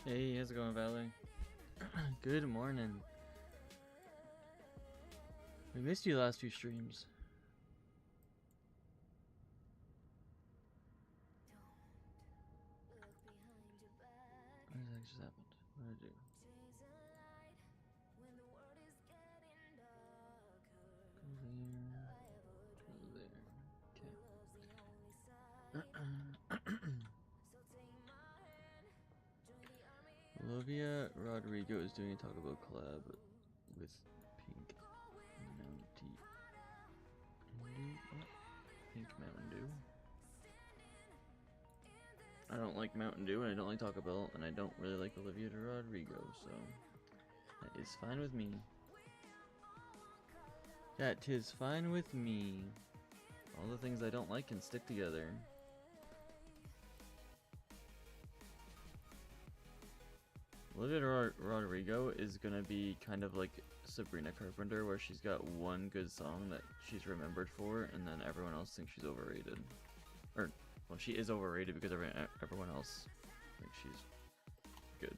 Hey, how's it going, Valley? Good morning. We missed you the last few streams. What the heck just happened? What did I do? Go there. Okay. Olivia Rodrigo is doing a Taco Bell collab with Pink Mountain Dew. Pink Mountain Dew. I don't like Mountain Dew, and I don't like Taco Bell, and I don't really like Olivia Rodrigo, so that is fine with me. That is fine with me. All the things I don't like can stick together. Olivia Rodrigo is gonna be kind of like Sabrina Carpenter, where she's got one good song that she's remembered for, and then everyone else thinks she's overrated. Or, well, she is overrated because everyone else thinks she's good.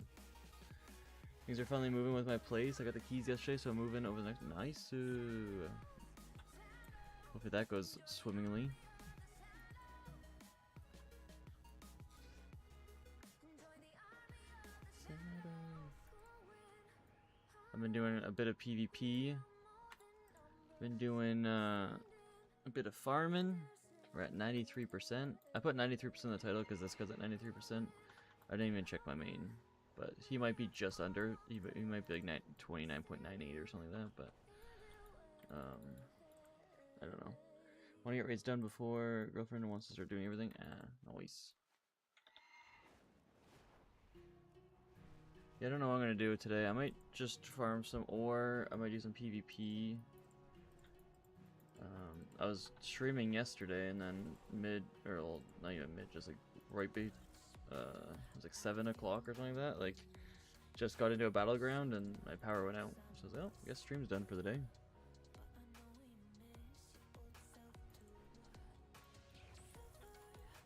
Things are finally moving with my place. I got the keys yesterday, so I'm moving over the next. Nice. Hopefully that goes swimmingly. I've been doing a bit of PvP. Been doing a bit of farming. We're at 93%. I put 93% in the title because this goes at 93%. I didn't even check my main, but he might be just under. He might be like 29.98 or something like that. But I don't know. Want to get raids done before girlfriend wants to start doing everything? Nice. Yeah, I don't know what I'm gonna do today. I might just farm some ore. I might do some PvP. I was streaming yesterday, and then well, not even mid, just like right it was like 7 o'clock or something like that. Like, just got into a battleground, and my power went out. So I was like, oh, I guess stream's done for the day.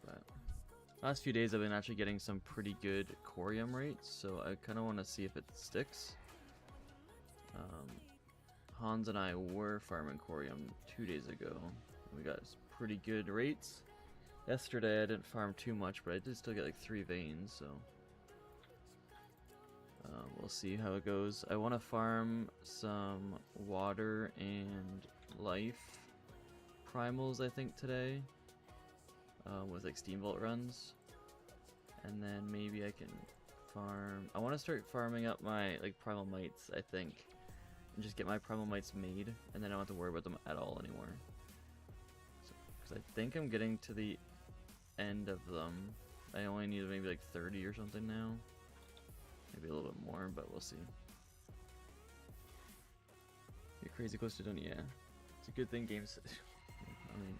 But last few days I've been actually getting some pretty good corium rates, so I kind of want to see if it sticks. Hans and I were farming corium 2 days ago. We got pretty good rates. Yesterday I didn't farm too much, but I did still get like 3 veins, so we'll see how it goes. I want to farm some water and life primals, I think, today. With like steam vault runs, and then maybe I can farm. I want to start farming up my like primal mites, I think, and just get my primal mites made, and then I don't have to worry about them at all anymore. Because I think I'm getting to the end of them. I only need maybe like 30 or something now, maybe a little bit more, but we'll see. You're crazy close to done, yeah. It's a good thing games. I mean.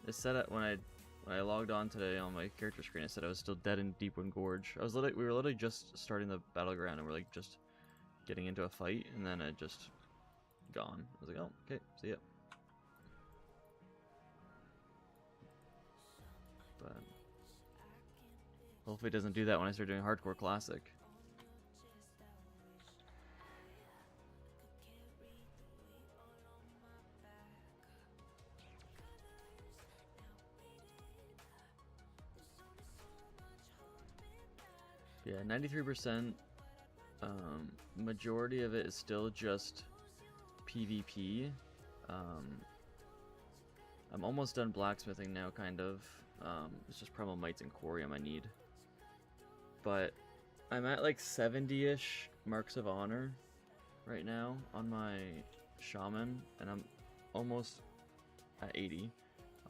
It said it when I logged on today on my character screen. It said I was still dead in Deepwood Gorge. We were literally just starting the battleground, and we're like just getting into a fight, and then it just gone. I was like, oh, okay, see ya. But hopefully it doesn't do that when I start doing Hardcore Classic. Yeah, 93%. Majority of it is still just PvP. I'm almost done blacksmithing now, kind of. It's just primal mites and corium I need. But I'm at like 70-ish marks of honor right now on my shaman, and I'm almost at 80,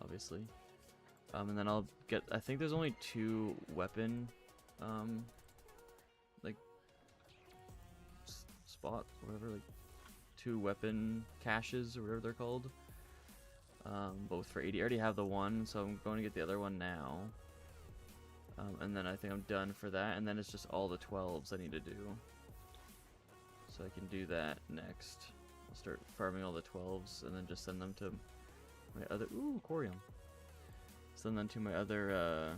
obviously. And then I'll get. I think there's only 2 weapon, like spot, whatever, like 2 weapon caches or whatever they're called. Both for 80. I already have the one, so I'm going to get the other one now. And then I think I'm done for that, and then it's just all the 12s I need to do. So I can do that next. I'll start farming all the 12s and then just send them to my other... Ooh, corium. Send them to my other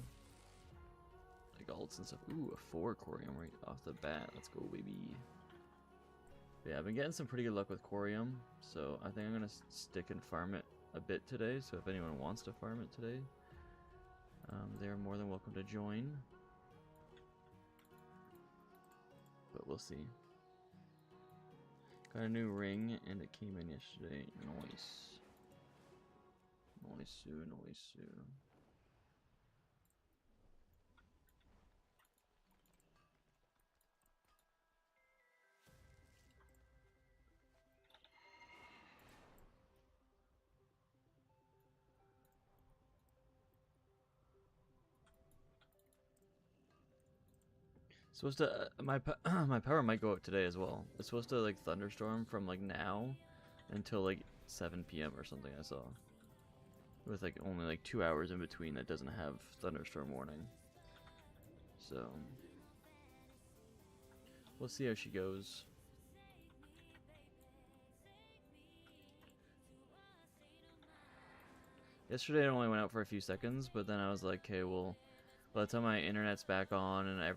like alts and stuff. Ooh, a 4 Corium right off the bat. Let's go, baby. Yeah, I've been getting some pretty good luck with Corium, so I think I'm gonna stick and farm it a bit today. So if anyone wants to farm it today, they're more than welcome to join. But we'll see. Got a new ring, and it came in yesterday. Nice. Nice, nice. Supposed to my my power might go out today as well. It's supposed to like thunderstorm from like now until like 7 p.m. or something. I saw with like only like 2 hours in between that doesn't have thunderstorm warning. So we'll see how she goes. Yesterday it only went out for a few seconds, but then I was like, okay, well, by the time my internet's back on and I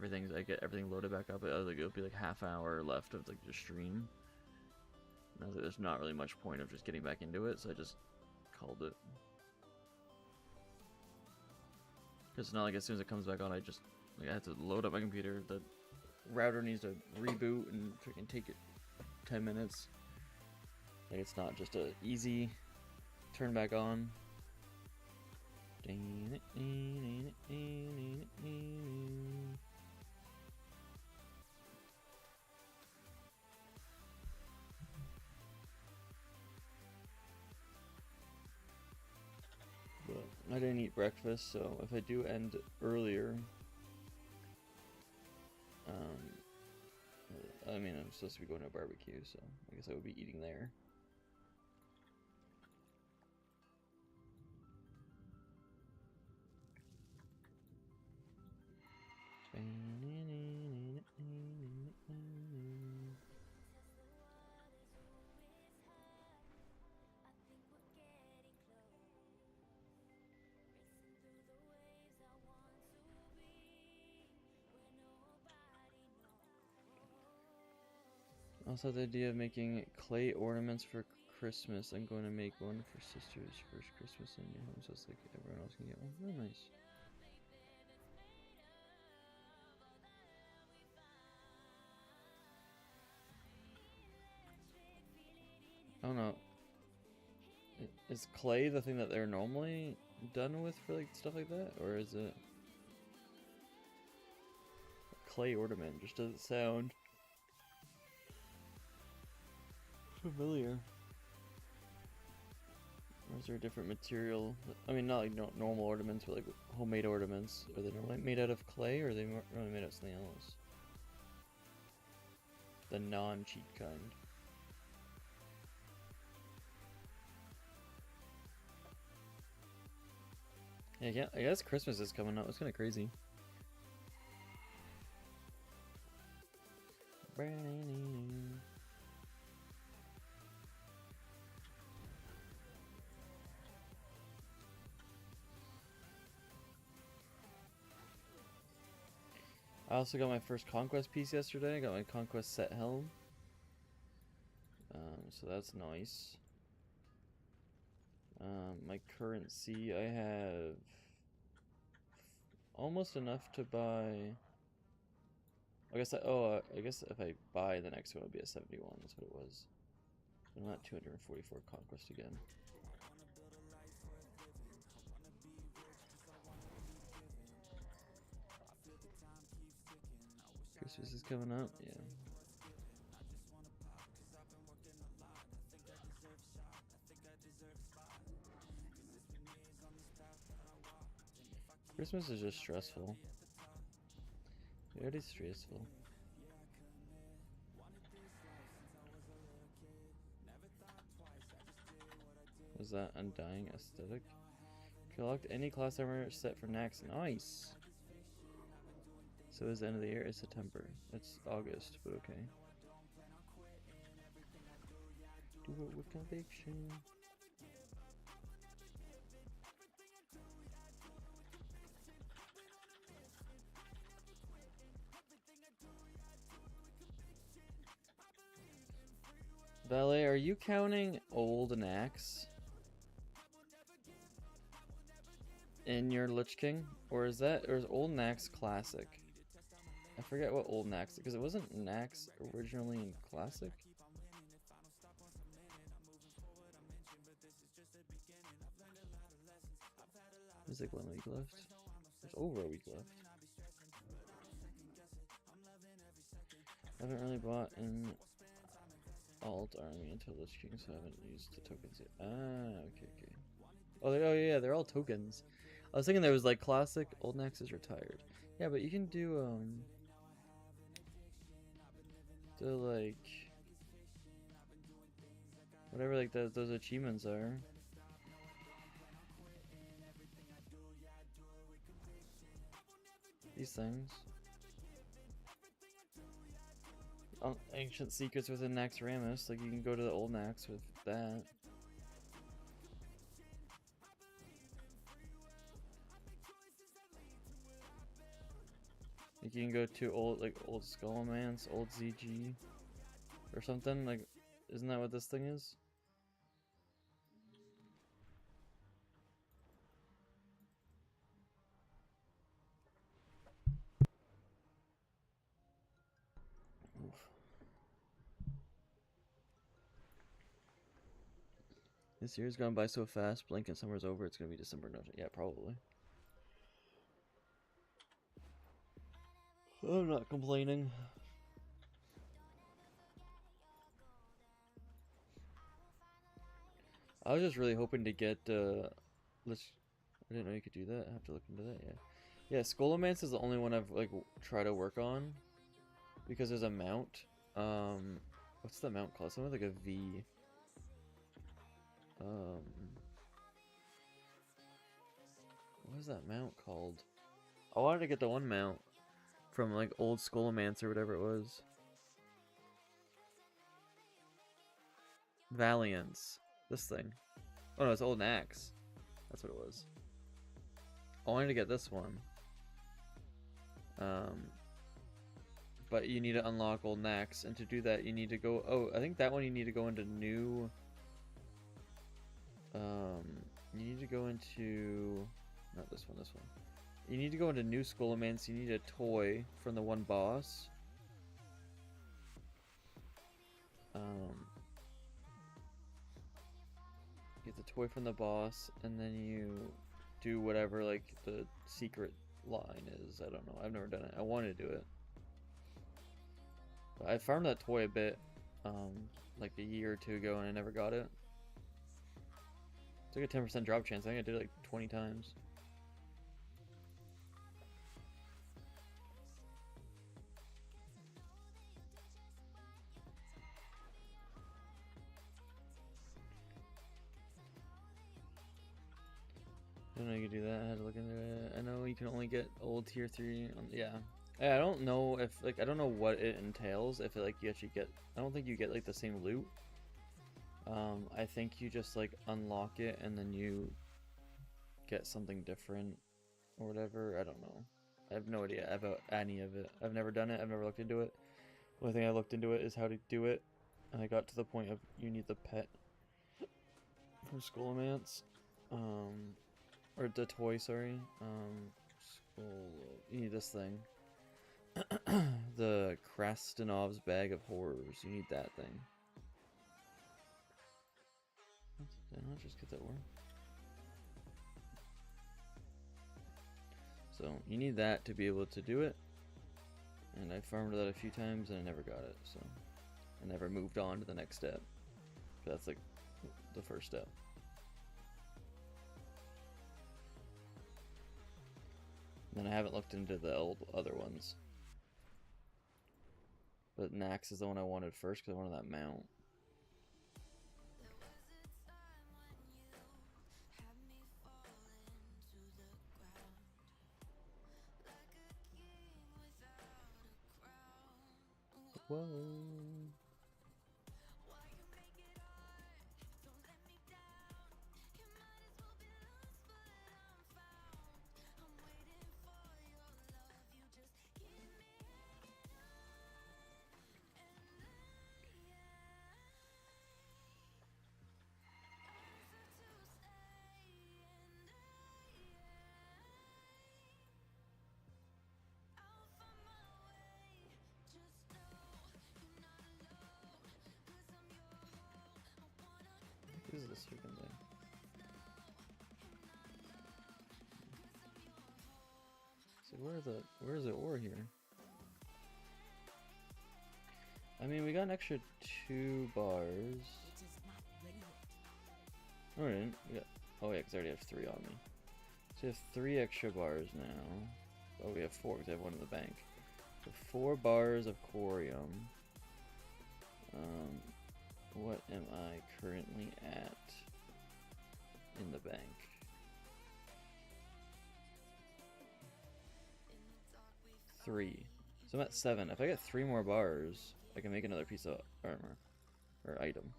get everything loaded back up, it'll be like half hour left of like the stream. And I was like, there's not really much point of just getting back into it, so I just called it. Because it's not like as soon as it comes back on, I have to load up my computer. The router needs to reboot and freaking take it 10 minutes. Like, it's not just a easy turn back on. But I didn't eat breakfast, so if I do end earlier, I mean, I'm supposed to be going to a barbecue, so I guess I would be eating there. Also, the idea of making clay ornaments for Christmas. I'm going to make one for sister's first Christmas in your home, so it's like everyone else can get one. Oh, nice. I don't know. Is clay the thing that they're normally done with for like stuff like that, or is it clay ornament? Just doesn't sound familiar. Or is there a different material? I mean, not like normal ornaments, but like homemade ornaments. Are they normally made out of clay, or are they normally made out of something else? The non-cheat kind. Yeah, I guess Christmas is coming up. It's kind of crazy. I also got my first Conquest piece yesterday. I got my Conquest set helm. So that's nice. My currency, I have almost enough to buy. I guess I guess if I buy the next one, it'll be a 71. That's what it was. So I'm at 244 Conquest again. Christmas is coming up, yeah. Christmas is just stressful. Very stressful. Was that Undying Aesthetic? Collect any class armor set for Nax. Nice! So is the end of the year? It's September. It's August, but okay. Do it with conviction. Valet, are you counting Old Nax in your Lich King? Or is Old Nax Classic? I forget what Old Nax, because it wasn't Nax originally in Classic? There's like 1 week left. There's over a week left. I haven't really bought an alt army until Lich King, so I haven't used the tokens yet. Ah, okay. Oh yeah, they're all tokens. I was thinking there was like classic, Old Nax is retired. Yeah, but you can do the like whatever like those achievements are. These things. Ancient secrets within Naxxramas, like you can go to the old Nax with that. Like you can go to old Skullman's, old ZG, or something. Like, isn't that what this thing is? Oof. This year's gone by so fast. Blink and summer's over. It's gonna be December. No, yeah, probably. I'm not complaining. I was just really hoping to get I didn't know you could do that. I have to look into that. Yeah, Scholomance is the only one I've like tried to work on because there's a mount. What's the mount called? Something like a V. What is that mount called? I wanted to get the one mount from like old Scholomance or whatever it was. Valiance. This thing. Oh no, it's Old Nax. That's what it was. I wanted to get this one. But you need to unlock Old Nax, and to do that you need to go... Oh, I think that one you need to go into new... you need to go into... Not this one, this one. You need to go into new Scholomance, you need a toy from the one boss. Get the toy from the boss, and then you do whatever, like, the secret line is. I don't know. I've never done it. I wanted to do it. But I farmed that toy a bit, like a year or two ago, and I never got it. It's like a 10% drop chance. I think I did it like 20 times. I didn't know you could do that. I had to look into it. I know you can only get old tier 3. Yeah. I don't know if, like, I don't know what it entails. If, like, you actually get... I don't think you get, like, the same loot. I think you just, like, unlock it and then you get something different or whatever. I don't know. I have no idea about any of it. I've never done it. I've never looked into it. The only thing I looked into it is how to do it. And I got to the point of you need the pet from Scholomance. Or the toy, sorry. You need this thing. The Krastenov's Bag of Horrors. You need that thing. Did I not just get that word? So, you need that to be able to do it. And I farmed that a few times and I never got it, so... I never moved on to the next step. That's like the first step. And then I haven't looked into the other ones. But Nax is the one I wanted first because I wanted that mount. Whoa. this freaking thing. So where's the ore here? I mean, we got an extra 2 bars. No, we didn't. Oh yeah, because I already have 3 on me. So we have 3 extra bars now. Oh, we have 4 because I have 1 in the bank. So 4 bars of corium. What am I currently at in the bank? Three. So I'm at 7. If I get 3 more bars, I can make another piece of armor or item.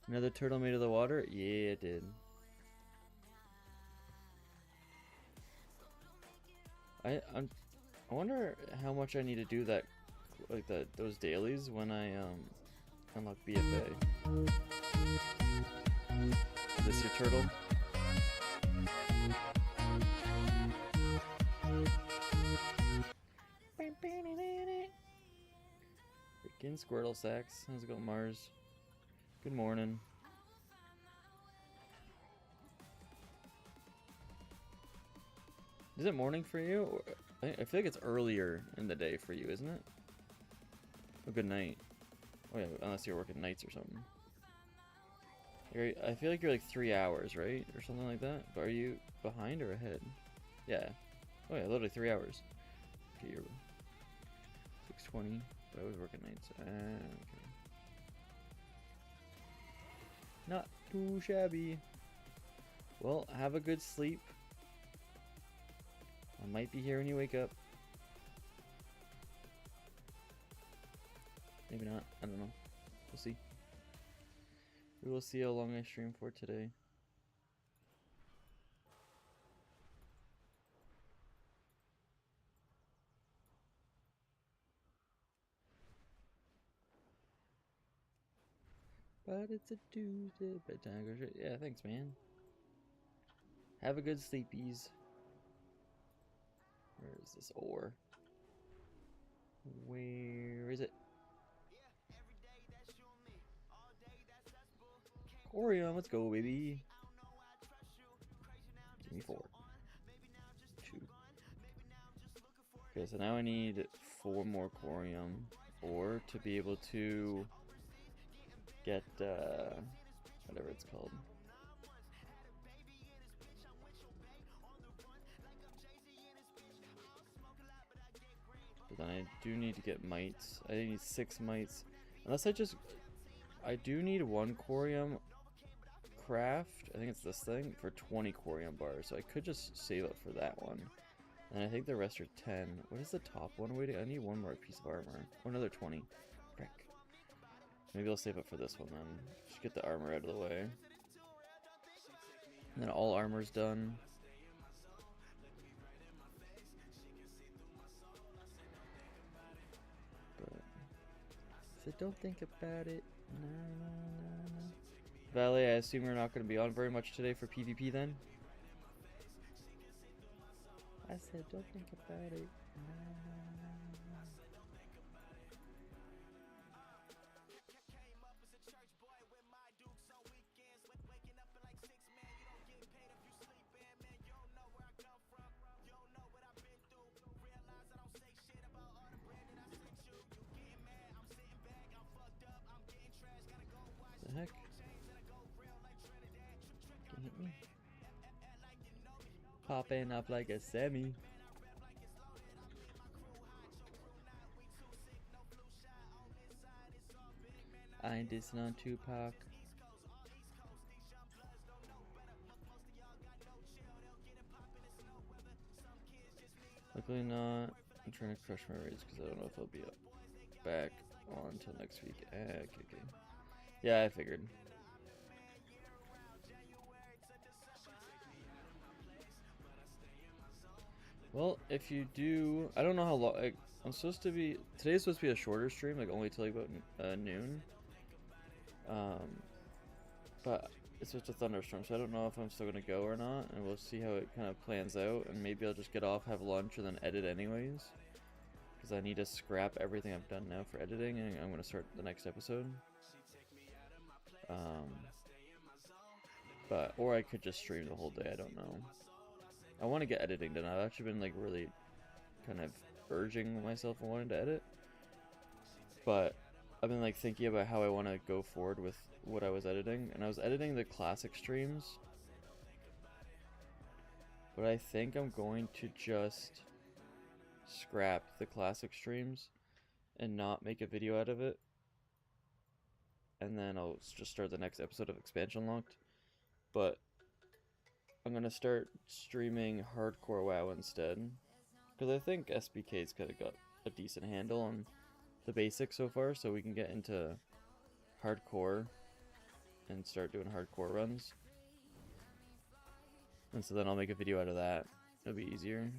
Another turtle made of the water? Yeah, it did. I wonder how much I need to do that, like those dailies when I unlock BFA. Is this your turtle? Freaking Squirtle Sacks. How's it going, Mars? Good morning. Is it morning for you? I feel like it's earlier in the day for you, isn't it? Oh, good night. Oh yeah, unless you're working nights or something. I feel like you're like 3 hours, right? Or something like that. But are you behind or ahead? Yeah. Oh yeah, literally 3 hours. Okay, you're 6:20, but I was working nights. Okay. Not too shabby. Well, have a good sleep. I might be here when you wake up. Maybe not. I don't know. We'll see. We will see how long I stream for today. But it's a Tuesday. Bedtime goes right. Yeah, thanks, man. Have a good sleepies. Where is this ore? Where is it? Corium, let's go, baby. Give me 4. 2. Okay, so now I need 4 more corium ore to be able to get whatever it's called. But then I do need to get mites. I need 6 mites. Unless I do need 1 corium craft. I think it's this thing for 20 corium bars. So I could just save up for that one. And I think the rest are 10. What is the top one waiting? I need 1 more piece of armor. Oh, another 20. Frick. Maybe I'll save up for this one then. Just get the armor out of the way. And then all armor's done. But so don't think about it. No. Valet, I assume you're not going to be on very much today for PvP then? I said don't think about it. The heck? Can hit me? Popping up like a semi. I ain't dissing on Tupac. Luckily not. I'm trying to crush my raids because I don't know if I'll be back on until next week. Okay. Yeah, I figured. Well, if you do, I don't know how long. I'm supposed to be. Today's supposed to be a shorter stream, like only till like about noon. But it's just a thunderstorm, so I don't know if I'm still gonna go or not, and we'll see how it kind of plans out. And maybe I'll just get off, have lunch, and then edit anyways, because I need to scrap everything I've done now for editing, and I'm gonna start the next episode. But, or I could just stream the whole day, I don't know. I want to get editing done. I've actually been like really kind of urging myself wanting to edit. But I've been like thinking about how I want to go forward with what I was editing. And I was editing the classic streams. But I think I'm going to just scrap the classic streams and not make a video out of it. And then I'll just start the next episode of Expansion Locked. But I'm gonna start streaming hardcore WoW instead, because I think SBK's kind of got a decent handle on the basics so far, so we can get into hardcore and start doing hardcore runs. And so then I'll make a video out of that. It'll be easier.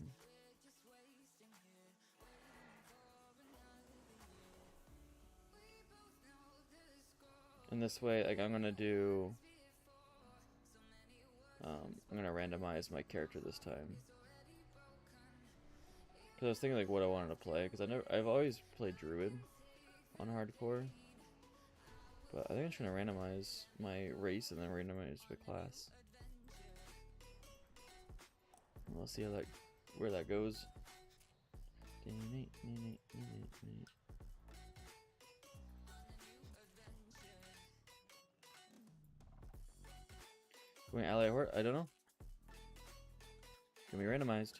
And this way, like, I'm gonna do... I'm gonna randomize my character this time. Cause I was thinking like what I wanted to play, cause I've always played Druid on hardcore. But I think I'm just gonna randomize my race and then randomize my class. And we'll see how where that goes. Going ally horde? I don't know. Can be randomized.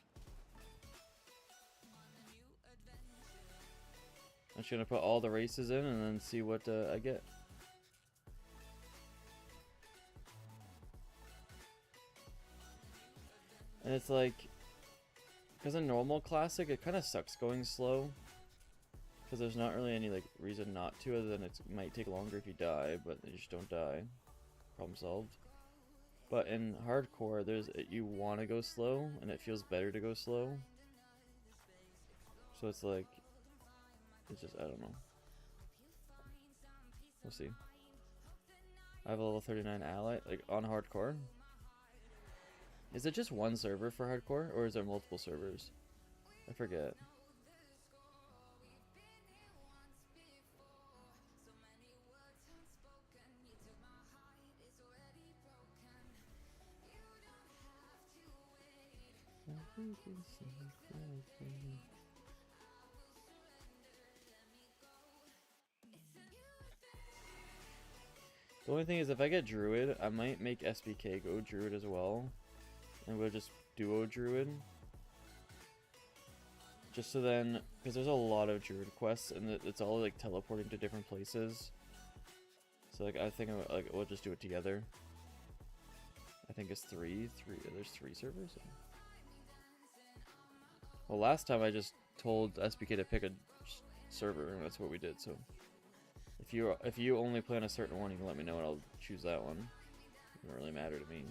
I'm just gonna put all the races in and then see what I get. And it's like, because in normal classic, it kind of sucks going slow. Because there's not really any like reason not to, other than it might take longer if you die, but you just don't die. Problem solved. But in hardcore, you want to go slow, and it feels better to go slow. So it's like, it's just, I don't know. We'll see. I have a level 39 ally, like, on hardcore. Is it just one server for hardcore, or is there multiple servers? I forget. The only thing is, if I get Druid, I might make SBK go Druid as well. And we'll just duo Druid. Just so then, because there's a lot of Druid quests, and it's all like teleporting to different places. So like, I think we'll just do it together. I think it's three. There's 3 servers. Well, last time I just told SBK to pick a server, and that's what we did. So if you only play on a certain one, you can let me know, and I'll choose that one. It doesn't really matter to me.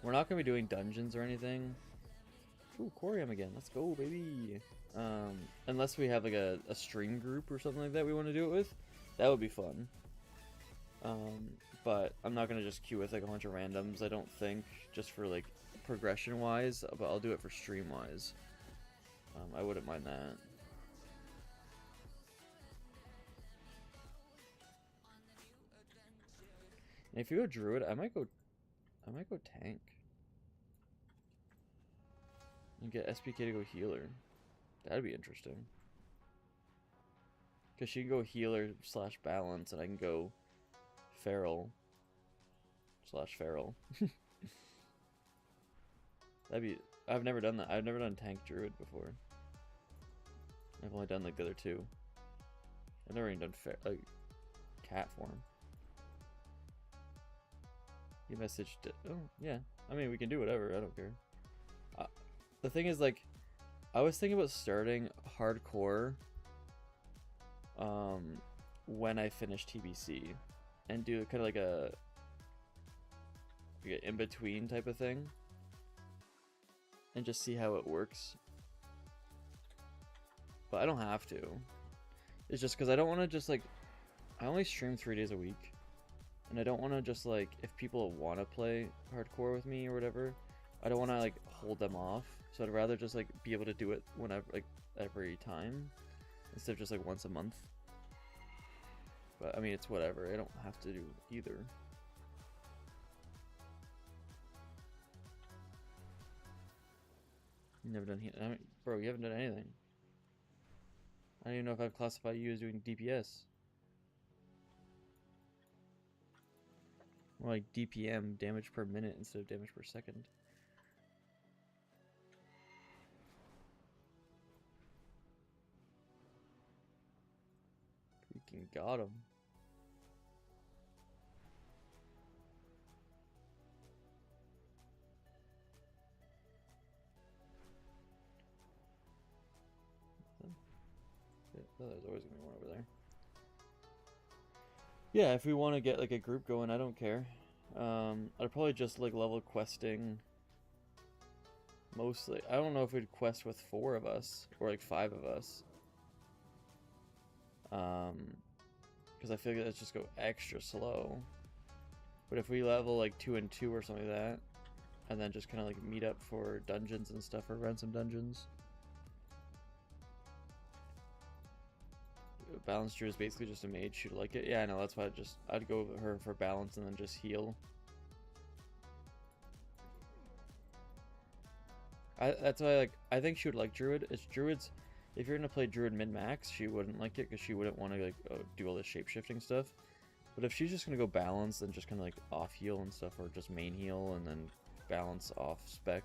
We're not gonna be doing dungeons or anything. Ooh, Corium again. Let's go, baby. Unless we have like a stream group or something like that we want to do it with, that would be fun. But I'm not gonna just queue with like a bunch of randoms. I don't think, just for like progression wise, but I'll do it for stream wise. I wouldn't mind that. And if you go Druid, I might go tank. And get SPK to go healer. That'd be interesting. Because she can go healer / balance, and I can go feral / feral. That'd be... I've never done that. I've never done tank druid before. I've only done like the other 2. I've never even done like cat form. You messaged it. Oh, yeah. I mean, we can do whatever. I don't care. The thing is, like, I was thinking about starting hardcore when I finish TBC and do kind of like a in-between type of thing and just see how it works. But I don't have to. It's just because I don't want to just, like, I only stream 3 days a week. And I don't want to just, like, if people want to play hardcore with me or whatever, I don't want to, like, hold them off. So I'd rather just, like, be able to do it whenever, like, every time, instead of just, like, once a month. But I mean, it's whatever. I don't have to do either. You never done I mean, bro, you haven't done anything. I don't even know if I've classified you as doing DPS. More like DPM, damage per minute, instead of damage per second. Freaking got him. Yeah, there's always gonna be one over there. Yeah, if we want to get like a group going, I don't care. I'd probably just like level questing. Mostly, I don't know if we'd quest with 4 of us or like 5 of us. Because I feel like that's just go extra slow. But if we level like 2 and 2 or something like that, and then just kind of like meet up for dungeons and stuff, or run some dungeons. Balance Druid is basically just a mage. She'd like it. Yeah, I know. That's why I'd go with her for balance and then just heal. That's why I think she would like Druid. It's Druids. If you're gonna play Druid min-max, she wouldn't like it because she wouldn't want to like do all this shape-shifting stuff. But if she's just gonna go balance and just kind of like off heal and stuff, or just main heal and then balance off spec,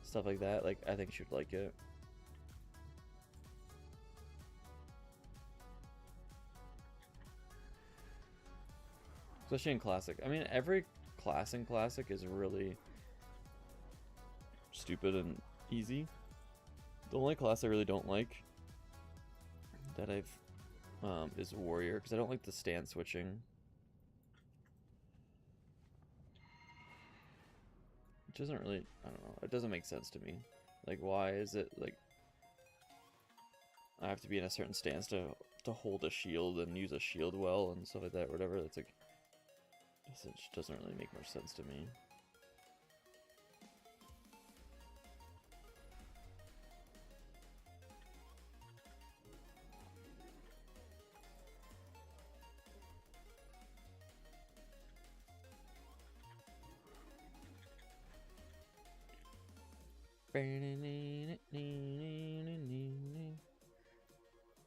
stuff like that, like I think she'd like it. Especially in Classic. I mean, every class in Classic is really stupid and easy. The only class I really don't like that I've is Warrior, because I don't like the stand switching. It doesn't really, I don't know, it doesn't make sense to me. Like, why is it like I have to be in a certain stance to hold a shield and use a shield well and stuff like that, whatever. That's like, it just doesn't really make much sense to me.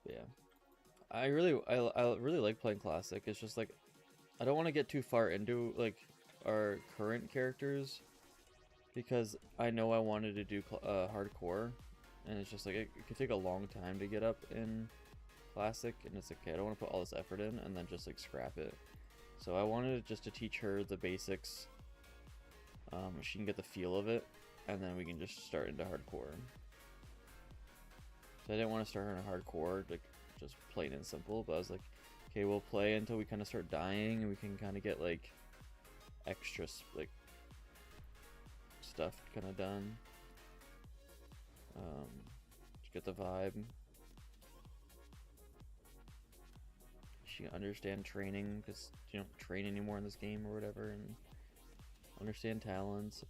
Yeah, I really like playing Classic. It's just like I don't want to get too far into like our current characters because I know I wanted to do hardcore, and it's just like it could take a long time to get up in Classic, and it's okay. I don't want to put all this effort in and then just like scrap it. So I wanted just to teach her the basics. She can get the feel of it, and then we can just start into hardcore. So I didn't want to start her in hardcore, like just plain and simple, but I was like, okay, we'll play until we kind of start dying, and we can kind of get like extra like stuff kind of done. Just get the vibe. She can understand training because you don't train anymore in this game or whatever, and understand talents.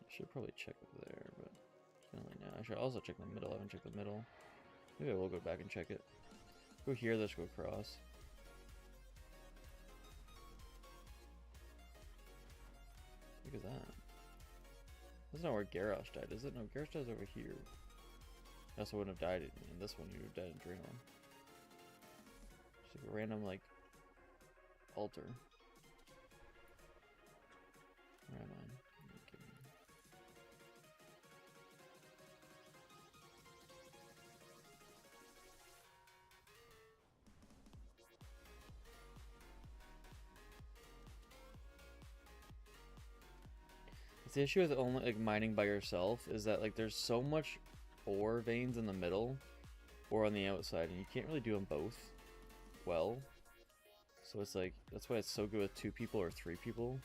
I should probably check up there, but really now. I should also check the middle. I haven't checked the middle. Maybe I will go back and check it. Go here, let's go across. Look at that. That's not where Garrosh died, is it? No, Garrosh dies over here. I also wouldn't have died in this one, you would have died in Adrenaline. Just like a random, like, altar. Where am I? The issue with only like mining by yourself is that like there's so much ore veins in the middle or on the outside, and you can't really do them both well. So it's like that's why it's so good with 2 people or 3 people.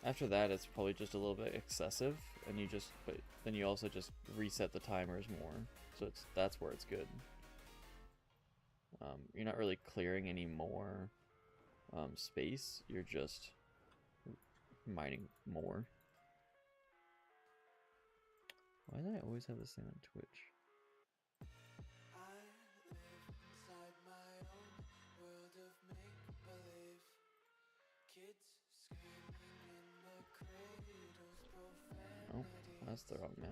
After that, it's probably just a little bit excessive, and but then you also just reset the timers more. So that's where it's good. You're not really clearing any more space. You're just mining more. Why do I always have this thing on Twitch? Oh, that's the wrong map.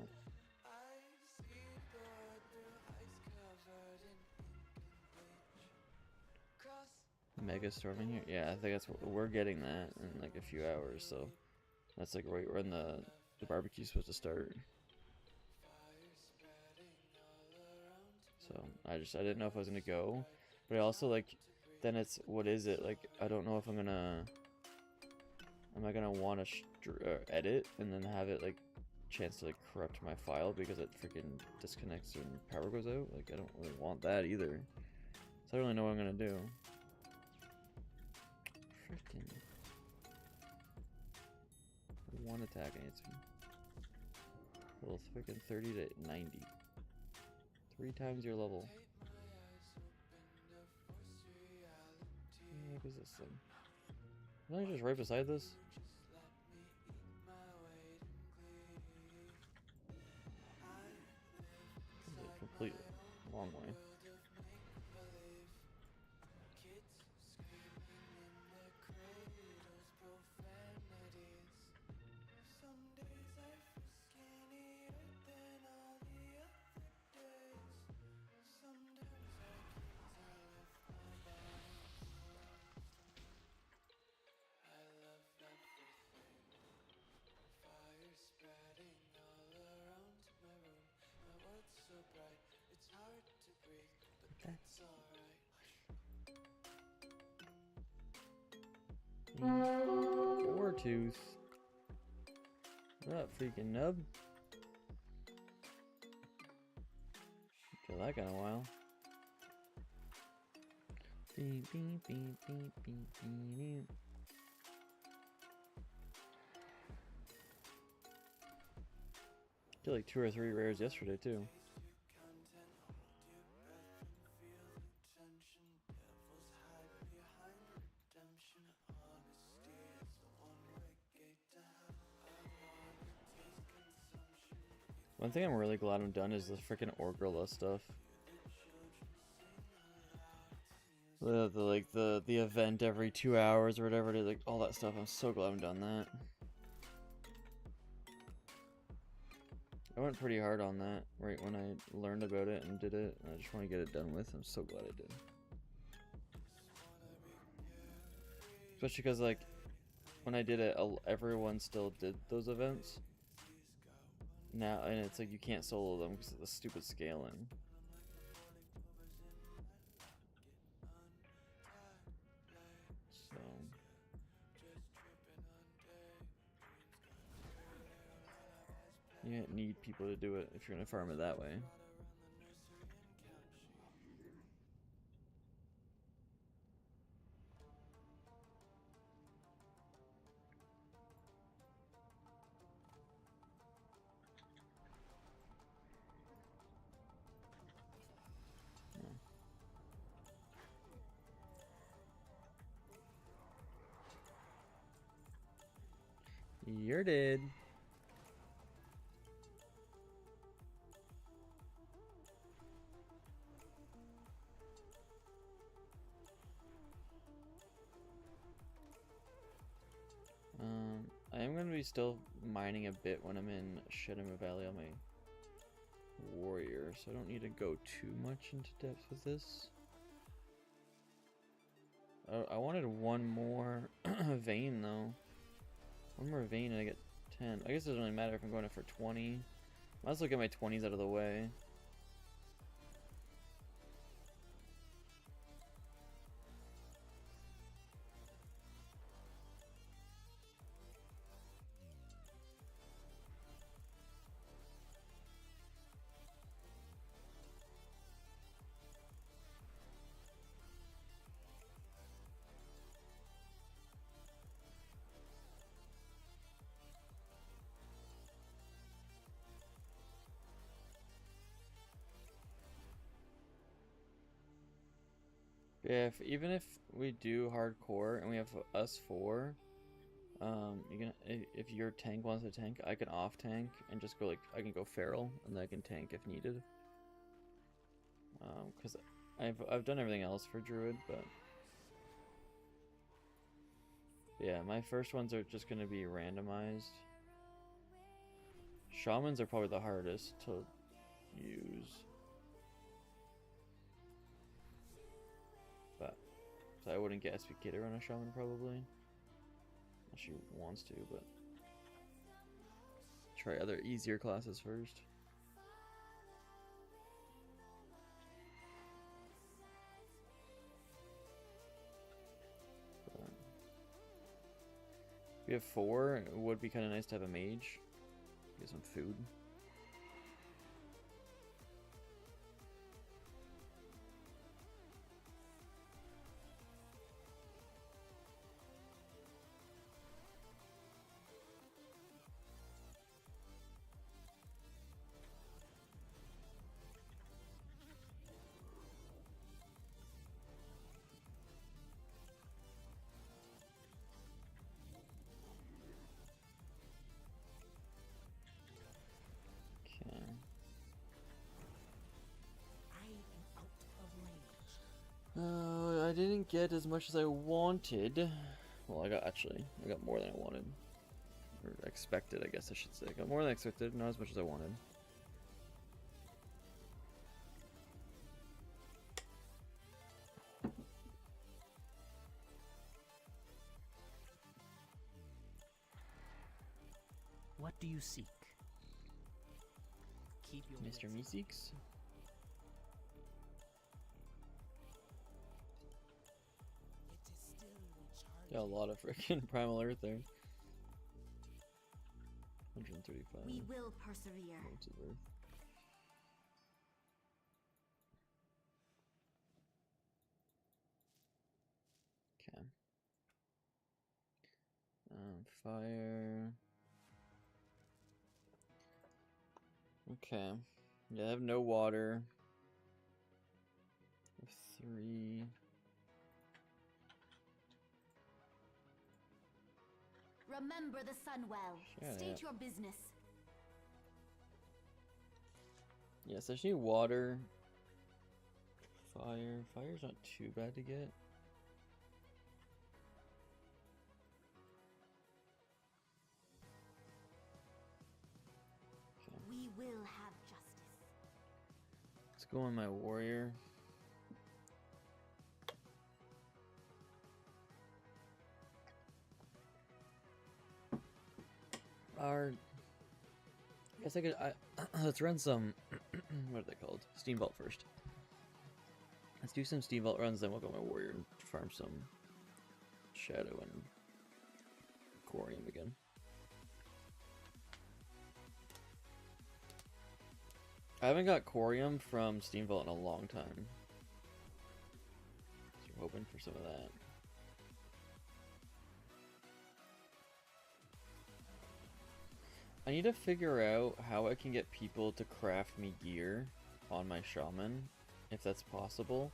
Mega storming here? Yeah, I think that's what we're getting that in like a few hours, so that's like right when the barbecue's supposed to start. So I didn't know if I was gonna go, but I also like, then it's, what is it, like I don't know if I'm gonna, am I gonna want to edit and then have it like chance to like corrupt my file because it freaking disconnects when power goes out? Like I don't really want that either, so I don't really know what I'm gonna do. Freaking one attack and it's well, freaking 30 to 90. 3 times your level. What is this thing? Isn't I just right beside this? Completely long way. Tooth. What up, freaking nub? Feel that in a while. Beep, beep, beep, beep, beep, beep. Did like 2 or 3 rares yesterday too. One thing I'm really glad I'm done is the freaking Orgrilla stuff. The event every 2 hours or whatever it is, like all that stuff. I'm so glad I'm done that. I went pretty hard on that right when I learned about it and did it. And I just want to get it done with. I'm so glad I did. Especially because like when I did it, everyone still did those events. Now, and it's like you can't solo them because of the stupid scaling. So you need people to do it if you're gonna farm it that way. You're dead. I am going to be still mining a bit when I'm in Shedema Valley on my warrior, so I don't need to go too much into depth with this. I wanted one more vein though. One more vein and I get 10. I guess it doesn't really matter if I'm going in for 20. Might as well get my 20s out of the way. Yeah, even if we do hardcore and we have us 4, You can if your tank wants to tank, I can off tank and just go like I can go feral and then I can tank if needed. Because I've done everything else for druid, but yeah, my first ones are just gonna be randomized. Shamans are probably the hardest to use, but so I wouldn't get SPK on a shaman probably. She wants to, but try other easier classes first. But we have 4. It would be kind of nice to have a mage. Get some food. I didn't get as much as I wanted. Well, I got more than I wanted. Or expected, I guess I should say. I got more than I expected, not as much as I wanted. What do you seek? Keep your Mr. Meeseeks? Got a lot of freaking Primal Earth there. 135. We will persevere. Loads of Earth. Okay. Fire. Okay. Yeah, I have no water. I have 3. Remember the sun well. State your business. Yes, I just need water. Fire. Fire's not too bad to get. Okay. We will have justice. Let's go on my warrior. I guess I could. Let's run some. What are they called? Steam Vault first. Let's do some Steam Vault runs, then we'll go on my warrior and farm some shadow and corium again. I haven't got corium from Steam Vault in a long time, so we're hoping for some of that. I need to figure out how I can get people to craft me gear on my shaman, if that's possible.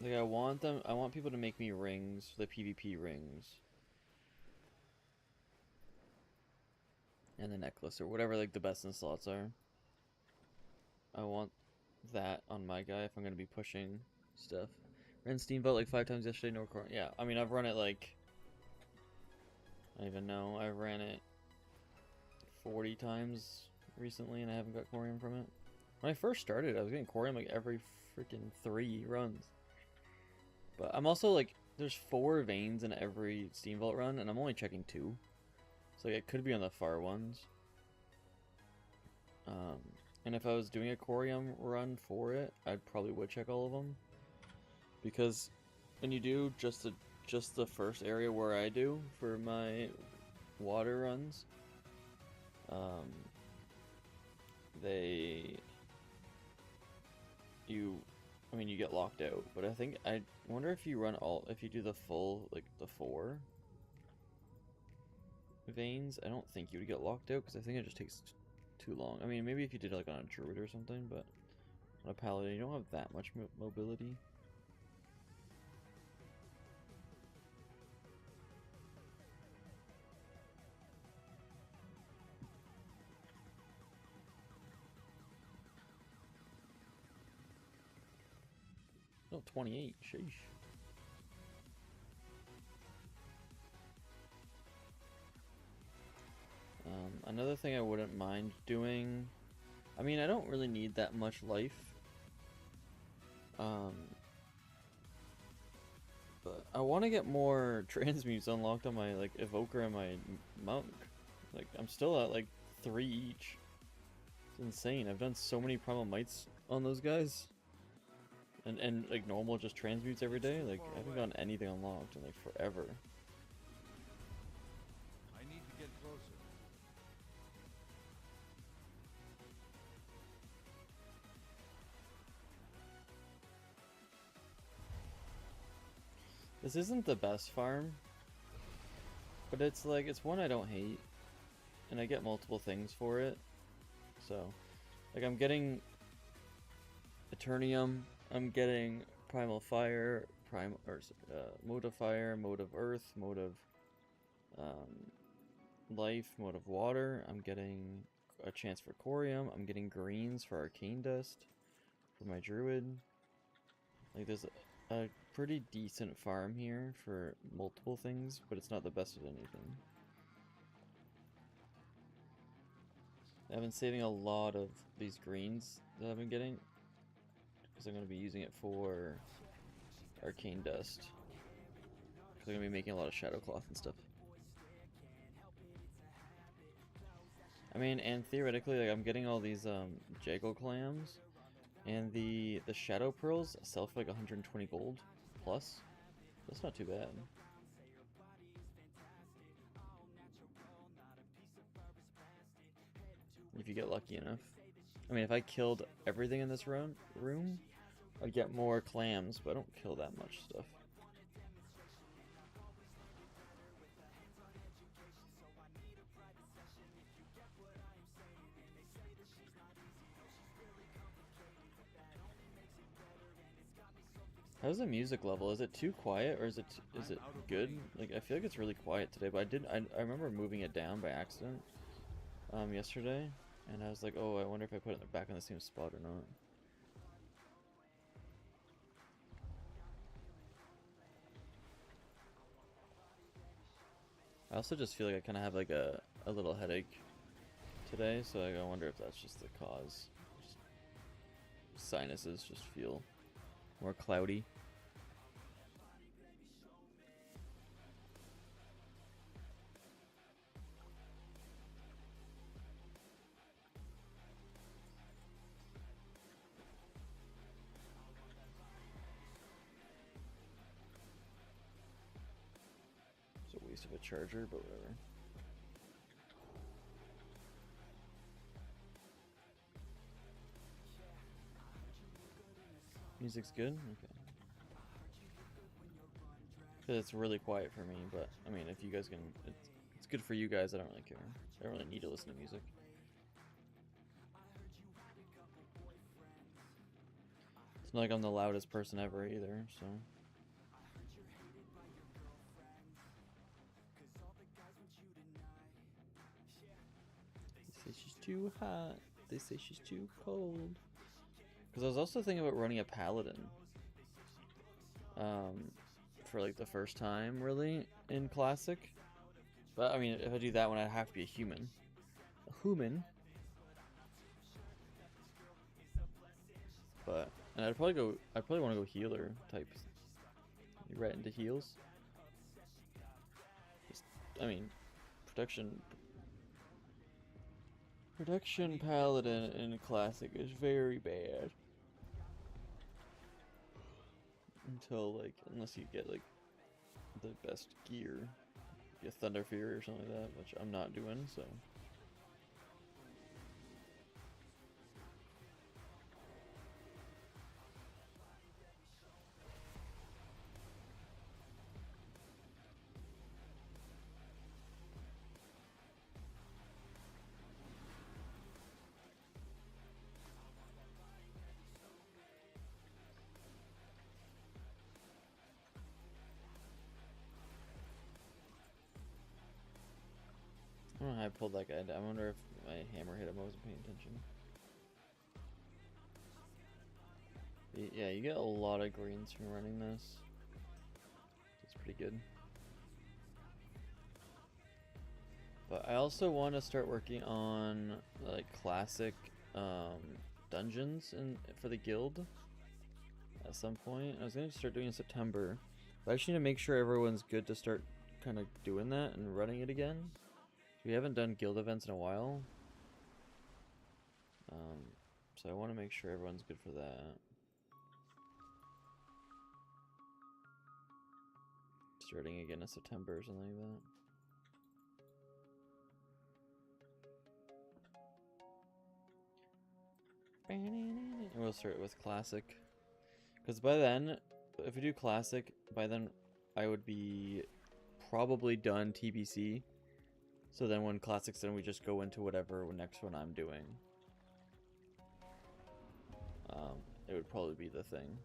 Like I want people to make me rings, the PvP rings. And the necklace, or whatever like the best in slots are. I want that on my guy if I'm going to be pushing stuff. Ran Steam Vault like 5 times yesterday, no core. Yeah, I mean I've run it like... I don't even know. I ran it 40 times recently and I haven't got corium from it. When I first started, I was getting corium like every freaking 3 runs. But I'm also like, there's 4 veins in every Steam Vault run and I'm only checking 2. So like, it could be on the far ones. And if I was doing a corium run for it, I probably would check all of them. Because when you do just the first area where I do for my water runs, you get locked out. But I wonder if you run if you do the full, like the 4 veins, I don't think you would get locked out because I think it just takes too long. I mean, maybe if you did it like on a druid or something, but on a paladin you don't have that much mobility. No, 28. Sheesh. Another thing I wouldn't mind doing, I mean, I don't really need that much life, but I want to get more transmutes unlocked on my like evoker and my monk. Like I'm still at like 3 each. It's insane. I've done so many primal mites on those guys, and like normal just transmutes every day. Like I haven't gotten anything unlocked in like forever. I need to get closer. This isn't the best farm, but it's like, it's one I don't hate, and I get multiple things for it. So, like I'm getting Eternium, I'm getting Primal Fire, Mode of Fire, Mode of Earth, Mode of Life, Mode of Water. I'm getting a chance for Corium. I'm getting greens for Arcane Dust for my Druid. Like there's a pretty decent farm here for multiple things, but it's not the best at anything. I've been saving a lot of these greens that I've been getting because I'm going to be using it for Arcane Dust. Because I'm going to be making a lot of Shadow Cloth and stuff. I mean, and theoretically, like I'm getting all these Jago clams, and the Shadow Pearls sell for like 120 gold plus. That's not too bad. If you get lucky enough. I mean, if I killed everything in this room, I'd get more clams, but I don't kill that much stuff. How's the music level? Is it too quiet or is it good? Like I feel like it's really quiet today, but I remember moving it down by accident yesterday, and I was like, oh, I wonder if I put it back in the same spot or not. I also just feel like I kind of have like a little headache today, so I wonder if that's just the cause. Just sinuses just feel more cloudy. It's a waste of a charger, but whatever. Music's good? Okay. Because it's really quiet for me, but I mean, if you guys can, it's good for you guys. I don't really care. I don't really need to listen to music. It's not like I'm the loudest person ever either, so. They say she's too hot. They say she's too cold. Because I was also thinking about running a paladin. For like the first time, really, in Classic. But I mean, if I do that one, I'd have to be a human. A human. But, and I'd probably want to go healer type. Right into heals. Just, I mean, protection paladin in Classic is very bad. Unless you get like the best gear, get Thunder Fury or something like that, which I'm not doing, so. I don't know how I pulled that guy down. I wonder if my hammer hit him. I wasn't paying attention. Yeah, you get a lot of greens from running this. It's pretty good. But I also want to start working on like classic dungeons for the guild at some point. I was going to start doing it in September, but I just need to make sure everyone's good to start kind of doing that and running it again. We haven't done guild events in a while, so I want to make sure everyone's good for that. Starting again in September or something like that. And we'll start with classic, because by then, if we do classic, by then I would be probably done TBC. So then when classic's done, we just go into whatever next one I'm doing. It would probably be the thing.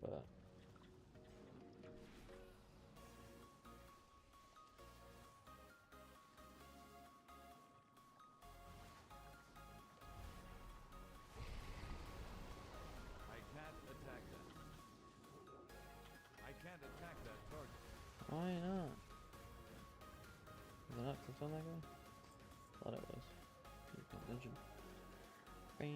But why not? Was I not clicked on that guy? Thought it was. Attention. I need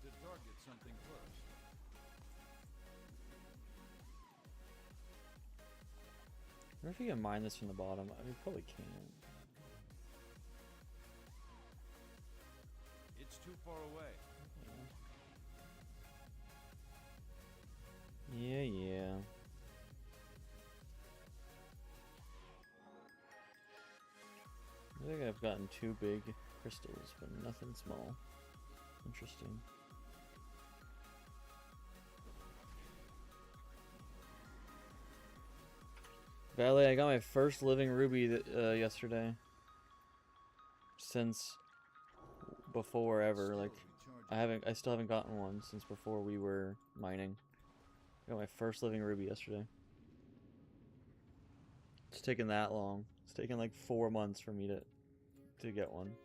to target something first. I wonder if you can mine this from the bottom. I mean, probably can't. It's too far away. Yeah, yeah. I think I've gotten 2 big crystals, but nothing small. Interesting. Valet, I got my first living ruby yesterday. Since before ever, like I still haven't gotten one since before we were mining. I got my first living ruby yesterday. It's taken that long. It's taken like 4 months for me to get one.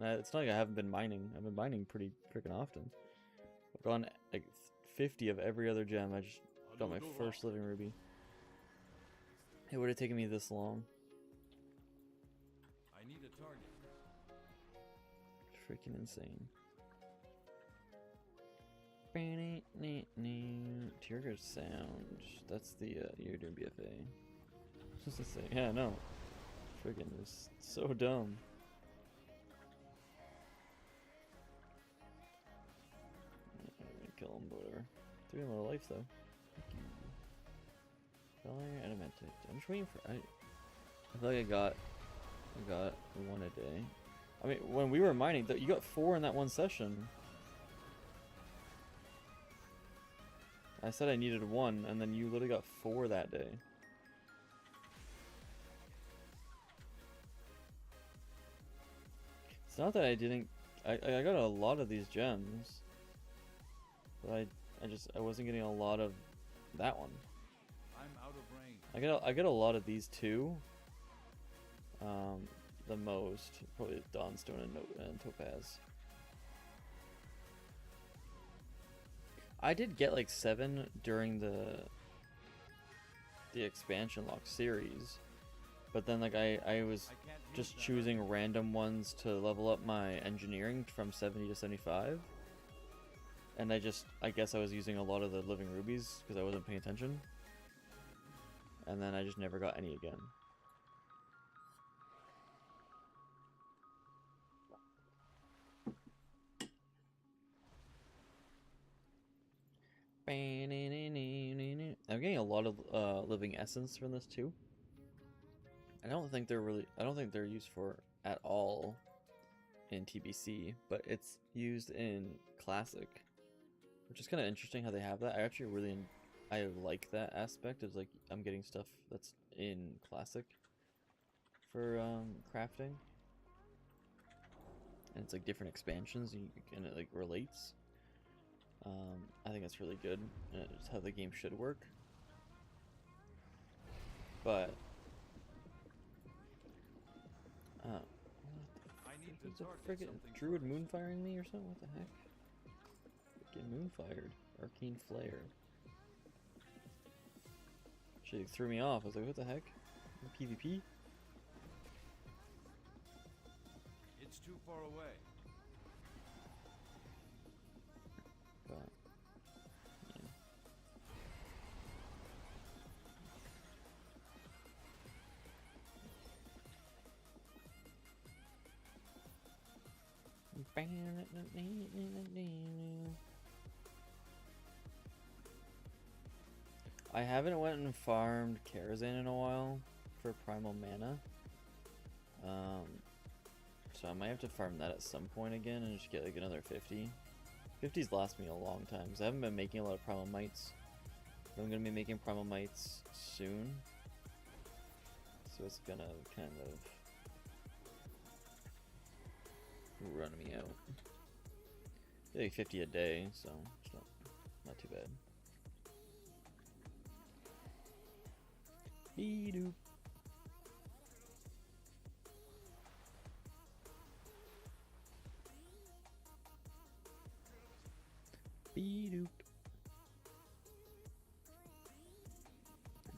It's not like I haven't been mining. I've been mining pretty freaking often. I've gone like 50 of every other gem. I just got my first living ruby. It would have taken me this long. I need a target. Freaking insane. Tearger sound. That's the you're doing BFA. Just to say, yeah, no. Freaking is so dumb. I'm gonna kill him, but whatever. 3 more life though. Valor Adamantite. I'm just waiting for. I feel like I got 1 a day. I mean, when we were mining, you got 4 in that one session. I said I needed 1, and then you literally got 4 that day. It's not that I didn't. I got a lot of these gems, but I wasn't getting a lot of that one. I'm out of range. I get a lot of these too. The most probably Dawnstone and Topaz. I did get like 7 during the expansion lock series, but then like I was just choosing random ones to level up my engineering from 70 to 75, and I guess I was using a lot of the living rubies because I wasn't paying attention, and then I just never got any again. I'm getting a lot of living essence from this too. I don't think they're used for at all in TBC, but it's used in Classic, which is kind of interesting how they have that. I like that aspect of like I'm getting stuff that's in Classic for crafting, and it's like different expansions and it like relates. I think that's really good, and it's how the game should work. But I need is to a target friggin' something druid first. moonfiring me or something? What the heck? Get moonfired. Arcane flare. She threw me off. I was like, what the heck? PvP? It's too far away. But yeah. I haven't went and farmed Karazhan in a while for primal mana. So I might have to farm that at some point again and just get like another 50. 50s last me a long time because I haven't been making a lot of primal mites. But I'm gonna be making primal mites soon. So it's gonna kind of run me out. I get like 50 a day, so it's not too bad. Be-doop. Be-doop.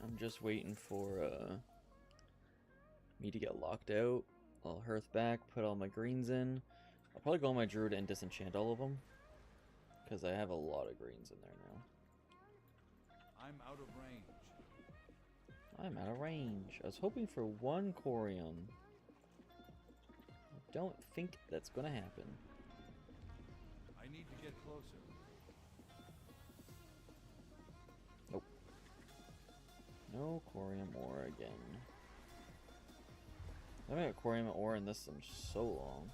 I'm just waiting for me to get locked out. I'll hearth back, put all my greens in. I'll probably go on my druid and disenchant all of them. Because I have a lot of greens in there now. I'm out of range. I'm out of range. I was hoping for one Corium. I don't think that's gonna happen. I need to get closer. Nope. No Corium ore again. I haven't had Corium ore in this in so long.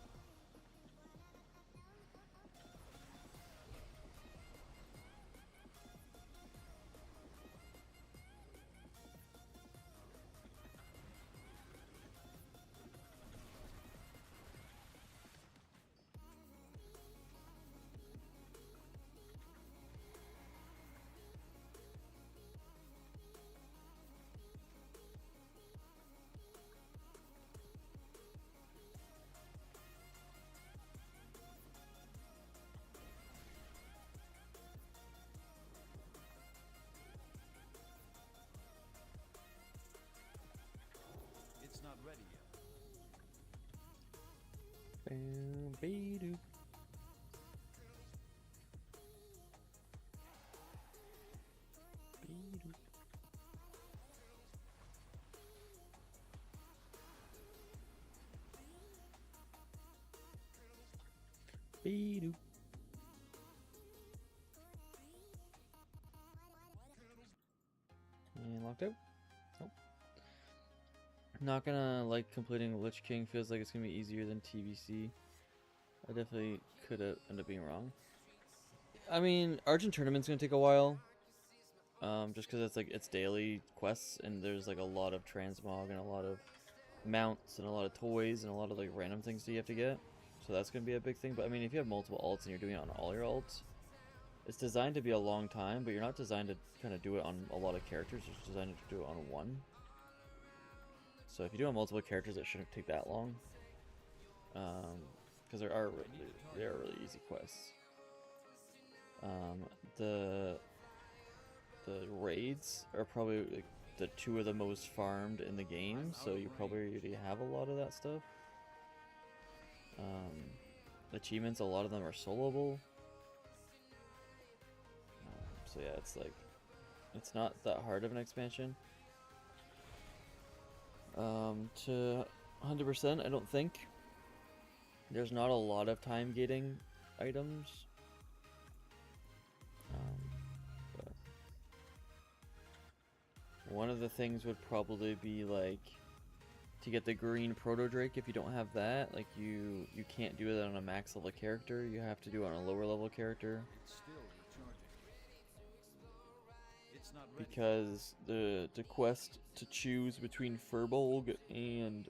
It's not ready yet. Bam, be-doop. Be-doop. Be-doop. And locked out? Nope. Not gonna like completing Lich King. Feels like it's gonna be easier than TBC. I definitely could have ended up being wrong. I mean, Argent Tournament's gonna take a while. Just because it's like it's daily quests and there's like a lot of transmog and a lot of mounts and a lot of toys and a lot of like random things that you have to get. So that's gonna be a big thing. But I mean, if you have multiple alts and you're doing it on all your alts, it's designed to be a long time, but you're not designed to kind of do it on a lot of characters. It's designed to do it on one. So if you do it on multiple characters, it shouldn't take that long. Because they are really easy quests. The raids are probably like the two of the most farmed in the game, so you probably already have a lot of that stuff. Achievements, a lot of them are soloable. So yeah, it's like, it's not that hard of an expansion. To 100%, I don't think. There's not a lot of time gating items. But one of the things would probably be like to get the green proto drake. If you don't have that, like you can't do it on a max level character. You have to do it on a lower level character. It's still recharging. It's not ready. Because the quest to choose between Furbolg and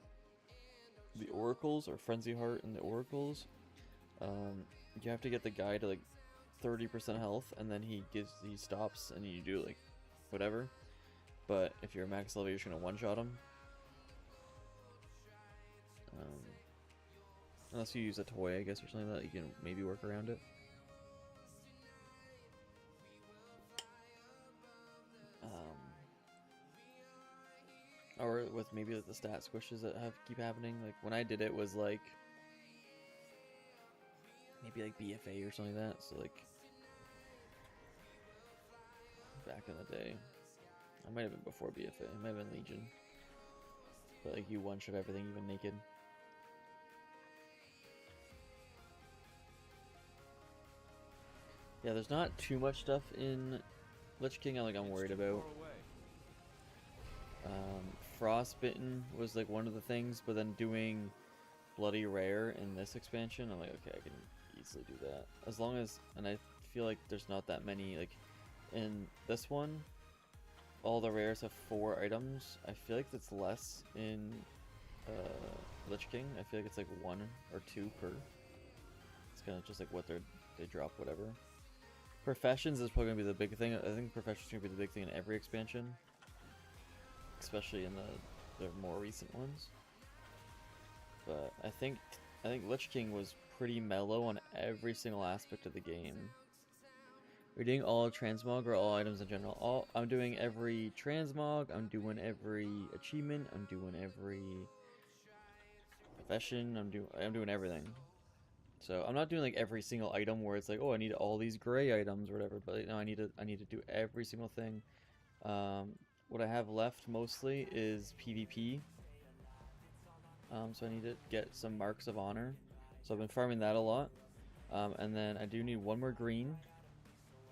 the Oracles, or Frenzy Heart and the Oracles, you have to get the guy to like 30% health, and then he stops, and you do like whatever. but if you're max level, you're just gonna one-shot them. Unless you use a toy, I guess, or something like that, you can maybe work around it. Or with maybe like the stat squishes that keep happening. Like when I did it was like maybe like BFA or something like that. So like back in the day, I might have been before BFA. It might have been Legion. But like you one-shot everything even naked. Yeah, there's not too much stuff in Lich King I'm worried about. Frostbitten was like one of the things, but then doing Bloody Rare in this expansion, I'm like, okay, I can easily do that. As long as, and I feel like there's not that many, like in this one, all the rares have 4 items. I feel like that's less in Lich King. I feel like it's like 1 or 2 per. It's kind of just like what they drop, whatever. Professions is probably gonna be the big thing. I think Professions is gonna be the big thing in every expansion, especially in the more recent ones. But I think Lich King was pretty mellow on every single aspect of the game. We're doing all transmog or all items in general. I'm doing every transmog. I'm doing every achievement. I'm doing every profession. I'm doing everything. So I'm not doing like every single item where it's like, oh, I need all these gray items or whatever. But no, I need to do every single thing. What I have left mostly is PvP. So I need to get some marks of honor. So I've been farming that a lot. And then I do need 1 more green.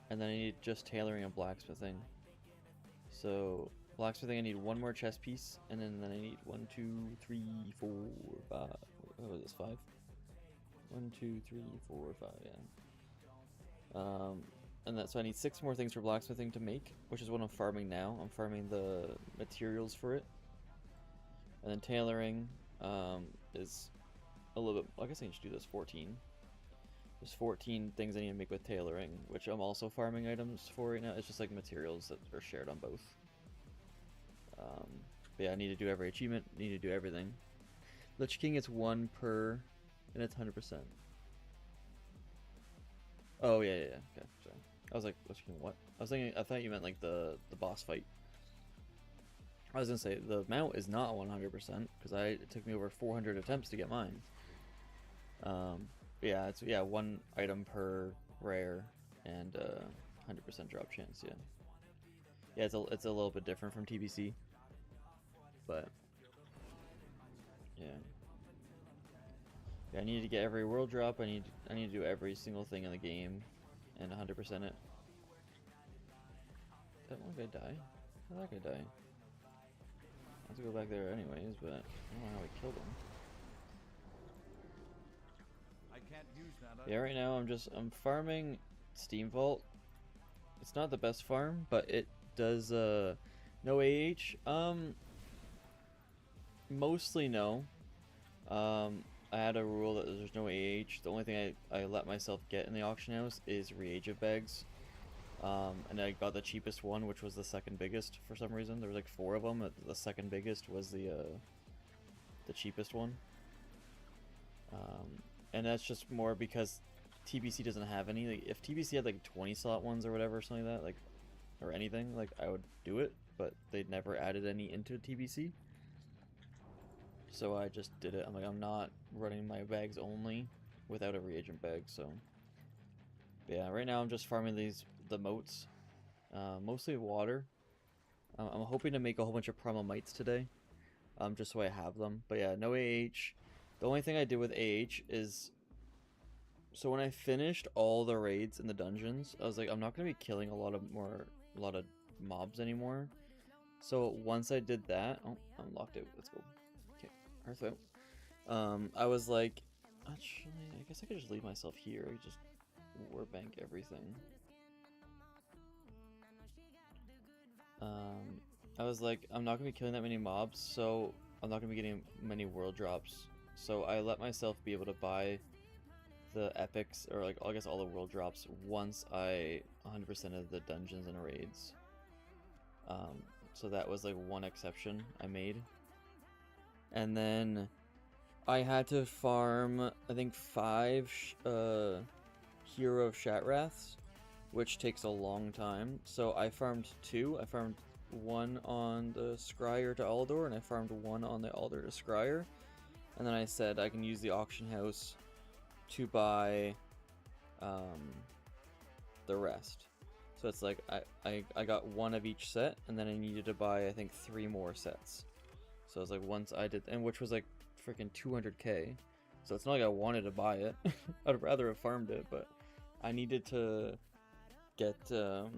And then I need just tailoring and blacksmithing. So blacksmithing, I need 1 more chest piece. And then I need 1, 2, 3, 4, 5. What was this, 5? 1, 2, 3, 4, 5, yeah. And so I need 6 more things for blacksmithing to make, which is what I'm farming now. I'm farming the materials for it. And then tailoring is a little bit, I guess I can just do this 14. There's 14 things I need to make with tailoring, which I'm also farming items for right now. It's just like materials that are shared on both. But yeah, I need to do every achievement, need to do everything. Lich King, it's 1 per, and it's 100%. Oh yeah, okay, sorry. I was like, Lich King, what? I thought you meant like the boss fight. I was gonna say, the mount is not 100%, because it took me over 400 attempts to get mine. Yeah, it's 1 item per rare, and 100% drop chance, yeah. Yeah, it's a little bit different from TBC, but yeah. Yeah, I need to get every world drop. I need to do every single thing in the game, and 100% it. Did that one guy die? How did that guy die? I have to go back there anyways, but I don't know how I killed him. Yeah, right now I'm farming Steam Vault. It's not the best farm, but it does no AH. Mostly no. I had a rule that there's no AH. The only thing I let myself get in the auction house is reagent bags. And I got the cheapest one, which was the second biggest for some reason. There was like 4 of them. The second biggest was the cheapest one. And that's just more because TBC doesn't have any. Like, if TBC had like 20 slot ones or whatever, something like that, like, or anything, like, I would do it, but they'd never added any into TBC. So I just did it. I'm like, I'm not running my bags only without a reagent bag, so. But yeah, right now I'm just farming the moats. Mostly water. I'm hoping to make a whole bunch of primal mites today. Just so I have them. But yeah, no AH. The only thing I did with AH is, so when I finished all the raids in the dungeons, I was like, I'm not gonna be killing a lot of mobs anymore. So once I did that, oh, I'm locked out. Let's go. Okay, Earth out. I was like, actually, I guess I could just leave myself here. I could just warbank everything. I was like, I'm not gonna be killing that many mobs, so I'm not gonna be getting many world drops. So I let myself be able to buy the epics, or like, I guess all the world drops, once I 100%ed the dungeons and raids. So that was like one exception I made. And then I had to farm, I think, 5 Hero of Shatraths, which takes a long time. So I farmed 2. I farmed 1 on the Scryer to Aldor, and I farmed 1 on the Aldor to Scryer. And then I said I can use the auction house to buy the rest. So it's like I got 1 of each set, and then I needed to buy, I think, 3 more sets. So it's like once I did, and which was like freaking 200k. So it's not like I wanted to buy it. I'd rather have farmed it, but I needed to get the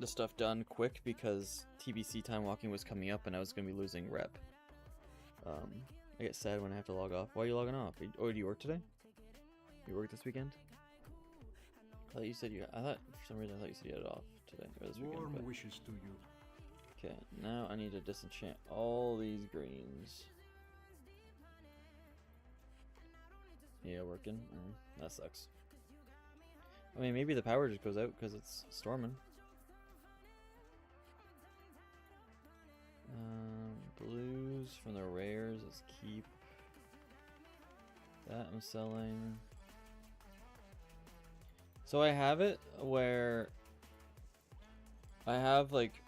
stuff done quick because TBC time walking was coming up and I was going to be losing rep. I get sad when I have to log off. Why are you logging off? Oh, do you work today? You work this weekend? I thought you said you... I thought, for some reason, I thought you said you had it off today, or this weekend. Warm wishes to you. Okay, now I need to disenchant all these greens. Yeah, working. That sucks. I mean, maybe the power just goes out because it's storming. Blues from the rares, let's keep. That I'm selling. So I have it where I have like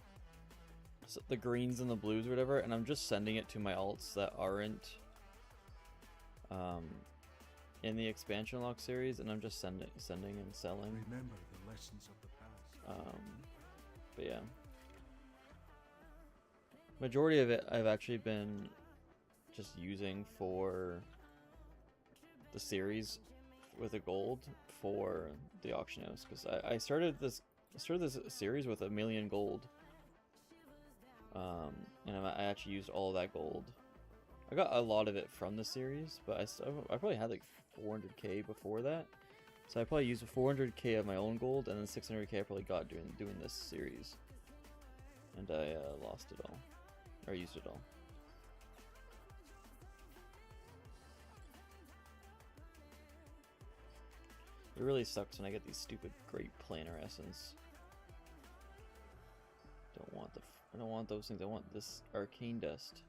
the greens and the blues or whatever, and I'm just sending it to my alts that aren't in the expansion lock series, and I'm just sending and selling. Remember the lessons of the past. But yeah, majority of it I've actually been just using for the series with a gold for the auction house, because I started this series with 1 million gold, and I actually used all of that gold. I got a lot of it from the series, but I probably had like 400k before that, so I probably used 400k of my own gold, and then 600k I probably got doing this series, and I lost it all, or used it all. It really sucks when I get these stupid great planar essence. I don't want those things. I want this arcane dust.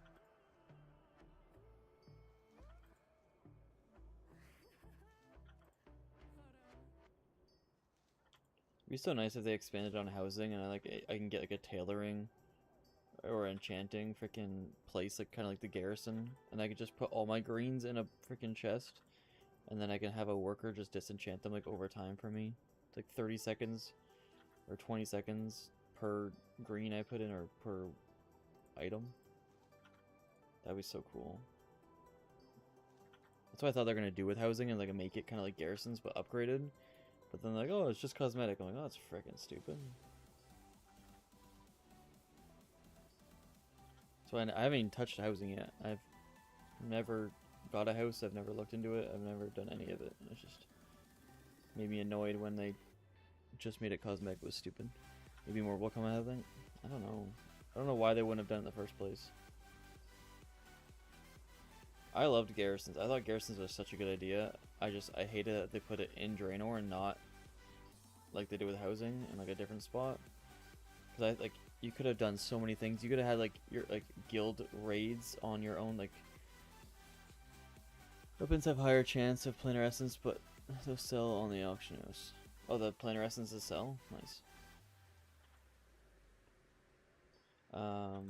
It'd be so nice if they expanded on housing and I can get like a tailoring or enchanting freaking place, like kind of like the garrison, and I could just put all my greens in a freaking chest, and then I can have a worker just disenchant them like over time for me. It's like 30 seconds or 20 seconds per green I put in, or per item. That'd be so cool. That's what I thought they're gonna do with housing, and like make it kind of like garrisons but upgraded. But then like, oh, it's just cosmetic. I'm like, oh, that's freaking stupid. So I haven't even touched housing yet. I've never got a house. I've never looked into it. I've never done any of it. It's just made me annoyed when they just made it cosmetic. Was stupid. Maybe more will come out of it. I don't know. I don't know why they wouldn't have done it in the first place. I loved garrisons. I thought garrisons was such a good idea. I hated that they put it in Draenor and not like they did with housing in like a different spot. Because you could have done so many things. You could have had like your guild raids on your own. Like weapons have higher chance of planar essence, but they'll sell on the auction house. Oh, the planar essences sell? Nice. But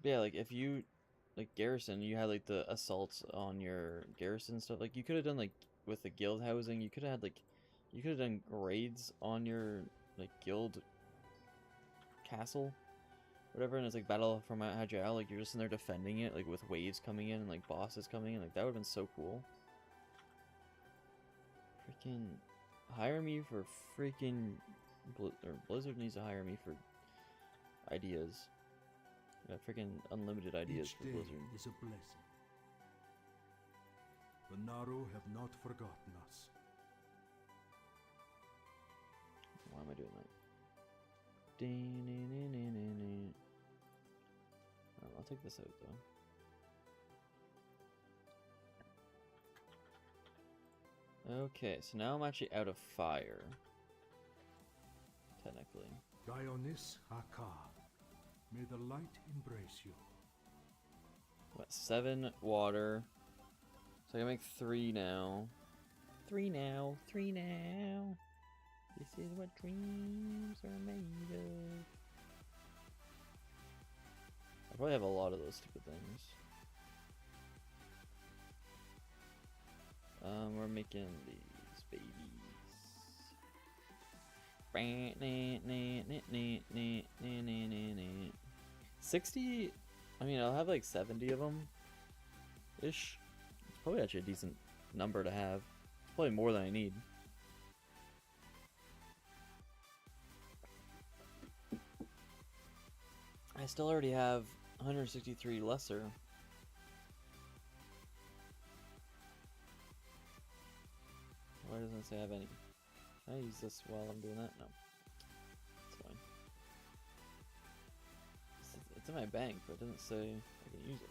yeah, like if you garrison, you had like the assaults on your garrison stuff. Like you could have done like with the guild housing, you could have done raids on your like guild castle, whatever, and it's like battle from Mount Hajjal, like you're just in there defending it, like with waves coming in and like bosses coming in. Like that would have been so cool. Freaking hire me for freaking Blizzard needs to hire me for ideas. Got freaking unlimited ideas Each for day Blizzard. is a blessing. The Naru have not forgotten us. Why am I doing that? Oh, I'll take this out though. Okay, so now I'm actually out of fire. Technically. Dionys Akka. May the light embrace you. What, 7 water. So I can make 3 now. 3 now. 3 now. This is what dreams are made of. I probably have a lot of those stupid things. We're making these babies. 60. I mean, I'll have like 70 of them ish. It's probably actually a decent number to have. It's probably more than I need. I still already have 163 lesser. Why doesn't it say I have any? Can I use this while I'm doing that? No. It's fine. It's in my bank, but it doesn't say I can use it.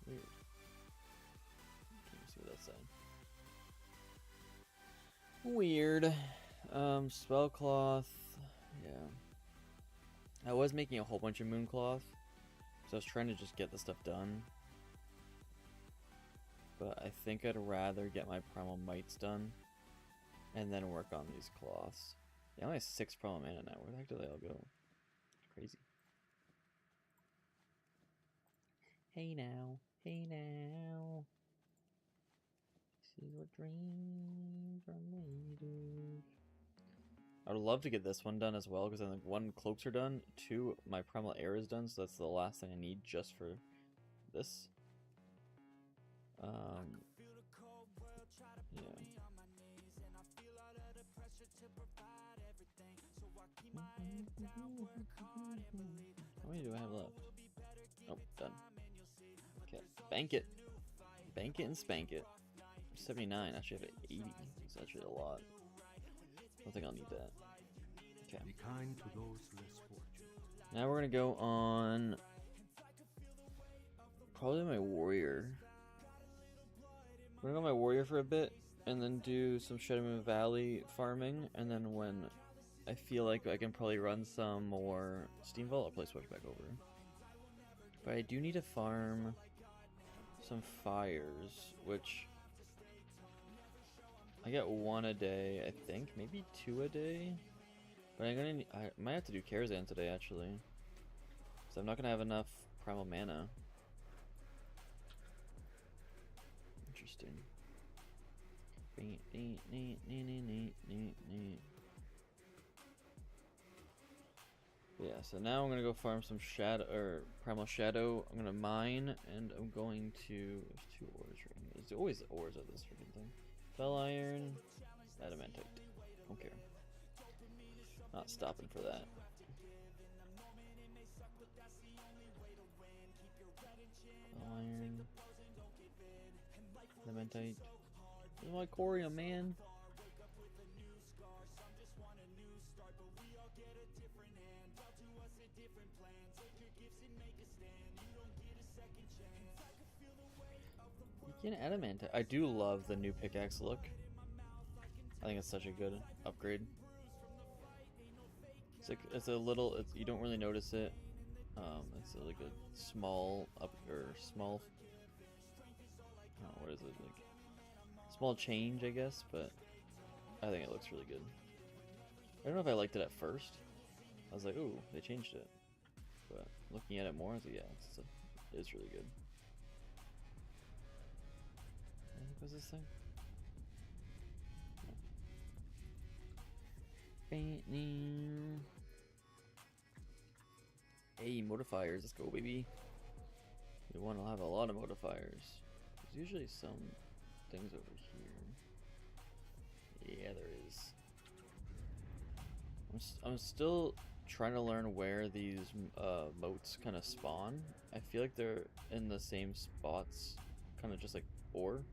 Weird. Can you see what that's saying? Weird. Spell cloth. Yeah. I was making a whole bunch of moon cloth, because I was trying to just get the stuff done. But I think I'd rather get my primal mites done and then work on these cloths. Yeah, I only have 6 primal mana now. Where the heck do they all go? Crazy. Hey now. Hey now. See what dreams are made of. I would love to get this one done as well, because I think 1, cloaks are done, 2, my primal air is done, so that's the last thing I need just for this. Yeah. How many do I have left? Oh, done. Okay, bank it. Bank it and spank it. 79, actually I have 80. It's actually a lot. I don't think I'll need that. Okay. Be kind to those less fortunate. Now we're gonna go on probably my warrior. We're gonna go my warrior for a bit, and then do some Shadow Moon Valley farming, and then when I feel like I can probably run some more Steam Vault, I'll play switch back over. But I do need to farm some fires, which I get 1 a day, I think, maybe 2 a day. But I might have to do Karazhan today, actually, so I'm not gonna have enough primal mana. Interesting. Yeah, so now I'm gonna go farm some shadow or primal shadow. I'm gonna mine, and I'm going to. There's 2 ores right here. There's always ores of this freaking thing. Fell iron, adamantite. Don't care. Not stopping for that. Fell iron, adamantite. This is my Corium, man. You can adamantite. I do love the new pickaxe look. I think it's such a good upgrade. It's like it's a little. You don't really notice it. It's like a small small. I don't know, what is it like? Small change, I guess, but I think it looks really good. I don't know if I liked it at first. I was like, ooh, they changed it. But looking at it more, I was like, yeah, it is really good. What was this thing? Hey, modifiers, let's go, baby. We want to have a lot of modifiers. There's usually some things over here. Yeah, there is. I'm still trying to learn where these moats kind of spawn. I feel like they're in the same spots, kind of just like ore.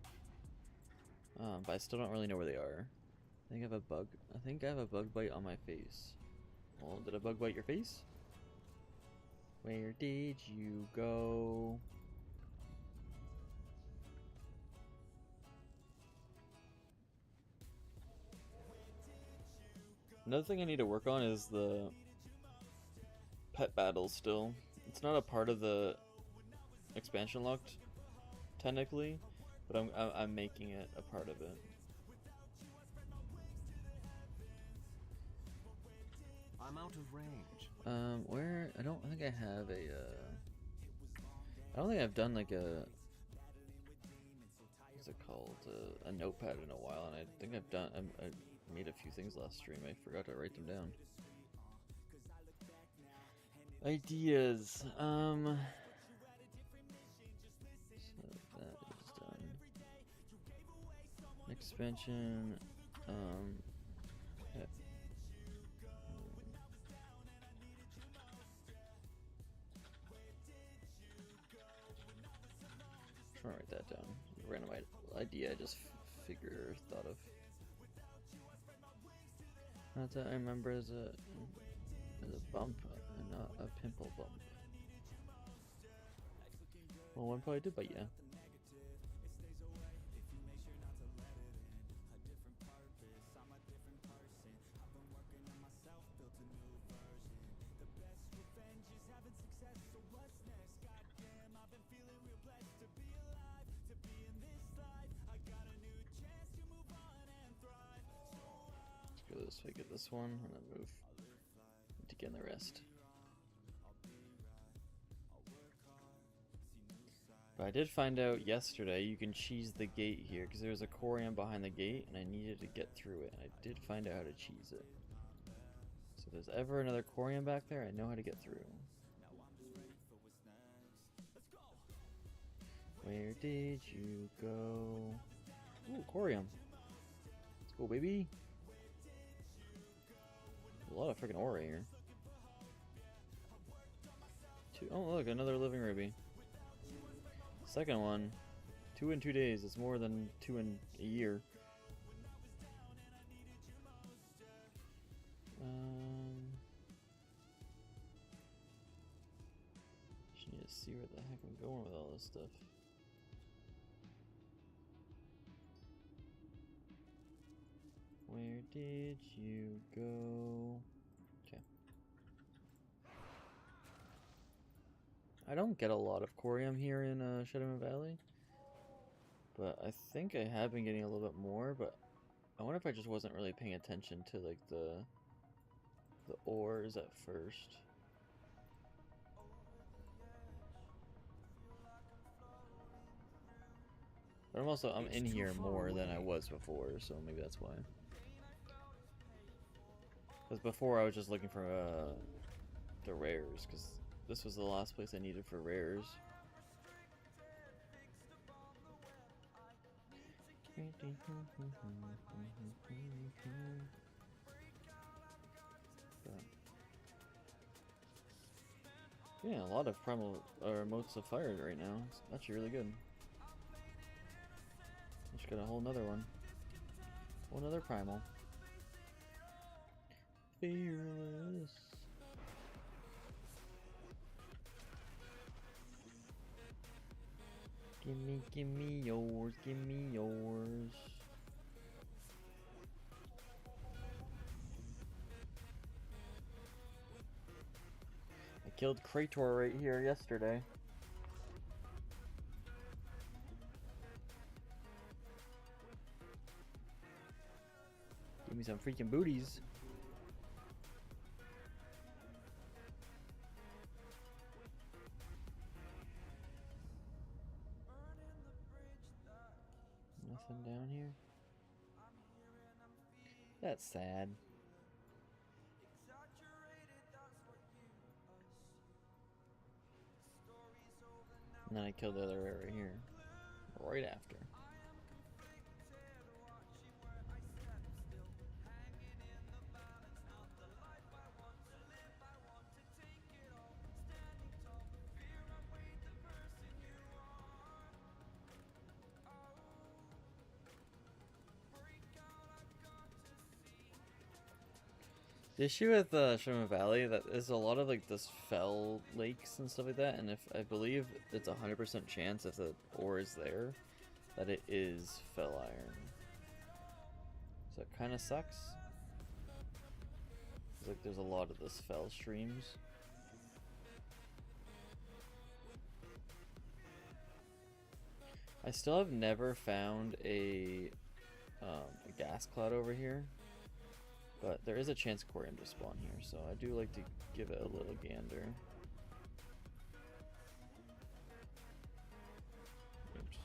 But I still don't really know where they are. I think I have a bug. I think I have a bug bite on my face. Well, did a bug bite your face? Where did you go? Another thing I need to work on is the pet battle still. It's not a part of the expansion locked, technically, but I'm making it a part of it. I'm out of range. Where I don't think I have a. I don't think I've done like a. What's it called? A notepad in a while, and I think I've done. I made a few things last stream. I forgot to write them down. Ideas. So that is done. Expansion. Yeah. Trying to write that down. Random idea I just thought of. Not that I remember as a bump and not a pimple bump. Well, one probably did, but yeah. Let's go this way, get this one, and then move to get the rest. But I did find out yesterday you can cheese the gate here because there's a corium behind the gate and I needed to get through it. And I did find out how to cheese it. So if there's ever another corium back there, I know how to get through. Where did you go? Ooh, corium. Let's go, baby. A lot of freaking ore here. Oh, look, another living ruby. Second one, 2 in 2 days. It's more than 2 in a year. Just need to see where the heck I'm going with all this stuff. Where did you go? Okay. I don't get a lot of corium here in Shadowman Valley, but I think I have been getting a little bit more. But I wonder if I just wasn't really paying attention to like the ores at first. But I'm in here more than I was before, so maybe that's why. Because before I was just looking for the rares, because this was the last place I needed for rares. But, yeah, a lot of primal or motes of fire right now. It's actually really good. Just got a whole nother one. Whole nother primal. Fearless. Give me yours, give me yours. I killed Krator right here yesterday. Give me some freaking booties. Nothing down here? That's sad. And then I killed the other ray right here. Right after. The issue with Shimmer Valley that is a lot of like this fell lakes and stuff like that, and if I believe it's 100% chance if the ore is there that it is fell iron. So it kind of sucks. It's like there's a lot of this fell streams. I still have never found a gas cloud over here, but there is a chance Corium to spawn here, so I do like to give it a little gander. Oops.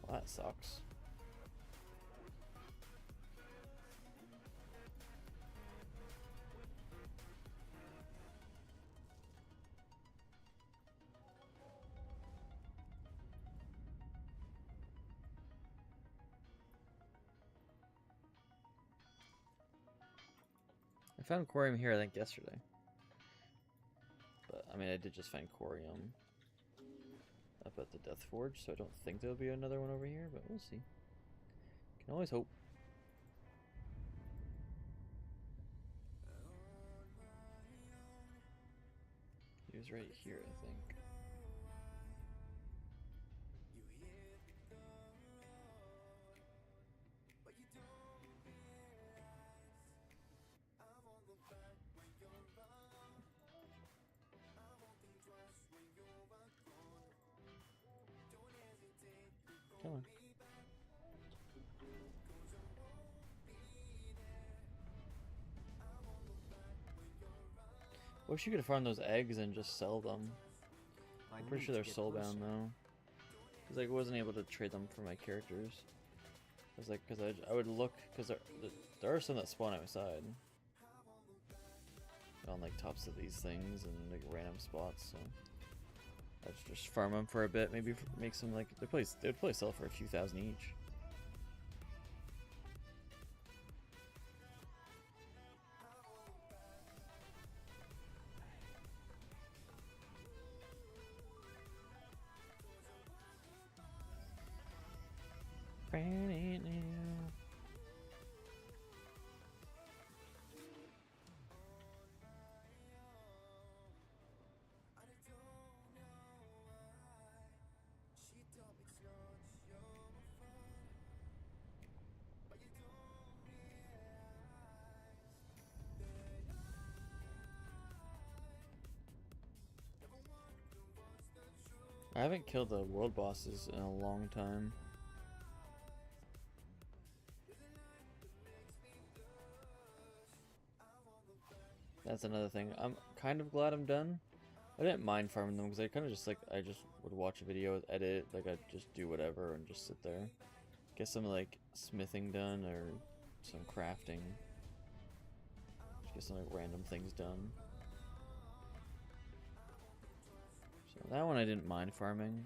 Well, that sucks. I found Corium here, I think, yesterday. But, I mean, I did just find Corium up at the Death Forge, so I don't think there'll be another one over here, but we'll see. Can always hope. He was right here, I think. Come on. Wish you could farm those eggs and just sell them. I'm pretty sure they're soulbound though, because I wasn't able to trade them for my characters. I was like, because I would look, because there are some that spawn outside on like tops of these things and like random spots. So I'd just farm them for a bit, maybe make some like they'd probably sell for a few thousand each. I haven't killed the world bosses in a long time. That's another thing. I'm kind of glad I'm done. I didn't mind farming them because I kind of just like, I just would watch a video, edit, like I'd just do whatever and just sit there. Get some like smithing done or some crafting. Just get some like random things done. So that one I didn't mind farming.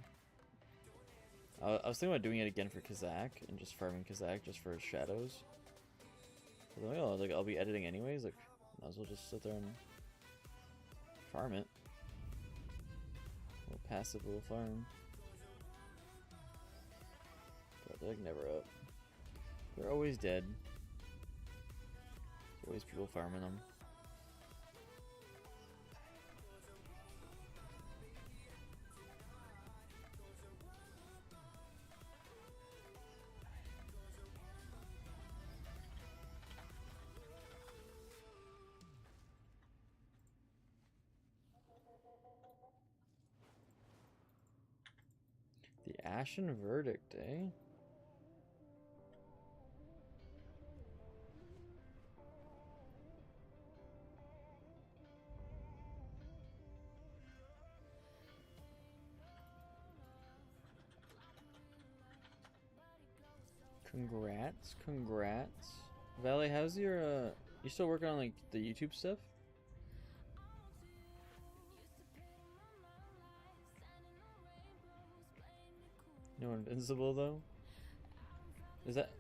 I was thinking about doing it again for Kazakh and just farming Kazakh just for his shadows. But like, oh, like I'll be editing anyways, like might as well just sit there and farm it. A little passive little farm. But they're like never up. They're always dead. There's always people farming them. The Ashen Verdict, eh? Congrats, congrats. Valley, how's your, you still working on like the YouTube stuff? No Invincible though? Is that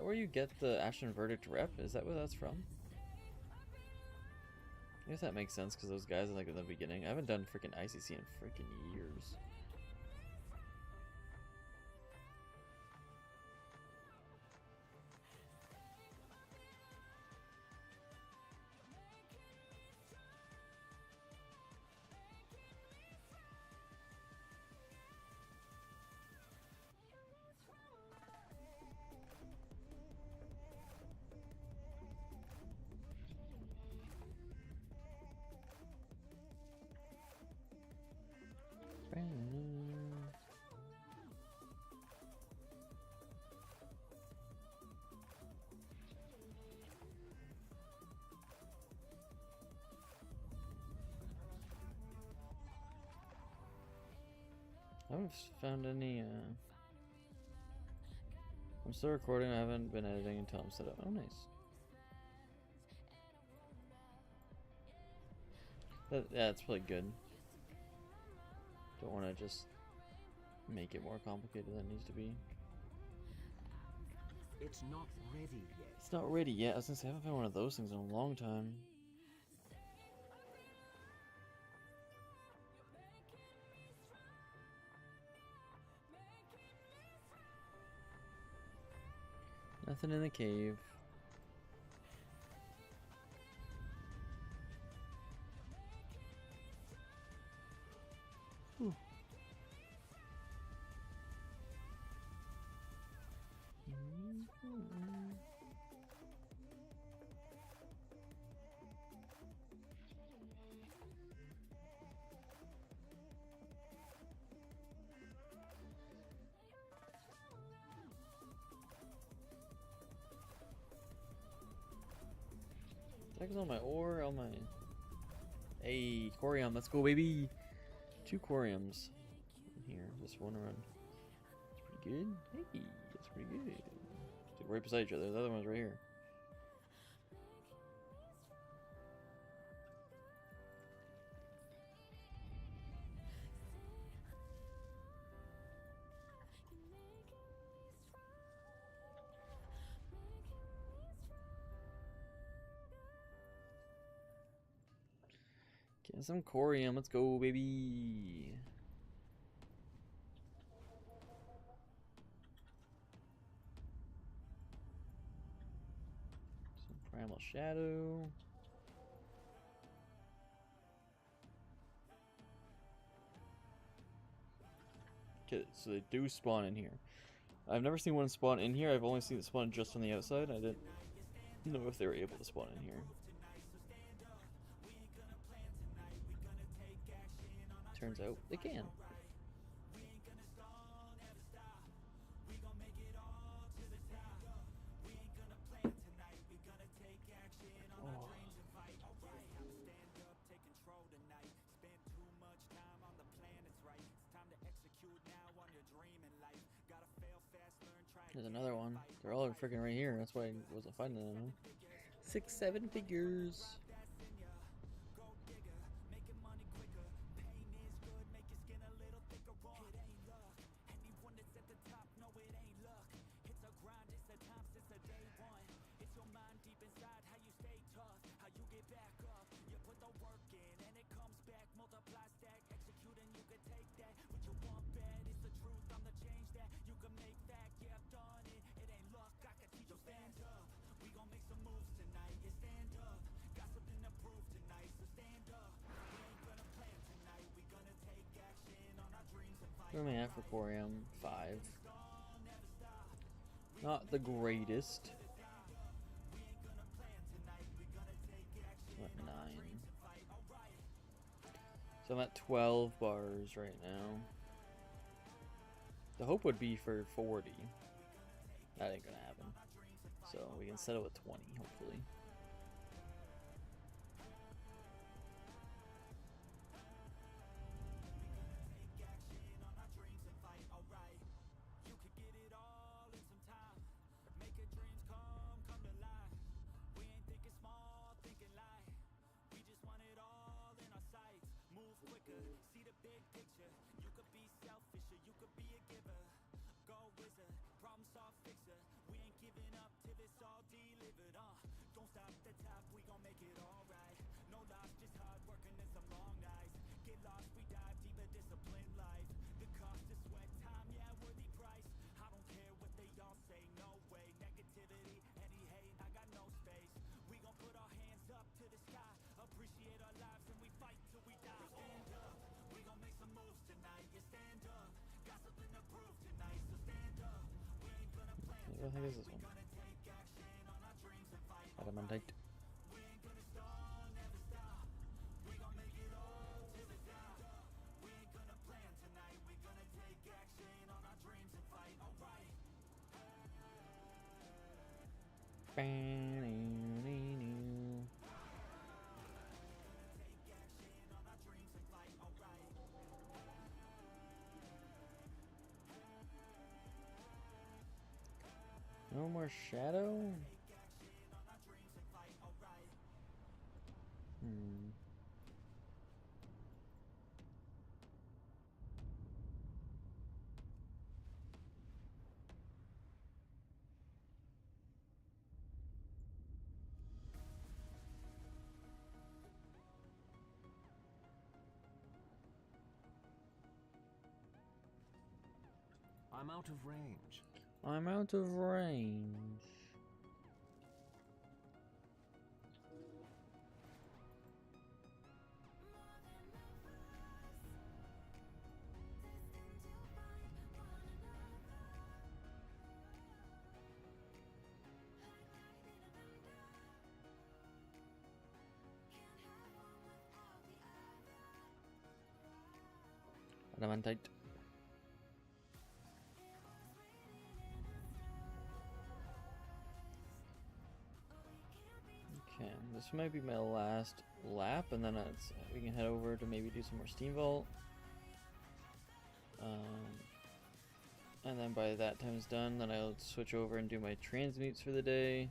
where you get the Ashen Verdict rep? Is that where that's from? I guess that makes sense because those guys are like in the beginning. I haven't done freaking ICC in freaking years. I haven't found any. I'm still recording. I haven't been editing until I'm set up. Oh, nice. Yeah, it's probably good. Don't want to just make it more complicated than it needs to be. It's not ready yet. It's not ready yet. I was gonna say I haven't found one of those things in a long time. Nothing in the cave. Whew. Is on my ore, on my... Hey, Corium, let's go, baby! 2 Coriums in here, just one run. It's pretty good. Hey, that's pretty good. They're right beside each other, the other one's right here. Get some Corium, let's go, baby! Some Primal Shadow. Okay, so they do spawn in here. I've never seen one spawn in here, I've only seen it spawn just on the outside. I didn't know if they were able to spawn in here. Turns out they can. Oh. There's another one. They're all freaking right here. That's why I wasn't finding them. 6, 7 figures. What am I at for Corium? 5. Not the greatest. What, 9? So I'm at 12 bars right now. The hope would be for 40. That ain't gonna happen. So we can settle with 20, hopefully. I think it's this one. Adamantite. more shadow? I'm out of range. I'm out of range. Adamantite. Okay, this might be my last lap, and then we can head over to maybe do some more Steam Vault. And then by that time's done, then I'll switch over and do my transmutes for the day.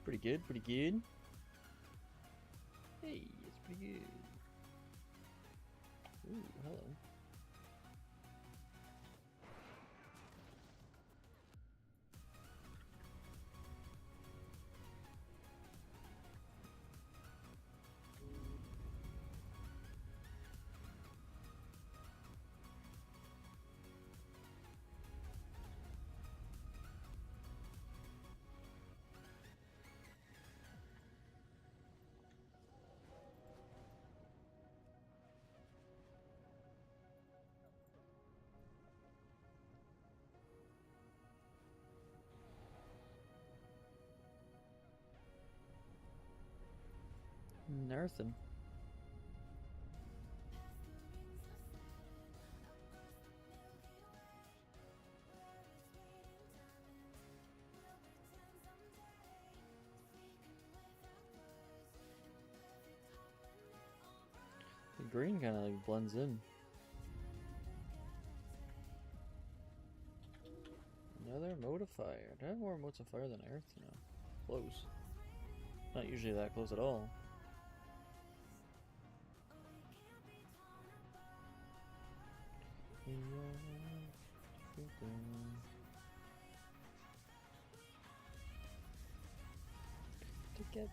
Pretty good, pretty good. Hey, it's pretty good. Ooh, hello. Nothing. The green kind of like blends in. Another modifier. Do I have more motes of fire than earth? No. Close. Not usually that close at all. Together.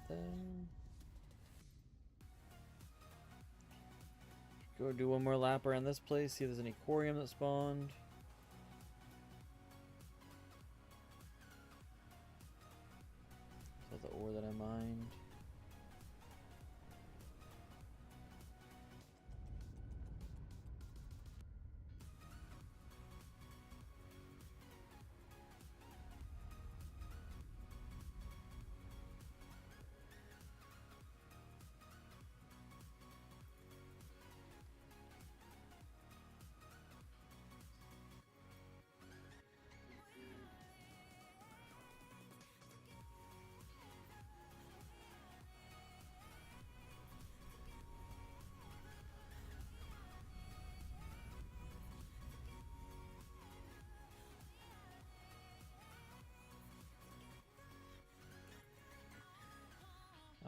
Go do one more lap around this place, see if there's any Quarium that spawned. Is that the ore that I mined?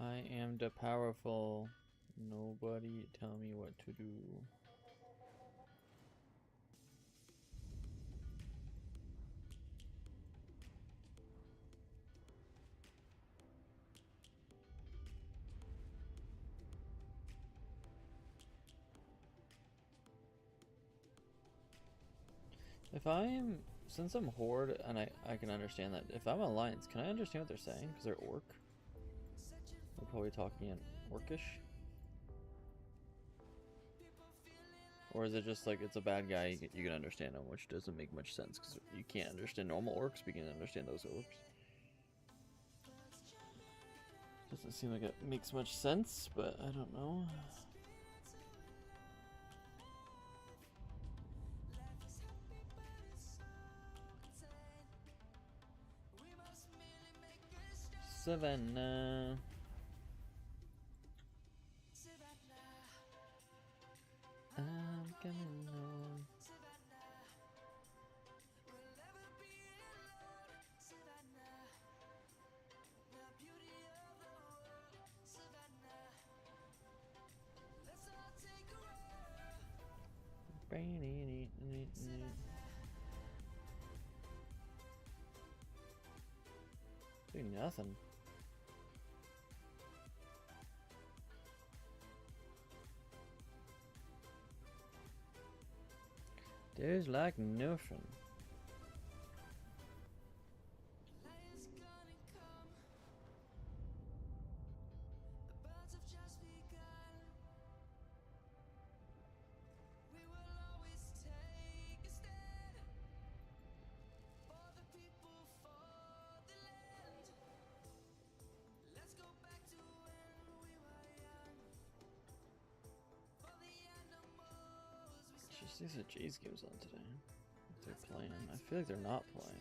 I am the powerful. Nobody tell me what to do. Since I'm Horde and I can understand that, if I'm Alliance, can I understand what they're saying? Because they're Orc. They're probably talking in Orcish. Or is it just like it's a bad guy, you can understand him, which doesn't make much sense because you can't understand normal Orcs, but you can understand those Orcs. Doesn't seem like it makes much sense, but I don't know. Savannah. I'm coming Doing nothing. There's like nothing. These are Jay's games on today. If they're playing. I feel like they're not playing.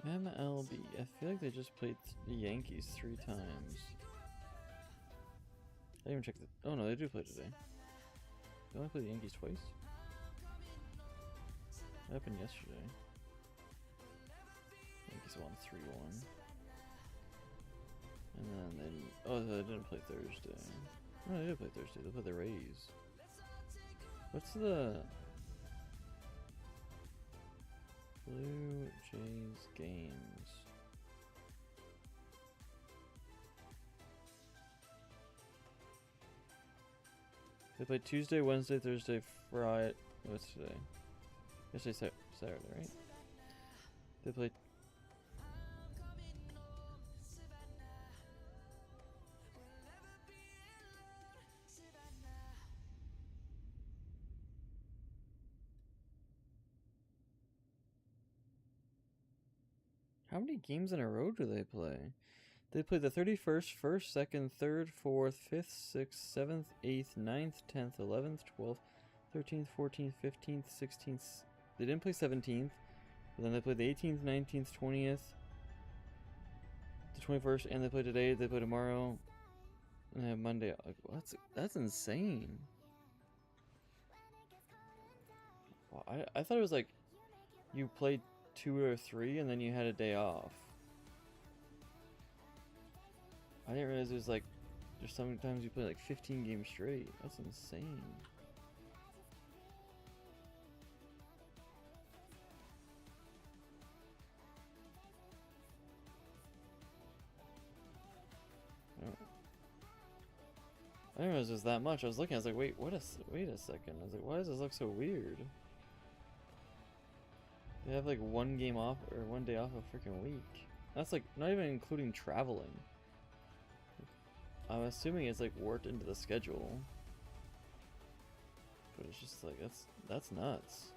MLB. I feel like they just played the Yankees 3 times. I didn't even check the. Oh no, they do play today. They only play the Yankees twice? What happened yesterday? Yankees won 3-1. And then they didn't. Oh, they didn't play Thursday. No, they did play Thursday. They played the Rays. What's the Blue Jays games? They played Tuesday, Wednesday, Thursday, Friday. What's today? Yesterday, Saturday, right? They played. How many games in a row do they play? They played the 31st, 1st, 2nd, 3rd, 4th, 5th, 6th, 7th, 8th, 9th, 10th, 11th, 12th, 13th, 14th, 15th, 16th. They didn't play 17th. But then they played the 18th, 19th, 20th, the 21st, and they play today. They play tomorrow, and they have Monday. Like, that's insane. Wow, I thought it was like you played 2 or 3 and then you had a day off. I didn't realize it was like there's sometimes you play like 15 games straight. That's insane. I didn't realize it was that much. I was looking. I was like, wait a second. I was like, why does this look so weird? They have like 1 game off or 1 day off a freaking week. That's like not even including traveling. I'm assuming it's like worked into the schedule. But it's just like that's nuts.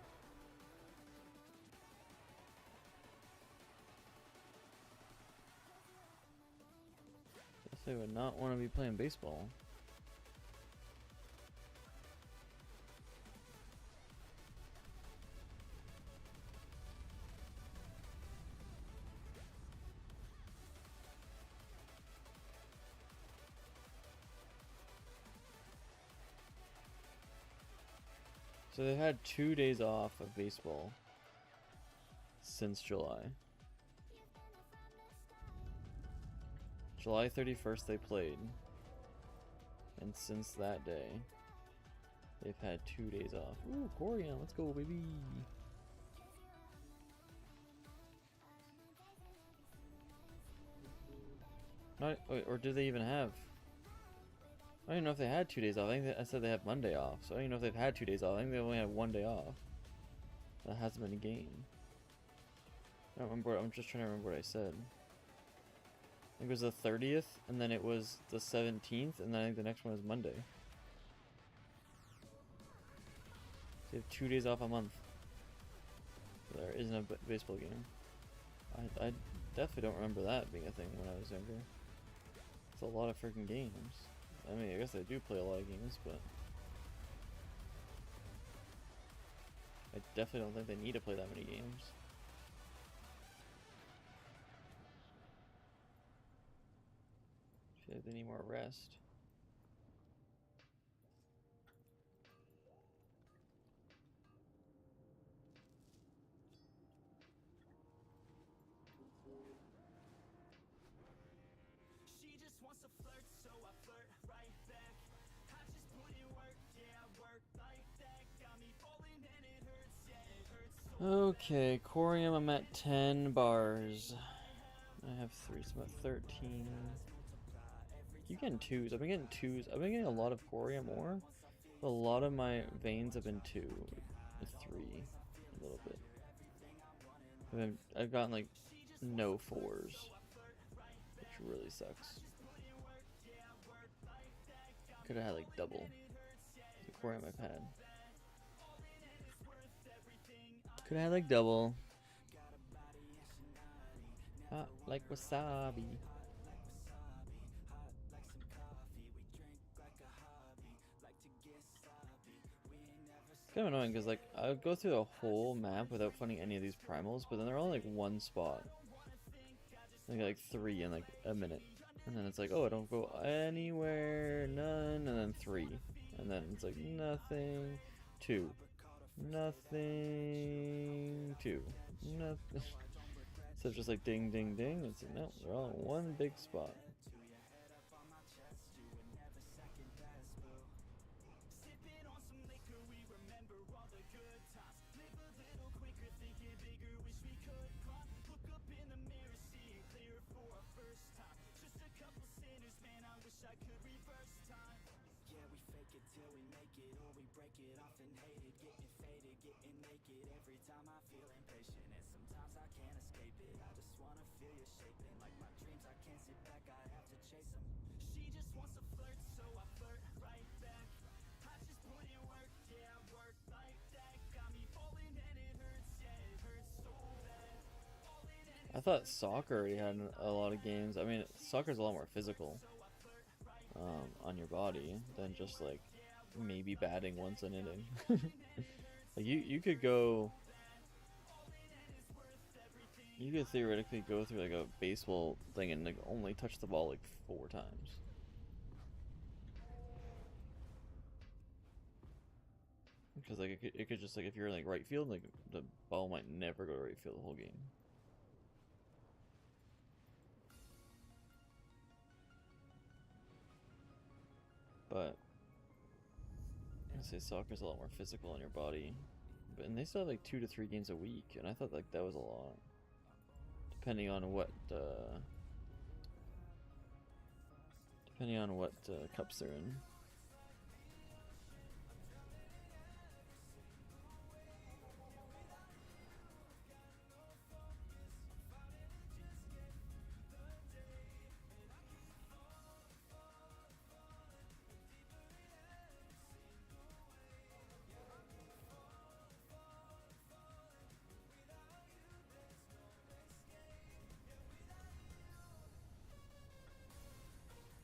Guess they would not want to be playing baseball. So they've had 2 days off of baseball since July. July 31st they played. And since that day, they've had 2 days off. Ooh, Corian, let's go, baby. Not, or did they even have? I don't even know if they had 2 days off. I think I said they have Monday off, so I don't even know if they've had 2 days off. I think they only have 1 day off. That hasn't been a game. I don't remember. I'm just trying to remember what I said. I think it was the 30th, and then it was the 17th, and then I think the next one is Monday. So they have 2 days off a month. So there isn't a baseball game. I definitely don't remember that being a thing when I was younger. It's a lot of freaking games. I mean, I guess they do play a lot of games, but I definitely don't think they need to play that many games. I feel like they need more rest. Okay, Corium, I'm at 10 bars. I have 3, so I'm at 13. Keep getting 2s. I've been getting 2s. I've been getting a lot of Corium ore. But a lot of my veins have been 2. 3. A little bit. I've gotten like no 4s. Which really sucks. Could have had like double the Corium I've had. Could have had like double. Hot like wasabi. It's kind of annoying because like I would go through a whole map without finding any of these primals, but then they're all like one spot. Like 3 in like a minute, and then it's like, oh, I don't go anywhere, none, and then 3, and then it's like nothing, 2, nothing, 2, nothing. So it's just like ding, ding, ding. It's like, no, they're all in one big spot. I thought soccer already had a lot of games. I mean, soccer's a lot more physical on your body than just like maybe batting once an inning. Like you could go, you could theoretically go through like a baseball thing and like only touch the ball like 4 times. Because like it could just like if you're in like right field, like the ball might never go to right field the whole game. But I'd say soccer's a lot more physical on your body, and they still have like 2 to 3 games a week, and I thought like that was a lot, depending on what cups they're in.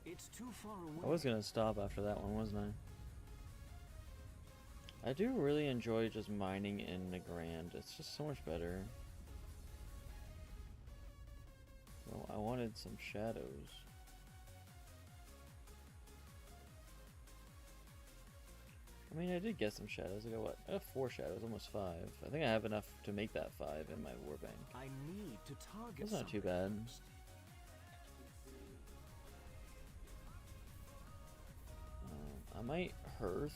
It's too far away. I was gonna stop after that one, wasn't I? I do really enjoy just mining in the Grand. It's just so much better. Well, I wanted some shadows. I mean, I did get some shadows. I got what? I have 4 shadows, almost 5. I think I have enough to make that 5 in my warbank. I need to target. That's not too bad. I might Hearth.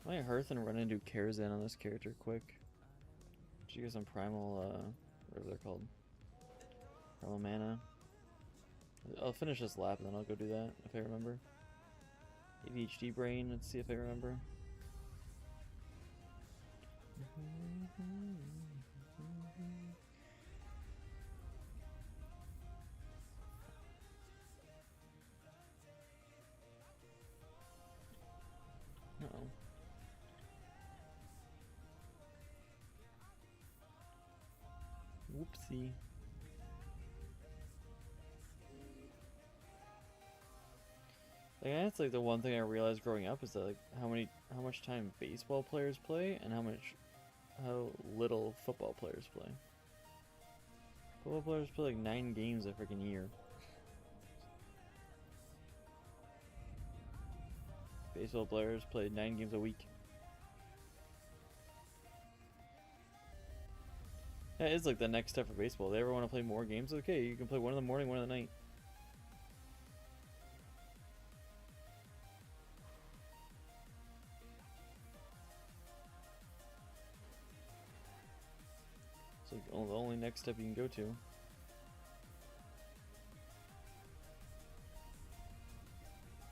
And run into Karazhan on this character quick. Just get some primal, whatever they're called. Primal mana. I'll finish this lap and then I'll go do that if I remember. ADHD brain, let's see if I remember. Uh-oh. Whoopsie. Like, that's like the one thing I realized growing up is that like how much time baseball players play and how little football players play. Football players play like 9 games a freaking year. Baseball players play 9 games a week. Yeah, it's like the next step for baseball. They ever want to play more games? Okay, you can play one in the morning, one in the night. It's like the only next step you can go to.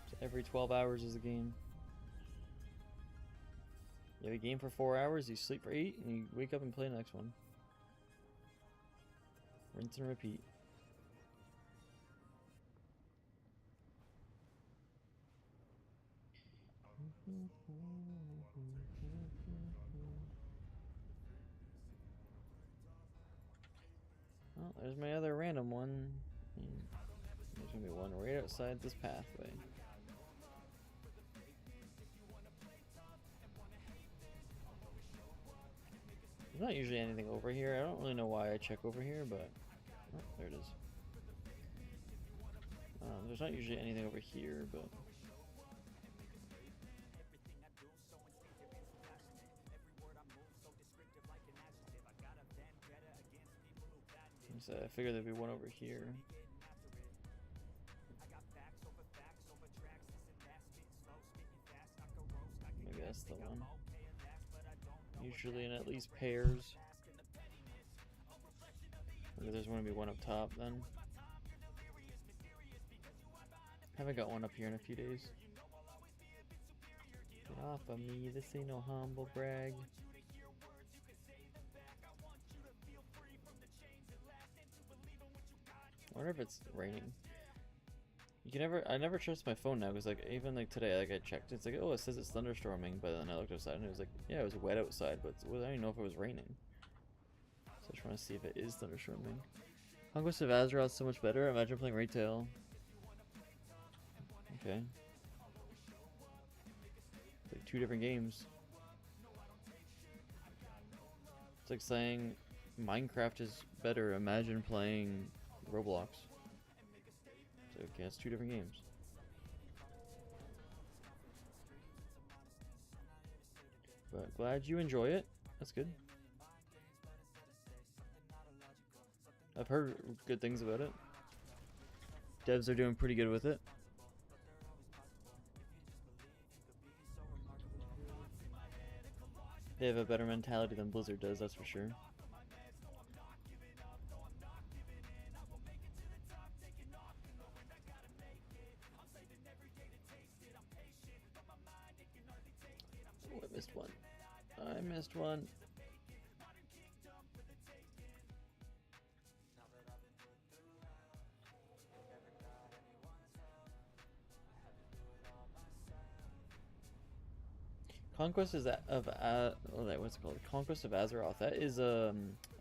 So every 12 hours is a game. You have a game for 4 hours, you sleep for 8, and you wake up and play the next one. Rinse and repeat. Well, there's my other random one. There's gonna be one right outside this pathway. There's not usually anything over here. I don't really know why I check over here, but oh, there it is. There's not usually anything over here, but so I figured there'd be one over here. Maybe that's the one. Usually in at least pairs. Maybe there's going to be one up top then. Haven't got one up here in a few days. Get off of me, this ain't no humble brag. I wonder if it's raining. You can never, I never trust my phone now because like even like today, like I checked, it's like, oh, it says it's thunderstorming, but then I looked outside and it was like, yeah, it was wet outside, but I don't even know if it was raining. So I just want to see if it is thunderstorming. Conquest of Azeroth is so much better. Imagine playing retail. Okay. It's like 2 different games. It's like saying Minecraft is better. Imagine playing Roblox. So, okay, it's 2 different games. But glad you enjoy it. That's good. I've heard good things about it. Devs are doing pretty good with it. They have a better mentality than Blizzard does, that's for sure. Oh, I missed one. I missed one. Conquest is of what's it called? Conquest of Azeroth. That is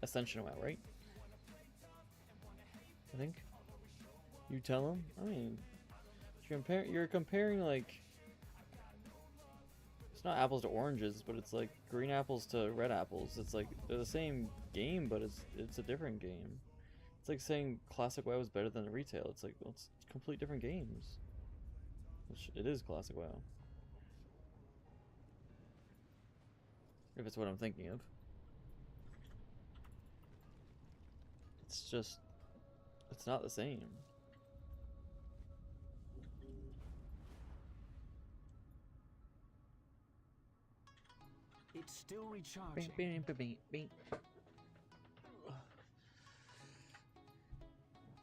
Ascension WoW, right? I think. You tell him. I mean, you're comparing like, it's not apples to oranges, but it's like green apples to red apples. It's like they're the same game, but it's a different game. It's like saying Classic WoW is better than the retail. It's like, well, it's complete different games. Which it is Classic WoW. If it's what I'm thinking of. It's just, it's not the same. It's still recharging.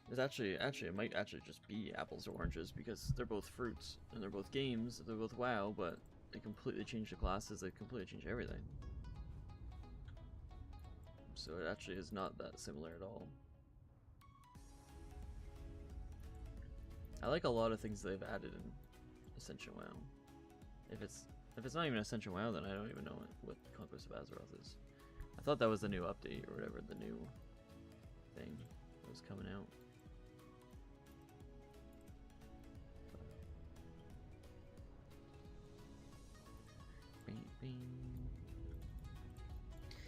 There's actually, it might actually just be apples to oranges because they're both fruits and they're both games, they're both WoW, but they completely change the classes, they completely change everything. So it actually is not that similar at all. I like a lot of things they've added in Ascension WoW. If it's not even Ascension WoW, then I don't even know what Conquest of Azeroth is. I thought that was the new update or whatever, the new thing that was coming out.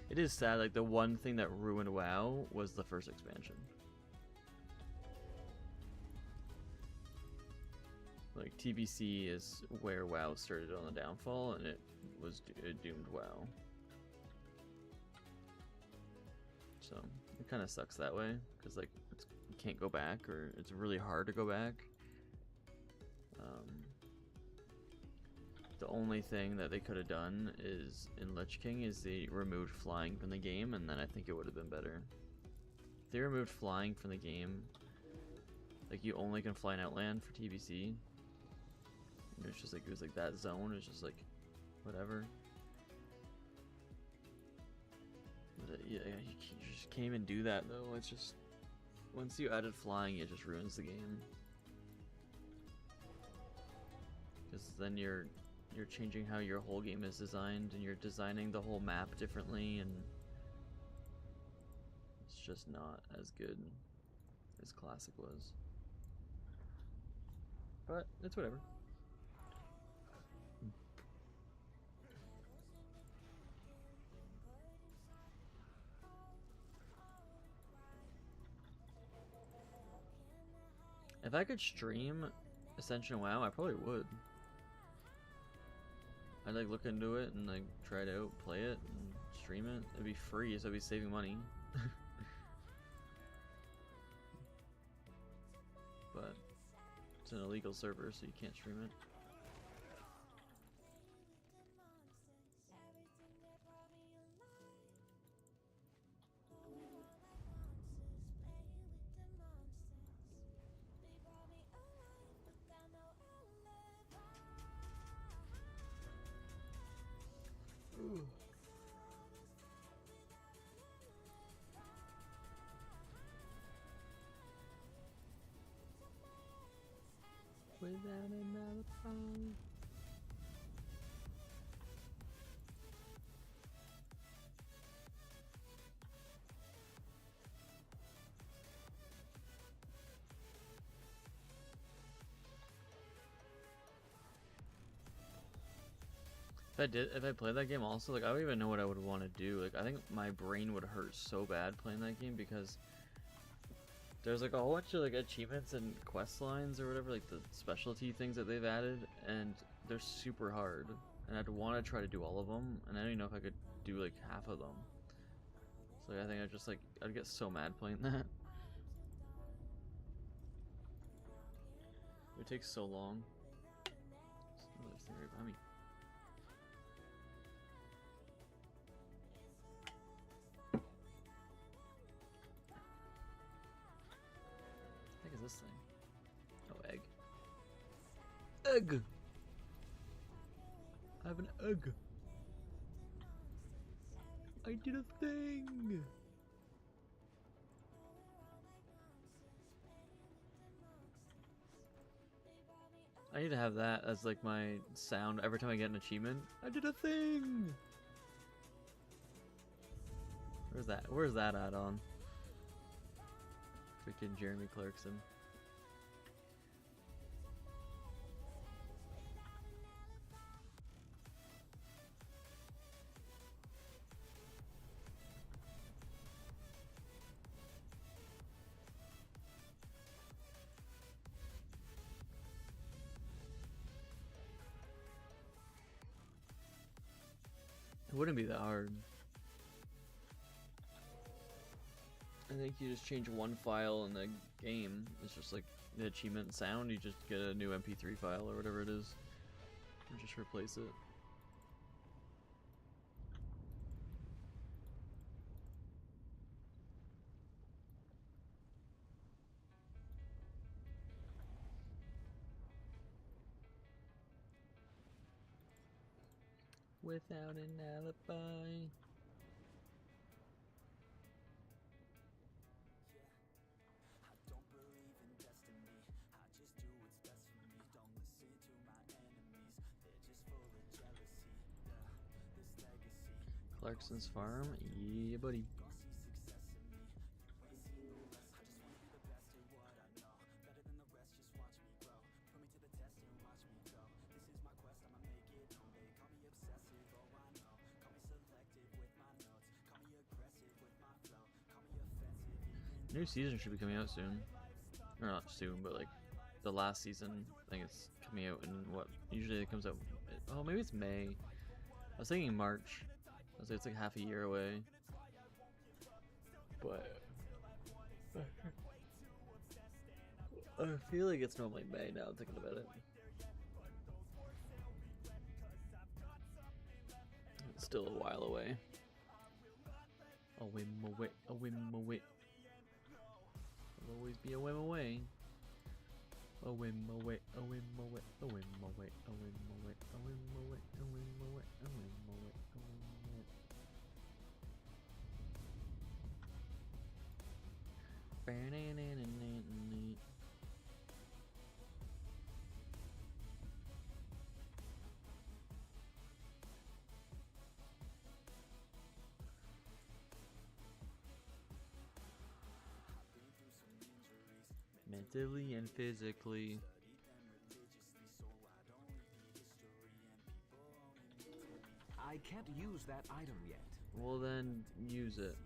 It is sad, like the one thing that ruined WoW was the first expansion. Like TBC is where WoW started on the downfall, and it doomed WoW. So it kind of sucks that way, because like you can't go back, or it's really hard to go back. The only thing that they could have done is in Lich King is they removed flying from the game, and then I think it would have been better. If they removed flying from the game, like you only can fly in Outland for TBC. And it's just like it was like that zone is just like whatever. But yeah, you just can't even do that though. It's just once you added flying, it just ruins the game. Because then you're changing how your whole game is designed, and you're designing the whole map differently, and it's just not as good as Classic was. But it's whatever. If I could stream Ascension WoW, I probably would. I'd like look into it and like try it out, play it, and stream it. It'd be free, so I'd be saving money. But it's an illegal server, so you can't stream it. Without another phone. If I played that game also, like I don't even know what I would want to do. Like I think my brain would hurt so bad playing that game because there's like a whole bunch of like achievements and quest lines or whatever, like the specialty things that they've added, and they're super hard. And I'd want to try to do all of them, and I don't even know if I could do like half of them. So I think I'd get so mad playing that. It takes so long. There's another thing right behind me. What is this thing? Oh, egg. Egg! I have an egg. I did a thing! I need to have that as like my sound every time I get an achievement. I did a thing! Where's that add-on? Freaking Jeremy Clarkson. It wouldn't be that hard. I think you just change one file in the game. It's just like the achievement sound. You just get a new MP3 file or whatever it is, and just replace it. Without an alibi. Clarkson's farm? Yeah, buddy. New season should be coming out soon. Or not soon, but like the last season, I think it's coming out in what? Usually it comes out, oh maybe it's May. I was thinking March. I was like, it's like half a year away. But I feel like it's normally May now, thinking about it. still a while away. A whim away, a whim away. I'll always be a whim away. A whim away, a whim away, a whim away, a whim away, a whim away, a whim away, a whim away, a whim away. Mentally and physically. I can't use that item yet. Well then, use it.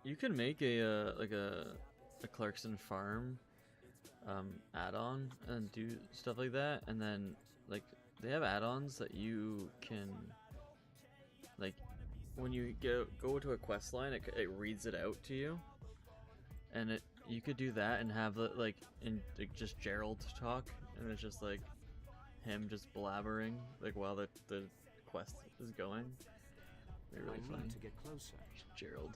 You can make a like a Clarkson farm add-on and do stuff like that, and then like they have add-ons that you can like when you go to a quest line, it reads it out to you, and you could do that and have it like just Gerald talk, and it's just like him just blabbering like while the quest is going. They're really I funny. need to get closer. Gerald.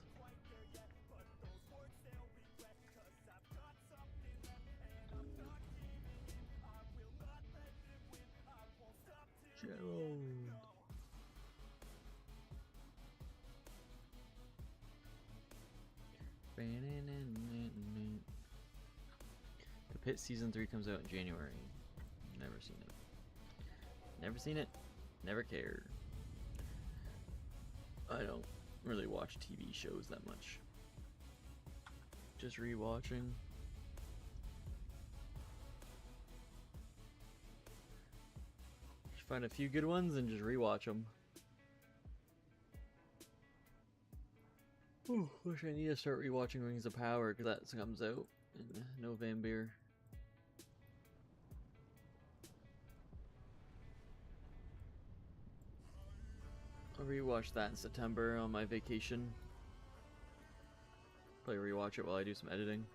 Gerald. The Pit Season 3 comes out in January. Never seen it. Never seen it. Never cared. I don't really watch TV shows that much. Just rewatching. Just find a few good ones and just rewatch them. Wish I need to start rewatching Rings of Power because that comes out in November. I'll rewatch that in September on my vacation. Probably rewatch it while I do some editing.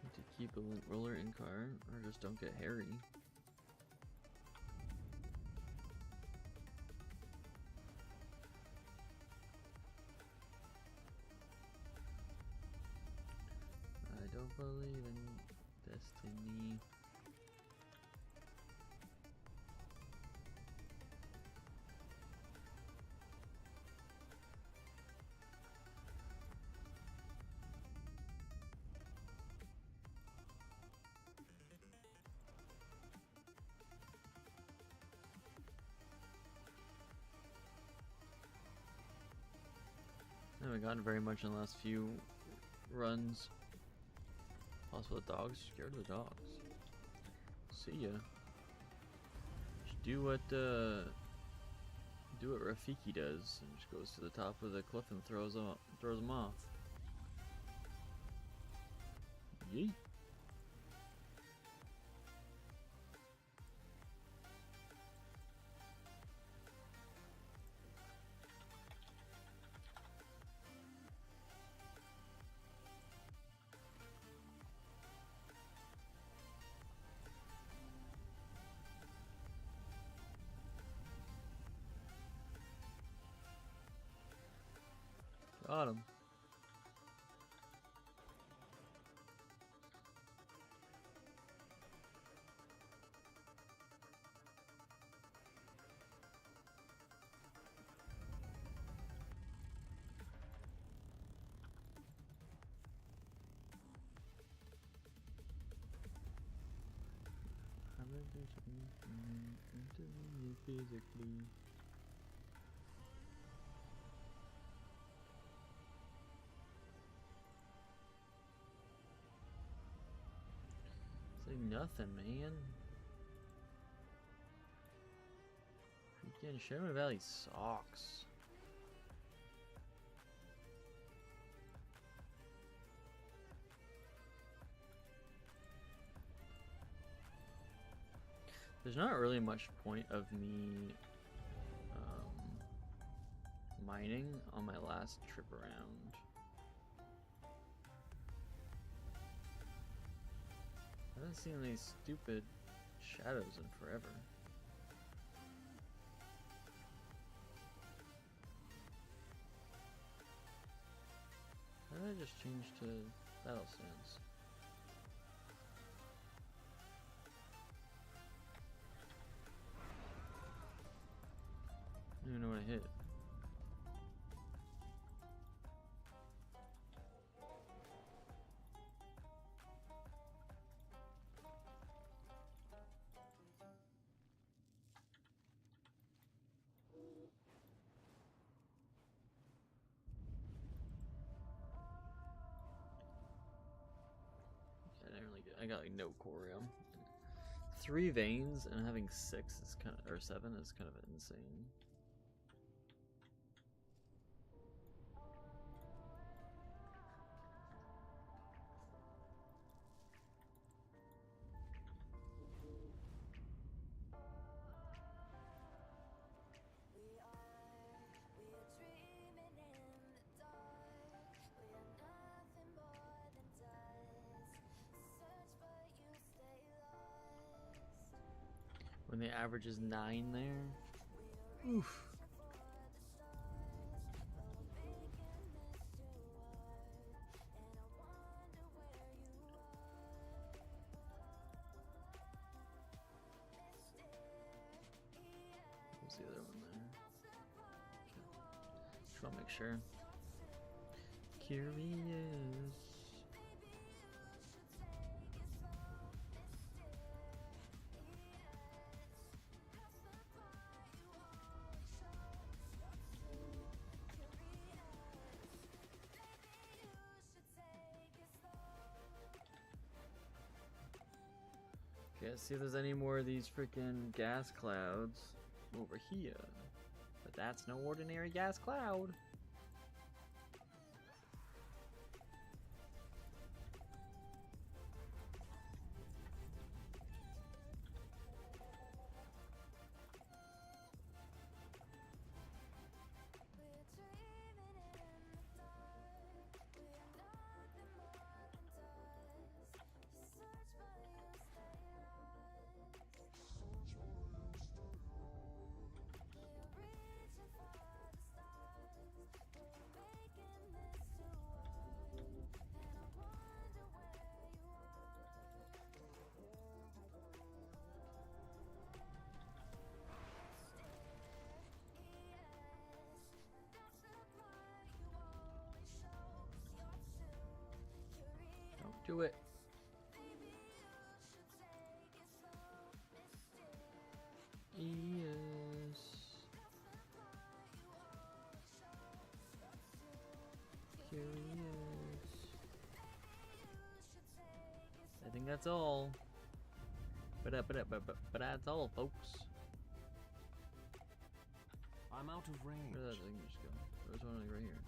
Need to keep a roller in car or just don't get hairy. I don't believe in destiny. I haven't gotten very much in the last few runs. Also, the dogs. Scared of the dogs. See ya. Just do what Rafiki does, and just goes to the top of the cliff and throws them off. Yeet. Got him. Physically. Say nothing, man. Freaking Sherman Valley sucks. There's not really much point of me mining on my last trip around. I haven't seen these stupid shadows in forever. How did I just change to battle stance? I don't even know what I hit. I got like no corium. 3 veins and having 6 is kind of, or 7 is kind of insane. When the average is 9 there. Oof. What's the other one there? Just want to make sure. Curious. Okay, let's see if there's any more of these freaking gas clouds over here. But that's no ordinary gas cloud. Do it. Yes. Curious. I think that's all. But that's all, folks. I'm out of range. Where did that thing just go? There's one like right here.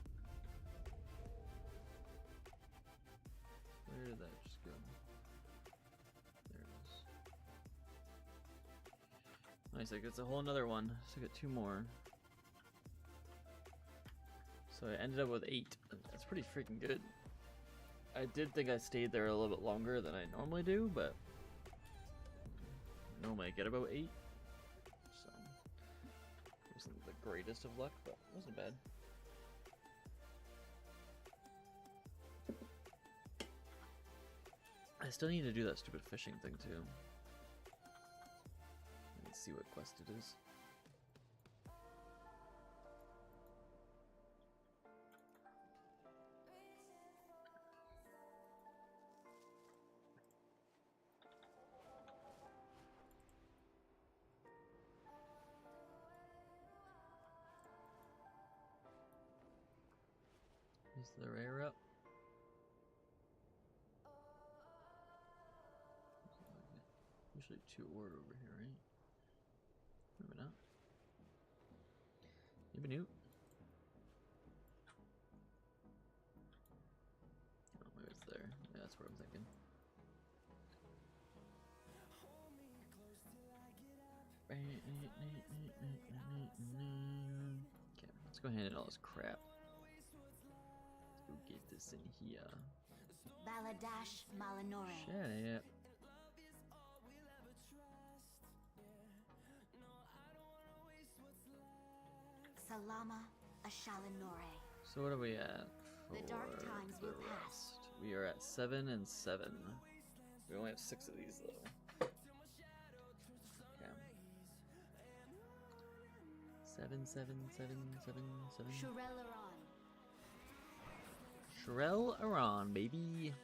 Where did that just go? There it is. Nice, I guess a whole nother one. So I got 2 more. So I ended up with 8. That's pretty freaking good. I did think I stayed there a little bit longer than I normally do, but normally I get about 8. So it wasn't the greatest of luck, but it wasn't bad. I still need to do that stupid fishing thing too. Let's see what quest it is. Is the rare up? Usually 2 ore over here, right? Maybe not. Maybe new. Oh, maybe it's there. Yeah, that's what I'm thinking. Okay, let's go ahead and all this crap. Let's go get this in here. Baladash Malinore. Shut up. Salama Ashalinore. So what are we at for The dark times the will pass. rest? We are at 7 and 7. We only have 6 of these though. Okay. 7, 7, 7, 7, 7. Shurelaron. Shrell Aron, baby.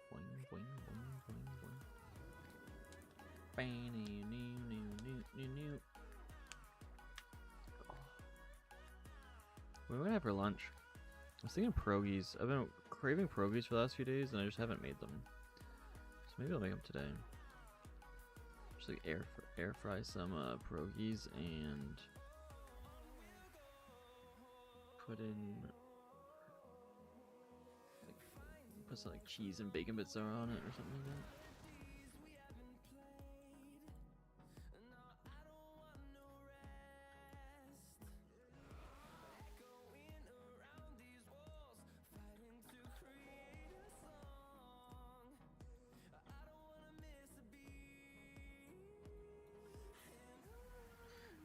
Boing, boing, boing, boing, boing. Bang, new, new, new, new. What are we gonna have for lunch? I was thinking pierogies. I've been craving pierogies for the last few days, and I just haven't made them. So maybe I'll make them today. Just like air fry some pierogies and put in like, put some like cheese and bacon bits on it or something like that.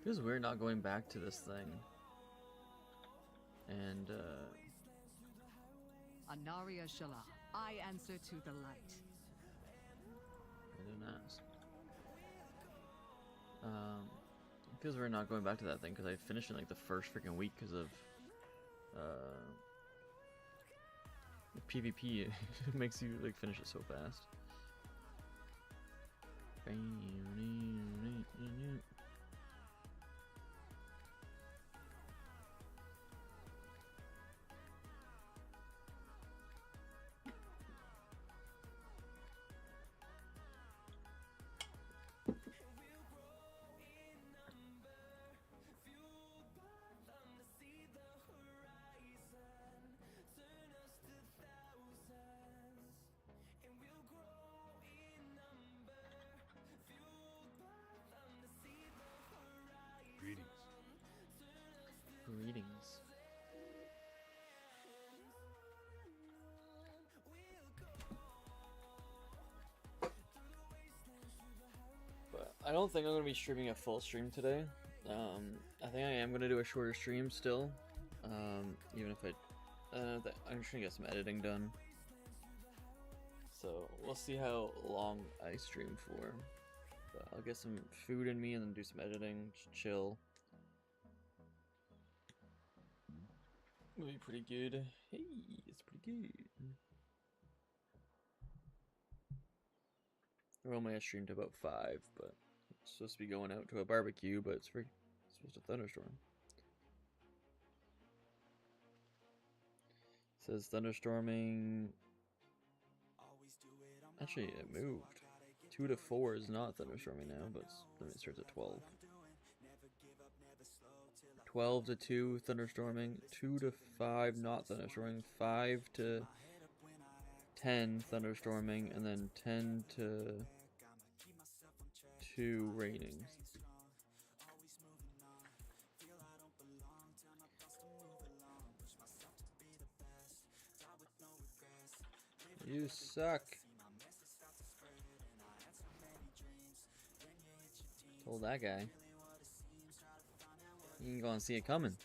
Feels weird not going back to this thing. And, Anaria Shala, I answer to the light. I didn't ask. It feels weird not going back to that thing because I finished in like the first freaking week because of, PvP. It makes you like finish it so fast. Greetings. Greetings. But I don't think I'm going to be streaming a full stream today. I think I am going to do a shorter stream still. Even if I'm just going to get some editing done. So we'll see how long I stream for. But I'll get some food in me and then do some editing, just chill. It'll be pretty good. Hey, it's pretty good. Normally I stream to about 5, but it's supposed to be going out to a barbecue, but it's supposed to thunderstorm. It says thunderstorming. Actually, it moved. 2 to 4 is not thunderstorming now, but then it starts at 12. 12 to 2 thunderstorming, 2 to 5 not thunderstorming, 5 to 10 thunderstorming, and then 10 to 2 raining. You suck. Told that guy. You can go and see it coming.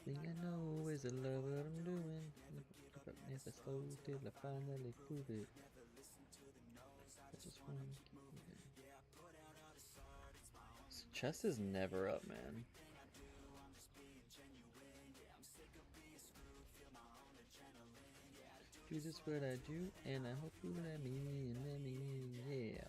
Thing I know is I love what I'm doing. If I slow till I finally prove it. I just want to keep moving. This chest is never up, man. Do just what I do, and I hope you let me in, yeah.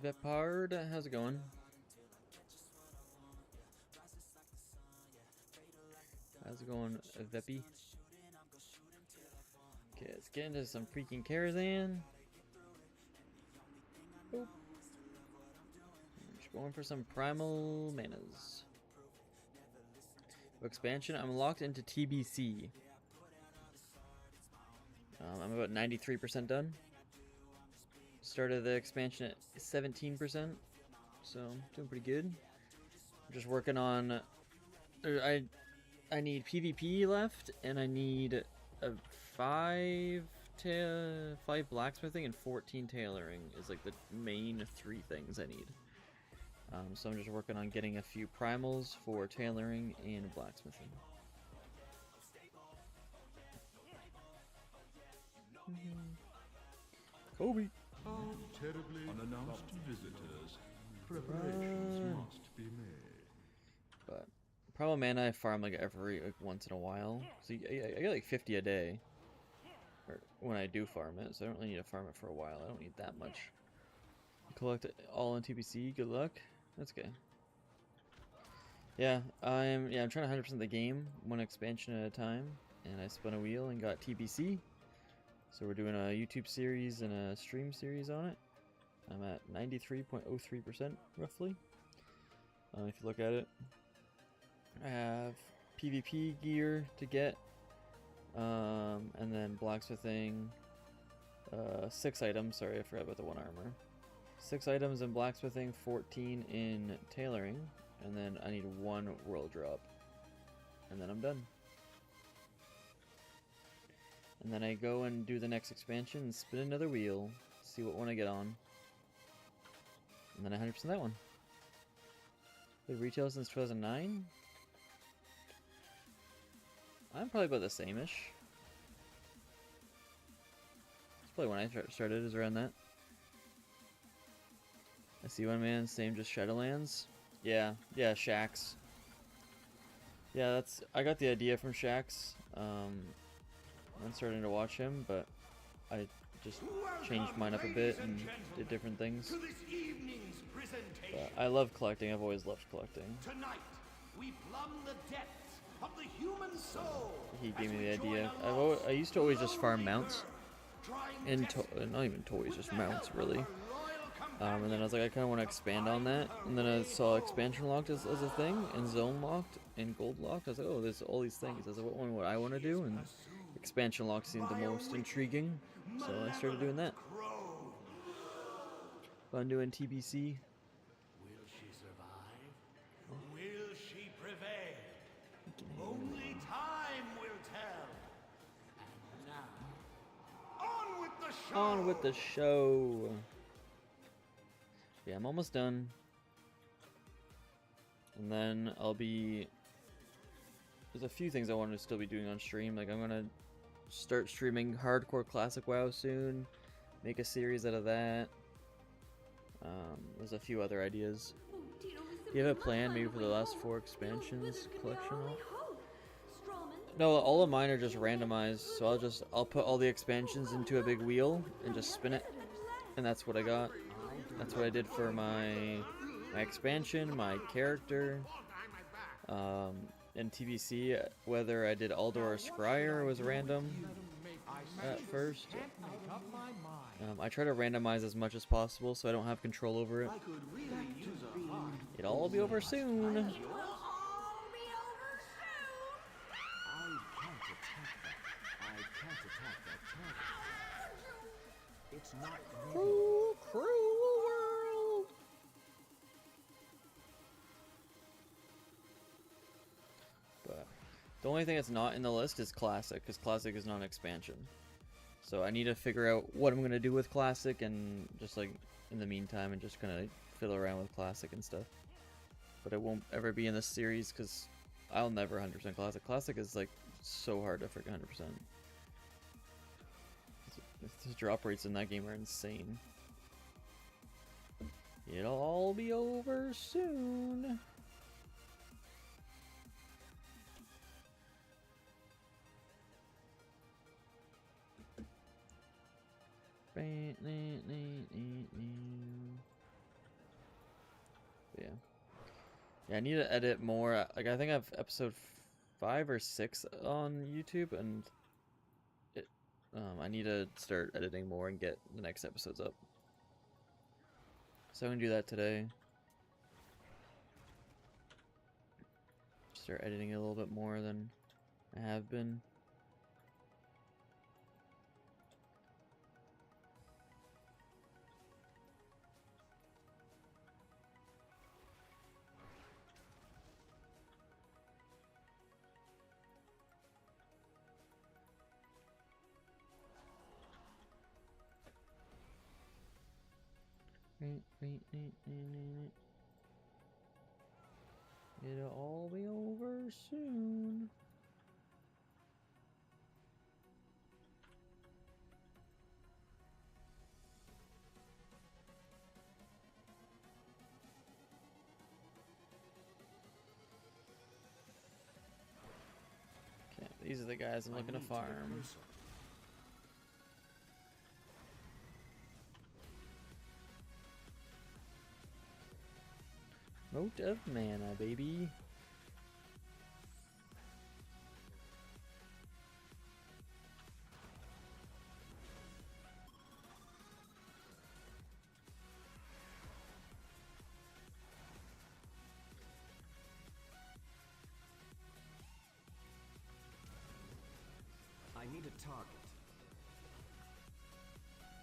Vepard, how's it going? How's How's it going, Veppy? Okay, let's get into some freaking Karazhan. Boop. Just going for some primal manas. Expansion, I'm locked into TBC. I'm about 93% done. Started the expansion at 17%, so doing pretty good. I'm just working on. I need PvP left, and I need a 5 blacksmithing and 14 tailoring is like the main 3 things I need. So I'm just working on getting a few primals for tailoring and blacksmithing. Kobe. Terribly unannounced visitors. Preparations must be made. But primal mana I farm like every once in a while. So I get like 50 a day. Or when I do farm it, so I don't really need to farm it for a while. I don't need that much. Collect it all in TBC. Good luck. That's okay. Yeah, I'm trying to 100% the game, one expansion at a time, and I spun a wheel and got TBC. So we're doing a YouTube series and a stream series on it. I'm at 93.03% roughly. If you look at it, I have PvP gear to get, and then blacksmithing. 6 items. Sorry, I forgot about the 1 armor. 6 items in blacksmithing, 14 in tailoring, and then I need 1 world drop, and then I'm done. And then I go and do the next expansion and spin another wheel, see what one I get on, and then I 100% that one. Been retail since 2009. I'm probably about the same-ish. That's probably when I started, is around that. I see one man, same, just Shadowlands. Yeah, Shax. Yeah, I got the idea from Shax. I'm starting to watch him, but I just changed mine up a bit and did different things. But I love collecting. I've always loved collecting. Tonight, we plumb the depths of the human soul. He gave me the idea. I used to always just farm mounts, and not even toys, just mounts really. And then I was like, I kind of want to expand on that. And then I saw expansion locked as a thing, and zone locked, and gold locked. I was like, oh, there's all these things. I was like, what one would I want to do? And expansion locked seemed the most intriguing, so I started doing that. But I'm doing TBC. Will she survive? Will she prevail? Only time will tell. And now, on with the show! On with the show! Yeah, I'm almost done. And then there's a few things I want to still be doing on stream. Like, I'm gonna start streaming Hardcore Classic WoW soon. Make a series out of that. There's a few other ideas. Do you have a plan maybe for the last 4 expansions collection? No, all of mine are just randomized, so I'll put all the expansions into a big wheel and just spin it. And that's what I got. That's what I did for my expansion, my character, and TBC. Whether I did Aldor or Scryer was random at first. I try to randomize as much as possible so I don't have control over it. It'll all be over soon. It's not Cruel, cruel world. But the only thing that's not in the list is Classic, because Classic is not an expansion. So I need to figure out what I'm gonna do with Classic, and just like in the meantime, and just gonna fiddle around with Classic and stuff. But it won't ever be in this series because I'll never 100% Classic. Classic is like so hard to freaking 100%. The drop rates in that game are insane. It'll all be over soon. Yeah. Yeah, I need to edit more. Like, I think I have episode 5 or 6 on YouTube, and I need to start editing more and get the next episodes up. So I'm gonna do that today. Start editing a little bit more than I have been. It'll all be over soon. Okay, these are the guys I'm looking to farm. Moat of mana, baby. I need a target.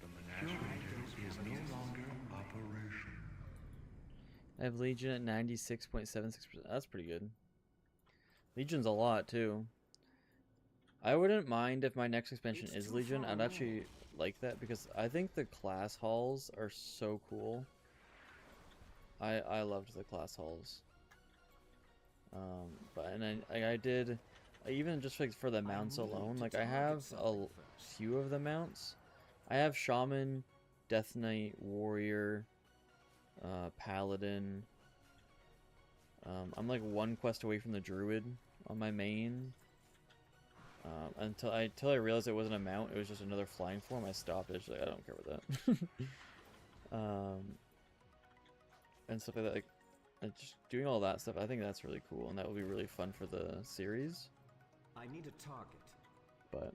The menagerie is no longer operational. I have Legion at 96.76%. That's pretty good. Legion's a lot, too. I wouldn't mind if my next expansion is Legion. I'd actually like that because I think the class halls are so cool. I loved the class halls. I did, even just like for the mounts alone, like I have a few of the mounts. I have Shaman, Death Knight, Warrior, Paladin. I'm like one quest away from the Druid on my main. Until I realized it wasn't a mount, it was just another flying form. I stopped it. Like, I don't care about that. And stuff like that. Like, just doing all that stuff, I think that's really cool, and that would be really fun for the series. I need a target. But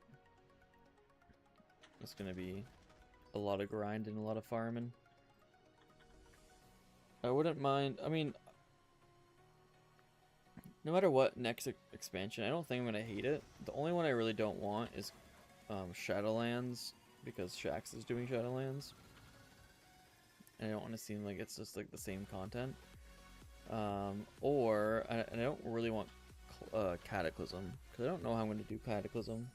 it's gonna be a lot of grind and a lot of farming. I wouldn't mind. I mean, no matter what next expansion, I don't think I'm gonna hate it. The only one I really don't want is Shadowlands, because Shaxx is doing Shadowlands, and I don't want to seem like it's just like the same content. Or I don't really want Cataclysm, because I don't know how I'm going to do Cataclysm.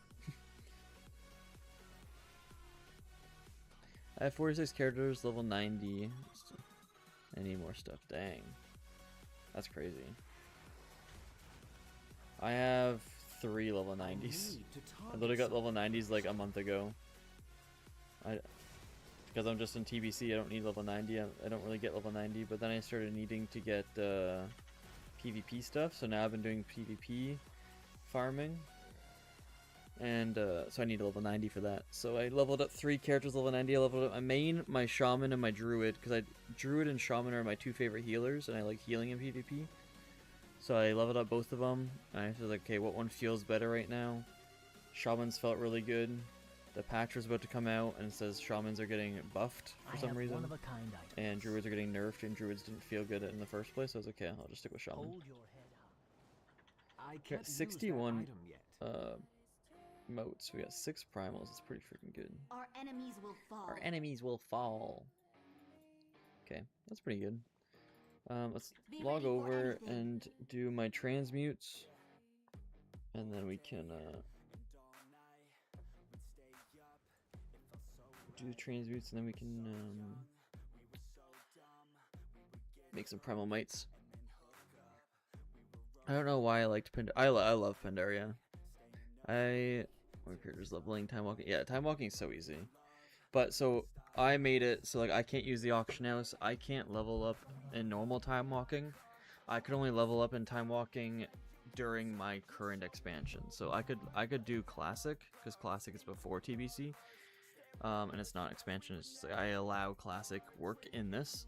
I have 46 characters, level 90. I need more stuff. Dang. That's crazy. I have 3 level 90s. I literally got level 90s like a month ago. Because I'm just in TBC, I don't need level 90. I don't really get level 90, but then I started needing to get PvP stuff, so now I've been doing PvP farming. And so I need a level 90 for that. So I leveled up 3 characters level 90. I leveled up my main, my Shaman, and my Druid, because Druid and Shaman are my 2 favorite healers, and I like healing in PvP. So I leveled up both of them, and I was like, okay, what one feels better right now? Shamans felt really good. The patch was about to come out, and it says Shamans are getting buffed for some reason, and Druids are getting nerfed, and Druids didn't feel good in the first place. So I was like, okay, I'll just stick with Shaman. Hold your head up. I Got 61 moats. We got 6 primals. It's pretty freaking good. Our enemies will fall. Our enemies will fall. Okay, that's pretty good. Let's log over and do my transmutes, and then we can do the transmutes, and then we can make some primal mites. I don't know why I liked Pandaria. I love Pandaria. My character's leveling time walking. Yeah, time walking is so easy. But so I made it so like I can't use the auction house. I can't level up in normal time walking. I could only level up in time walking during my current expansion. So I could do classic, because classic is before TBC. And it's not expansion. It's just like I allow classic work in this.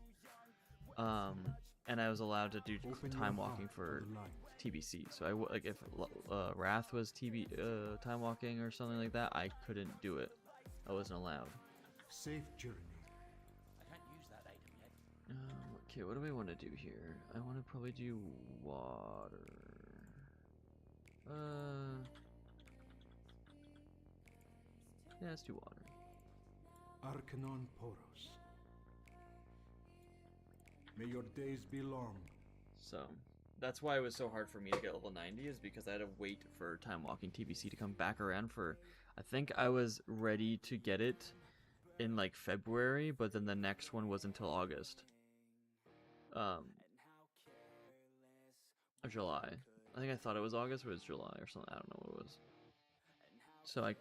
And I was allowed to do time walking for TBC. So like if Wrath was time walking or something like that, I couldn't do it. I wasn't allowed. Safe journey. I can't use that item yet. Okay, what do I want to do here? I want to probably do water. Yeah, let's do water. Arcanon Poros. May your days be long. So that's why it was so hard for me to get level 90, is because I had to wait for time walking TBC to come back around for, I think I was ready to get it in like February, but then the next one was until August. July. I think I thought it was August, but it was July or something. I don't know what it was. So I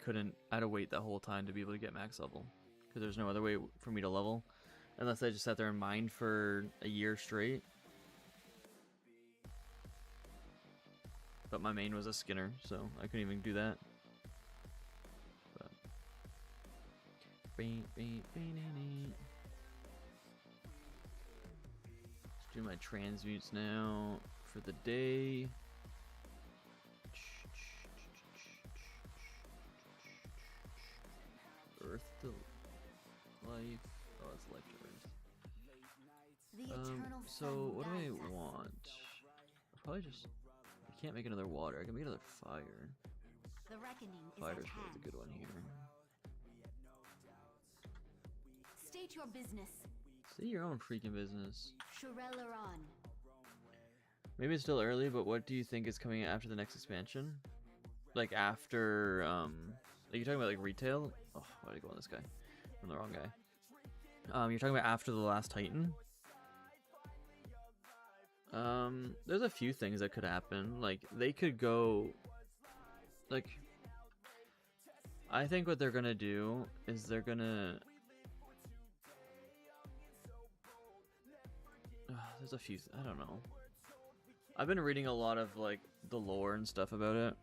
had to wait that whole time to be able to get max level, because there's no other way for me to level unless I just sat there and mined for a year straight. But my main was a Skinner, so I couldn't even do that. But let's do my transmutes now for the day. Earth to life. Oh, it's life to Earth. So what do I want? I'll probably just. I can't make another water. I can make another fire. The reckoning is Fire's at really hand. the good one here. State your business. Say your own freaking business. Shurelaron. Maybe it's still early, but what do you think is coming after the next expansion? Like after, are you talking about like retail? Oh, why did I go on this guy? I'm the wrong guy. You're talking about after the last Titan? There's a few things that could happen. Like, they could go, like, I think what they're gonna do is they're gonna, there's a few, I don't know. I've been reading a lot of, like, the lore and stuff about it.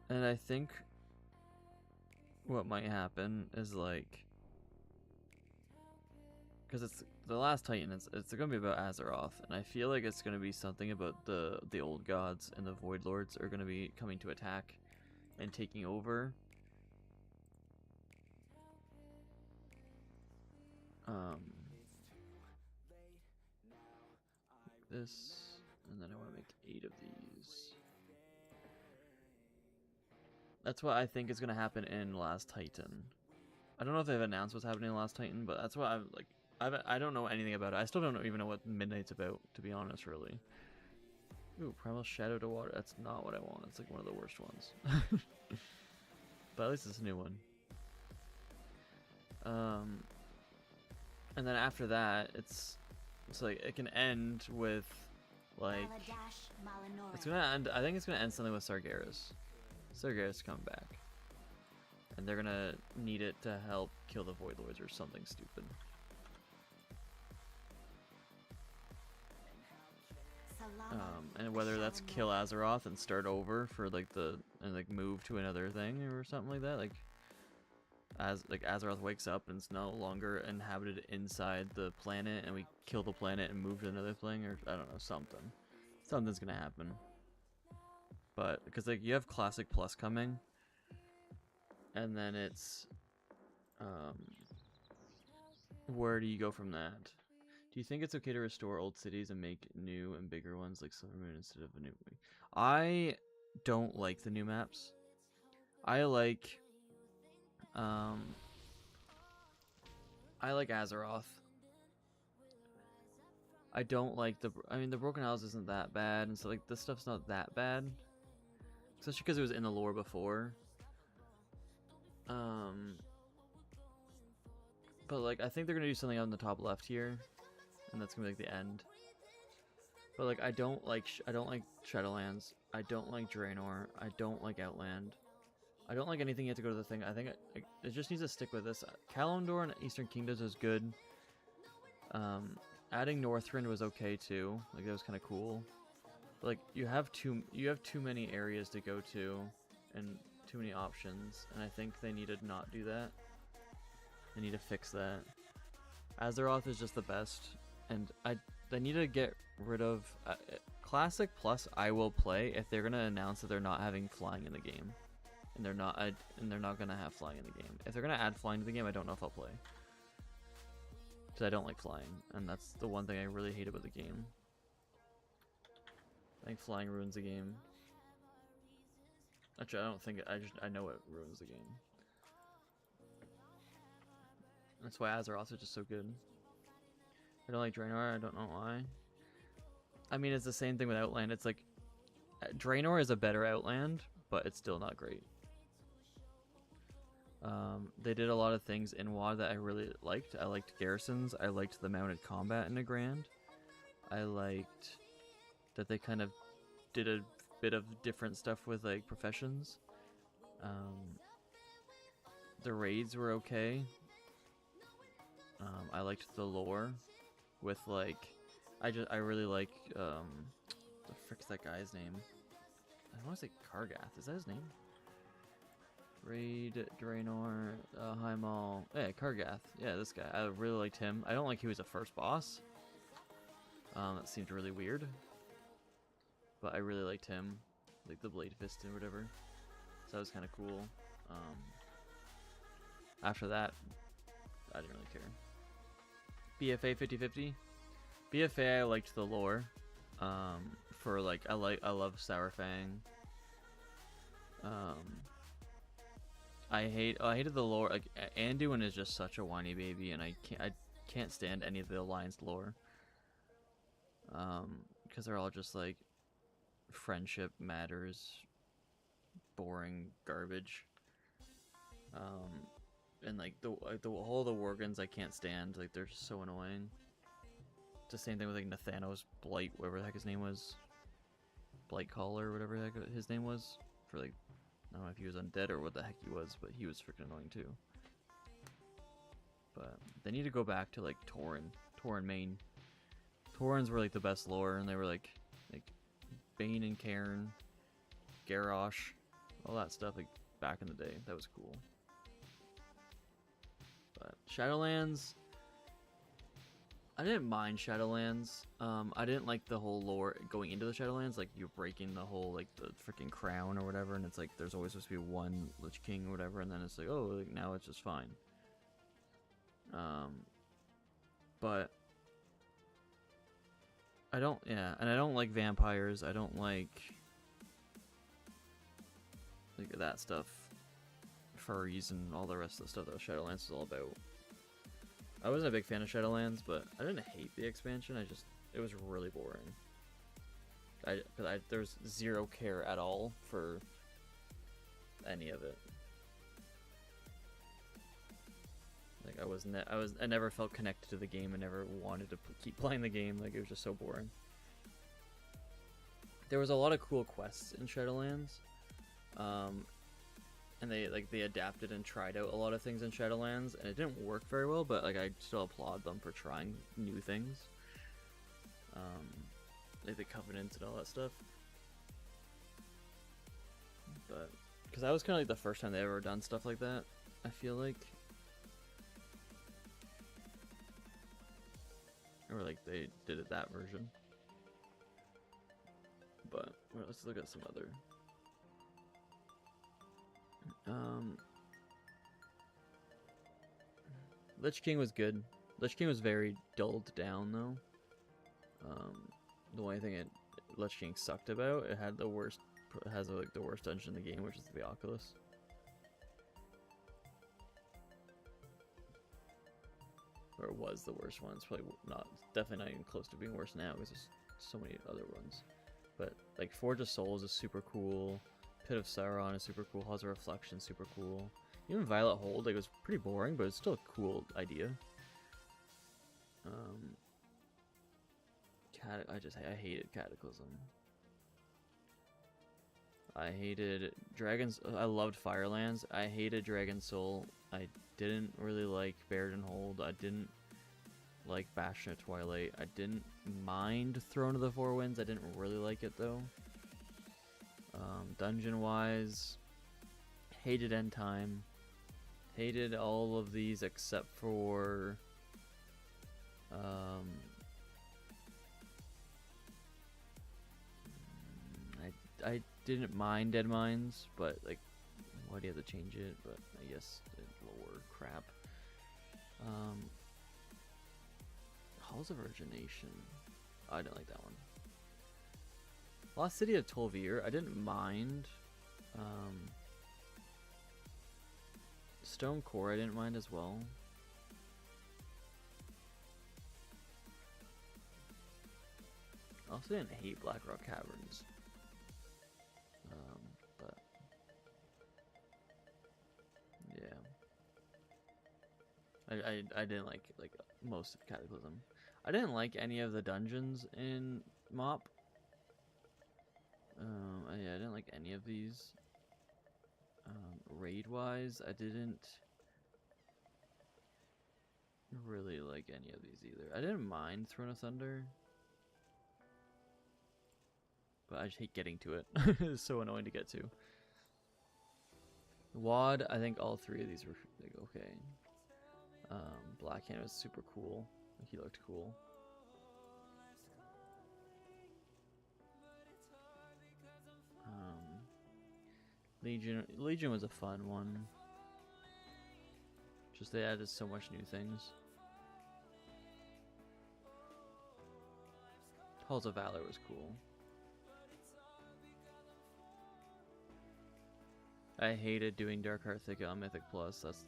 And I think what might happen is, like, because it's the last Titan, it's gonna be about Azeroth, and I feel like it's gonna be something about the old gods and the Void Lords are gonna be coming to attack and taking over. This, and then I want to make 8 of these. That's what I think is gonna happen in Last Titan. I don't know if they've announced what's happening in Last Titan, but that's what I'm like. I don't know anything about it. I still don't even know what Midnight's about, to be honest, really. Ooh, Primal Shadow to Water. That's not what I want. It's like one of the worst ones. But at least it's a new one. And then after that, it's like it can end with like it's gonna end. I think it's gonna end something with Sargeras. Sargeras come back, and they're gonna need it to help kill the Void Lords or something stupid. And whether that's kill Azeroth and start over for like and move to another thing or something like that, like Azeroth wakes up and it's no longer inhabited inside the planet, and we kill the planet and move to another thing, or I don't know, something's gonna happen. But because like you have Classic Plus coming, and then it's where do you go from that? Do you think it's okay to restore old cities and make new and bigger ones like Silvermoon instead of a new? I don't like the new maps. I like Azeroth. I don't like the Broken Isles isn't that bad, and so like this stuff's not that bad, especially because it was in the lore before. But like I think they're gonna do something on the top left here, and that's gonna be like the end. But like I don't like Shadowlands. I don't like Draenor. I don't like Outland. I don't like anything you have to go to the thing. I think it just needs to stick with this. Kalimdor and Eastern Kingdoms is good. Adding Northrend was okay too. Like that was kind of cool. But like you have too many areas to go to, and too many options. And I think they need to not do that. They need to fix that. Azeroth is just the best, and they need to get rid of. Classic Plus I will play if they're gonna announce that they're not having flying in the game, and they're not gonna have flying in the game. If they're gonna add flying to the game, I don't know if I'll play, because I don't like flying, and that's the one thing I really hate about the game. I think flying ruins the game. Actually, I don't think I know it ruins the game. That's why Azeroth is just so good. I don't like Draenor. I don't know why. I mean, it's the same thing with Outland. It's like Draenor is a better Outland, but it's still not great. They did a lot of things in WoD that I really liked. I liked garrisons. I liked the mounted combat in a Grand. I liked that they kind of did a bit of different stuff with like professions. The raids were okay. I liked the lore with like I really like the frick's that guy's name? I want to say Kargath. Is that his name? Raid, Draenor, Heimal. Yeah, Kargath. Yeah, this guy. I really liked him. I don't like he was a first boss. That seemed really weird. But I really liked him. Like the Blade Fist and whatever. So that was kind of cool. After that, I didn't really care. BFA 50/50. BFA, I liked the lore. For like, I love Sourfang. I hated the lore. Like Anduin is just such a whiny baby, and I can't stand any of the Alliance lore. Because they're all just like friendship matters, boring garbage. And like the whole the Worgens I can't stand. Like they're just so annoying. It's the same thing with like Nathanos Blight, whatever the heck his name was, Blightcaller or whatever the heck his name was. For like, I don't know if he was undead or what the heck he was, but he was freaking annoying too. But they need to go back to like Tauren main. Taurens were like the best lore, and they were like Bane and Cairn, Garrosh, all that stuff like back in the day. That was cool. But Shadowlands, I didn't mind Shadowlands. I didn't like the whole lore going into the Shadowlands, like you're breaking the whole like the freaking crown or whatever, and it's like there's always supposed to be one Lich King or whatever, and then it's like, oh, like, now it's just fine. But I don't, yeah, and I don't like vampires. I don't like that stuff, furries and all the rest of the stuff that Shadowlands is all about. I wasn't a big fan of Shadowlands, but I didn't hate the expansion. It was really boring. There's zero care at all for any of it. Like I never felt connected to the game. I never wanted to keep playing the game. Like it was just so boring. There was a lot of cool quests in Shadowlands, and they adapted and tried out a lot of things in Shadowlands, and it didn't work very well. But like I still applaud them for trying new things, like the Covenant and all that stuff. But because that was kind of like the first time they ever done stuff like that, I feel like. Or like they did it that version. But well, let's look at some other. Lich King was good. Lich King was very dulled down though. The only thing Lich King sucked about, it had the worst, like the worst dungeon in the game, which is the Oculus. Or it was the worst one. It's probably not, definitely not even close to being worse now because there's so many other ones. But like Forge of Souls is super cool. Pit of Sauron is super cool. Halls of Reflection is super cool. Even Violet Hold, like, it was pretty boring, but it's still a cool idea. I hated Cataclysm. I hated Dragon's. I loved Firelands. I hated Dragon's Soul. I didn't really like Baradin Hold. I didn't like Bastion of Twilight. I didn't mind Throne of the Four Winds. I didn't really like it though. Dungeon wise, hated End Time. Hated all of these except for I didn't mind dead mines, but like, why do you have to change it? But I guess lore crap. Halls of Origination. Oh, I didn't like that one. Lost City of Tol'vir. I didn't mind. Stone Core. I didn't mind as well. I also didn't hate Blackrock Caverns. But yeah, I didn't like most of Cataclysm. I didn't like any of the dungeons in MoP. Yeah, I didn't like any of these. Raid wise, I didn't really like any of these either. I didn't mind Throne of Thunder, but I just hate getting to it. It's so annoying to get to. WoD, I think all three of these were like okay. Blackhand was super cool. Like, he looked cool. Legion was a fun one. Just they added so much new things. Halls of Valor was cool. I hated doing Dark Heart Thicket on Mythic Plus. That's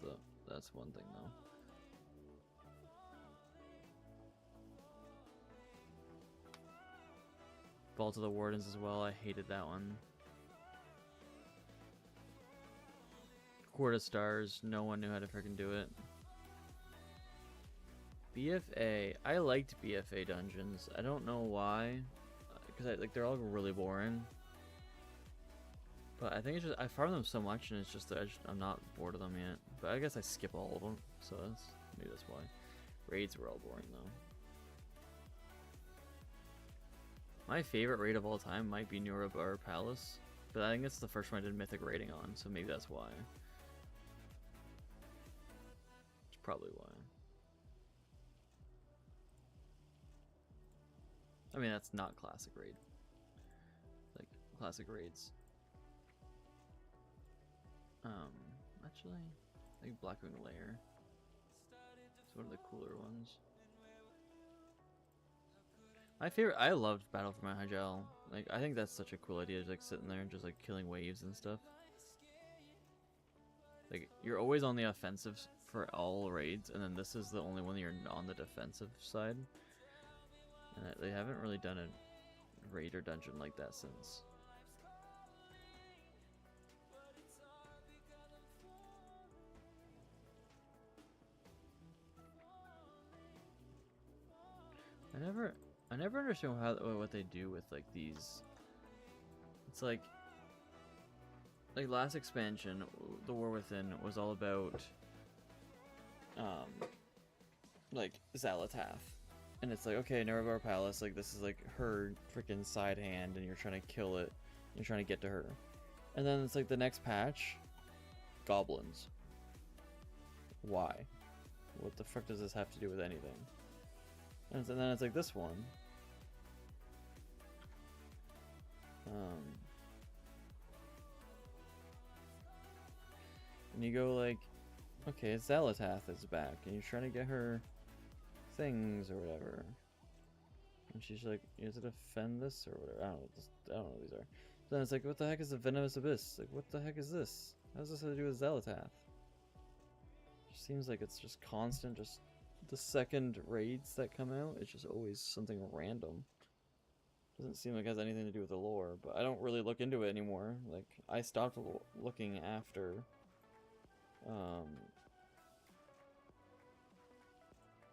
one thing though. Vault of the Wardens as well. I hated that one. Court of Stars. No one knew how to freaking do it. BFA. I liked BFA dungeons. I don't know why, because like they're all really boring. But I think it's just I farm them so much, and it's just that I'm not bored of them yet. But I guess I skip all of them, so maybe that's why. Raids were all boring though. My favorite raid of all time might be Nurabar Palace, but I think it's the first one I did mythic raiding on, so maybe that's why. It's probably why. I mean, that's not classic raid. Like classic raids. Actually, I think Blackwing Lair. It's one of the cooler ones. My favorite, I loved Battle for Mount Hyjal. Like, I think that's such a cool idea, just like sitting there and just like killing waves and stuff. Like, you're always on the offensive for all raids, and then this is the only one that you're on the defensive side. And they haven't really done a raid or dungeon like that since. I never understand what they do with like these. It's like last expansion, the War Within was all about like Xal'atath, and it's like, okay, Nurabar Palace, like this is like her freaking side hand, and you're trying to kill it, you're trying to get to her, and then it's like the next patch, goblins. Why? What the frick does this have to do with anything? And then it's like this one. And you go like, okay, Xal'atath is back, and you're trying to get her things or whatever. And she's like, you have to defend this or whatever. I don't know what these are. Then it's like, what the heck is the Venomous Abyss? Like, what the heck is this? How does this have to do with Xal'atath? It seems like it's just constant, just the second raids that come out, it's just always something random. Doesn't seem like it has anything to do with the lore, but I don't really look into it anymore. Like, I stopped looking after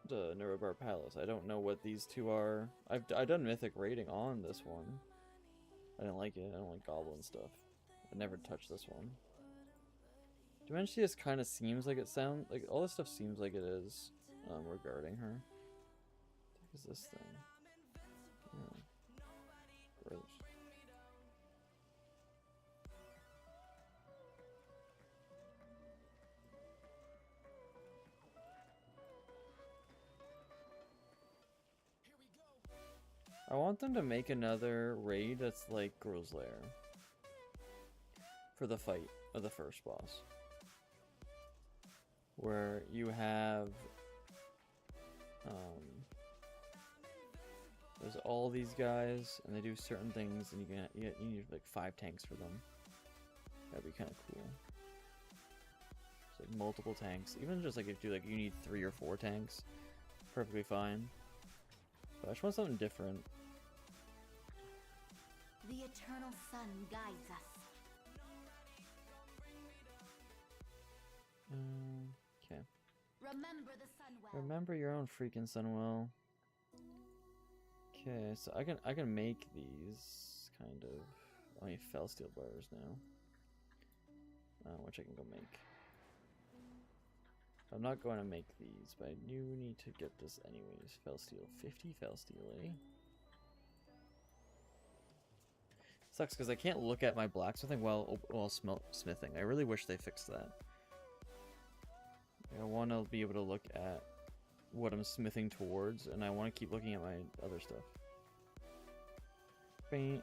the Nurabar Palace. I don't know what these two are. I've done mythic raiding on this one. I didn't like it. I don't like goblin stuff. I never touched this one. Dimensius kind of seems like it sounds like all this stuff seems like it is regarding her. What is this thing? Oh. Gross. I want them to make another raid that's like Gro's Lair. for the fight of the first boss, where you have there's all these guys and they do certain things, and you need like 5 tanks for them. That'd be kind of cool. It's like multiple tanks, even just like if you need 3 or 4 tanks, perfectly fine. But I just want something different. The eternal sun guides us. Okay. Remember the sun well. Remember your own freaking Sunwell. Okay, so I can make these kind of. I need fell steel bars now, which I can go make. I'm not going to make these, but I do need to get this anyways. Fell steel, 50 fell steel, eh? Sucks because I can't look at my blacksmithing while smithing. I really wish they fixed that. I want to be able to look at what I'm smithing towards, and I want to keep looking at my other stuff. Yeah,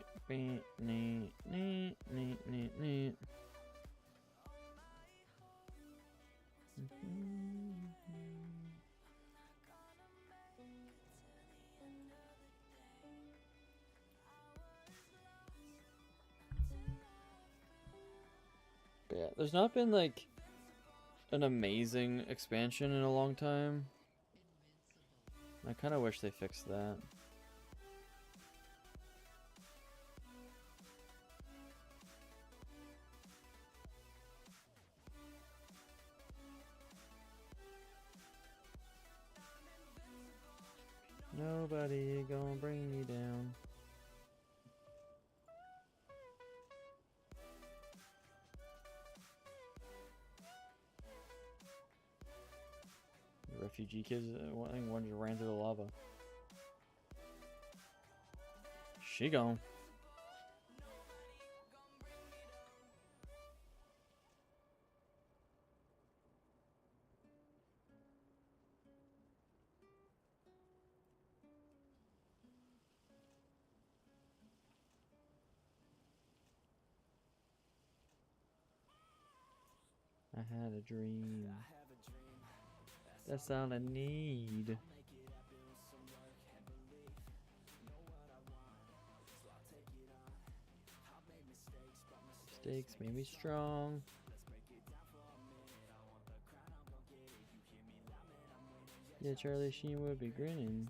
there's not been like an amazing expansion in a long time. I kind of wish they fixed that. Nobody gonna bring me down. The refugee kids, one just ran through the lava. She gone. I had a dream. That's all I need. Mistakes made me strong. Yeah, Charlie Sheen would be grinning.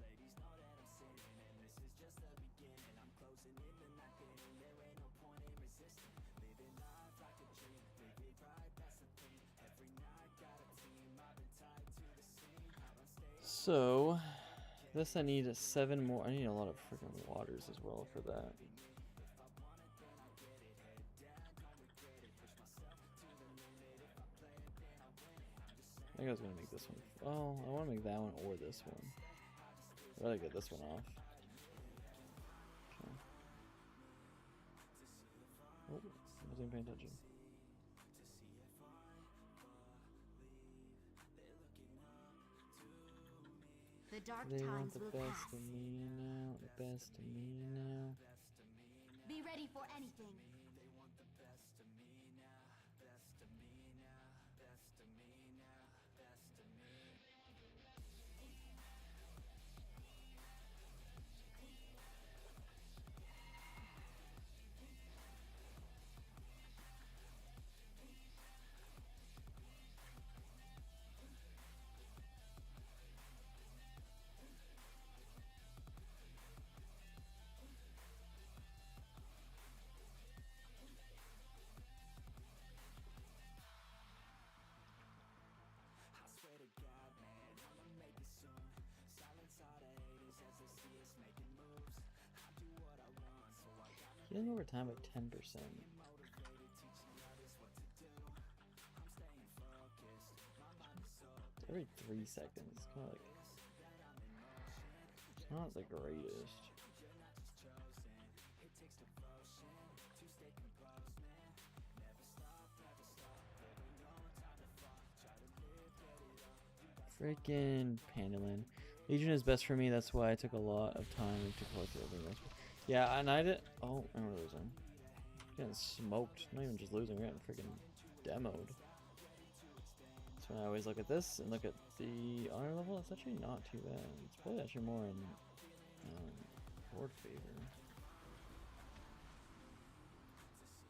So, this I need 7 more. I need a lot of freaking waters as well for that. I think I was gonna make this one. Oh, I want to make that one or this one. I'd rather get this one off. Okay. Oh, I wasn't paying attention. The dark They want times the will best pass. of me now, the best of me now. Be ready for anything. Healing over time by 10%. Every 3 seconds. It's kind of like. It's not the greatest. Freaking Pandalin. Legion is best for me, that's why I took a lot of time to collect everything else. Yeah, and I did. Oh, I know where those are. Getting smoked. Not even just losing, we're getting freaking demoed. So I always look at this and look at the honor level. It's actually not too bad. It's probably actually more in board favor.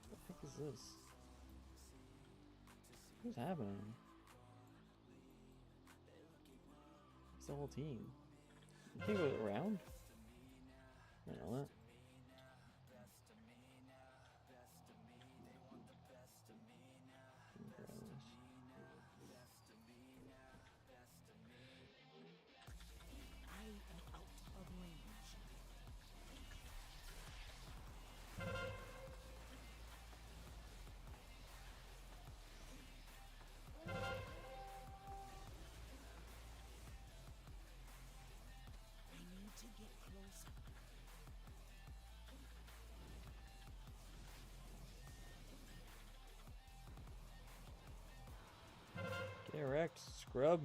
What the heck is this? What's happening? It's the whole team. You can't go around? I know that. Get wrecked, scrub.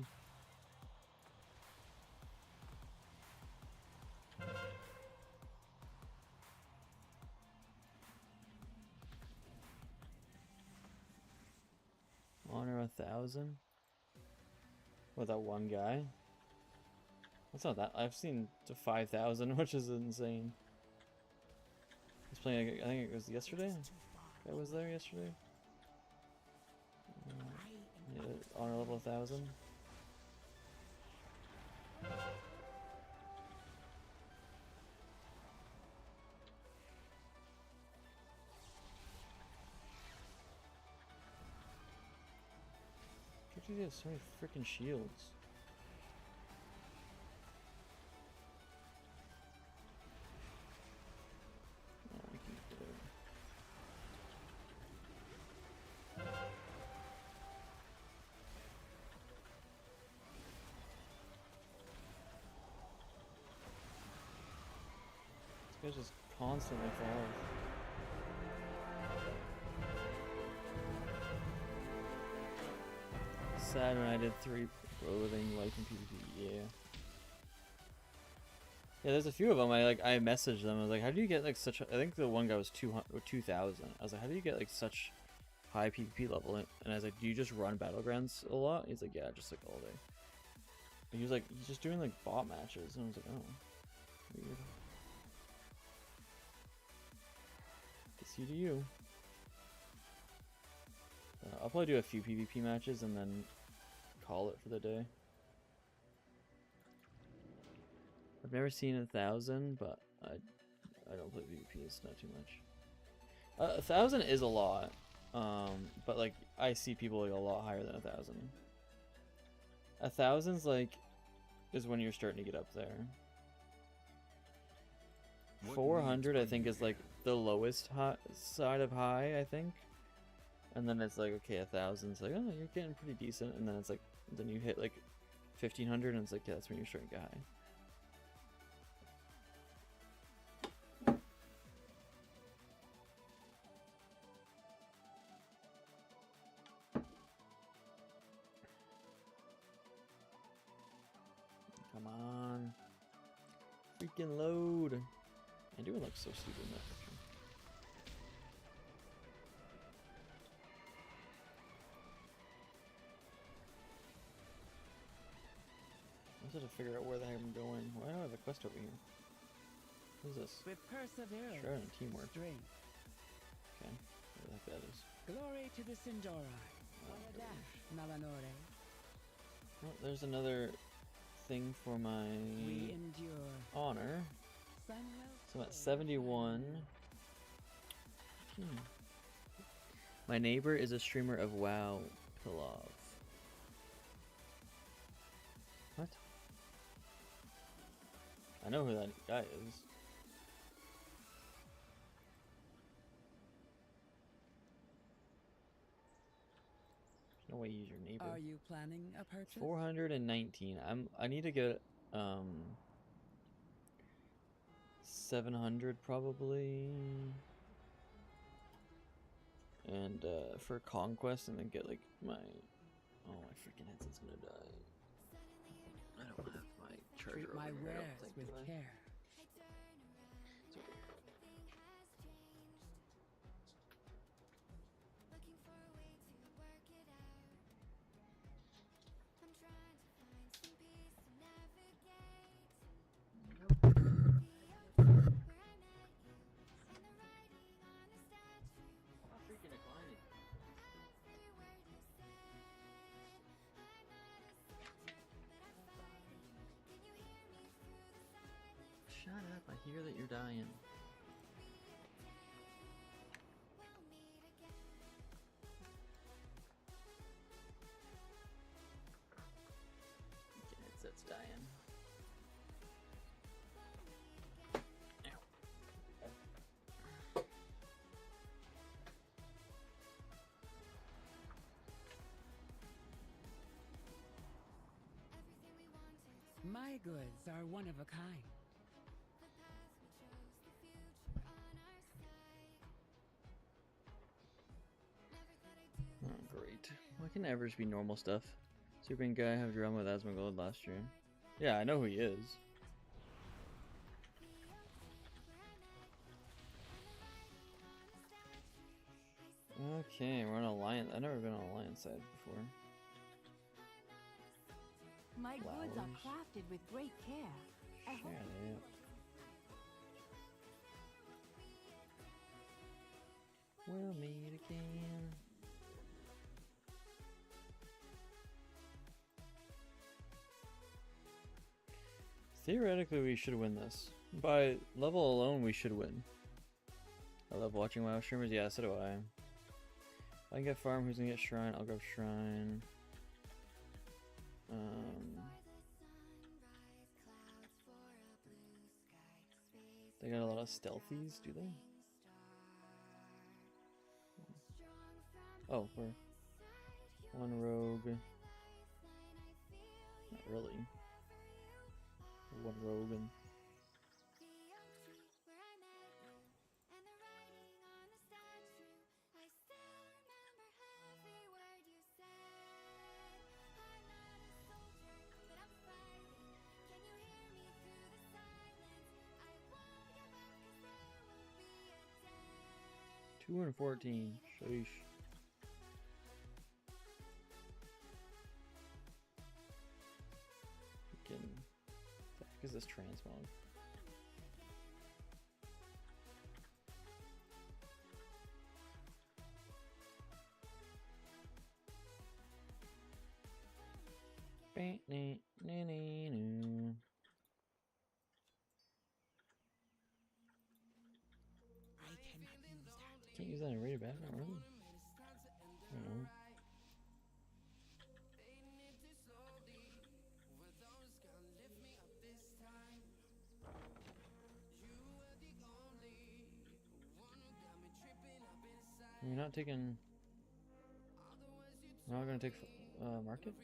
Honor 1,000? With that one guy? That's not that. I've seen to 5,000, which is insane. He's playing, I think it was yesterday? I was there yesterday. Yeah, honor level 1,000. He has so many freaking shields. Oh, we can do it. This guy's just constantly falling. Sad when I did 3 living life in PvP. Yeah. Yeah, there's a few of them. I messaged them. I was like, how do you get like such? I think the one guy was 200 or 2,000. I was like, how do you get like such high PvP level? And I was like, do you just run battlegrounds a lot? He's like, yeah, just like all day. And he was like, he's just doing like bot matches, and I was like, oh, weird. Guess you do you. I'll probably do a few PvP matches and then call it for the day. I've never seen 1,000, but I don't play PvP. It's not too much. 1,000 is a lot, but like I see people like a lot higher than 1,000. 1,000's like is when you're starting to get up there. 400 I think is like the lowest side of high, I think. And then it's like, okay, 1,000's like, oh, you're getting pretty decent. And then it's like, then you hit like 1,500 and it's like, yeah, that's when you're starting to get high. Come on. Freaking load. I'm doing like so stupid in that picture. I have to figure out where the heck I'm going. Why do I have a quest over here? What is this? With perseverance, Shroud and teamwork. strength. Okay, what the heck that is. Glory to the Sindori. Malanore. Well, there's another thing for my We endure. honor. Sunwell So I'm at 71. My neighbor is a streamer of WoW Pilov. What? I know who that guy is. There's no way he's your neighbor. Are you planning a purchase? 419. I need to get 700 probably. And for conquest, and then get like my my freaking headset's gonna die. I don't have my charger Treat my over here, I don't wares think, with do I? care. It's over here. hear that you're dying. Okay, it's dying. My goods are one of a kind. Oh, great. Why can't Evers be normal stuff? Superman guy have drama with Asmongold last year. Yeah, I know who he is. Okay, we're on Alliance. I've never been on Alliance side before. My goods are Flowers. crafted with great care. I hope Shut up. We'll meet again. Theoretically, we should win this. By level alone, we should win. I love watching WoW streamers. Yeah, so do I. If I can get farm, who's gonna get shrine? I'll go shrine. They got a lot of stealthies, do they? Oh, we're one rogue. Not really. One rogue and two and 14. Sheesh. Freaking. The heck is this transmog? Can't use that in rated back, not really. I don't know. You're not taking. We're not gonna take market.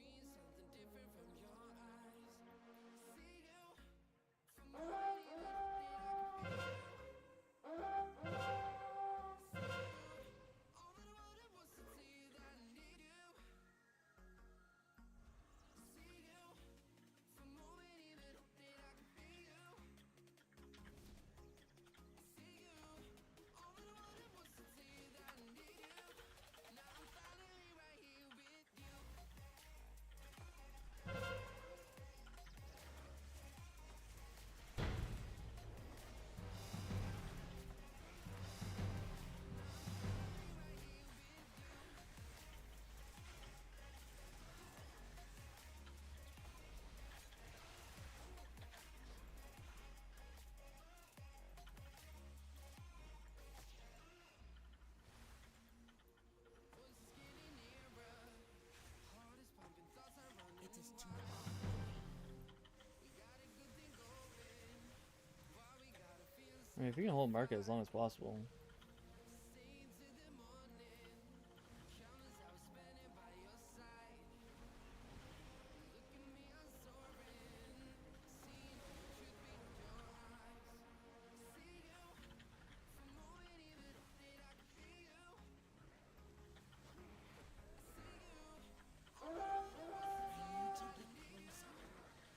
I mean, if you can hold market as long as possible.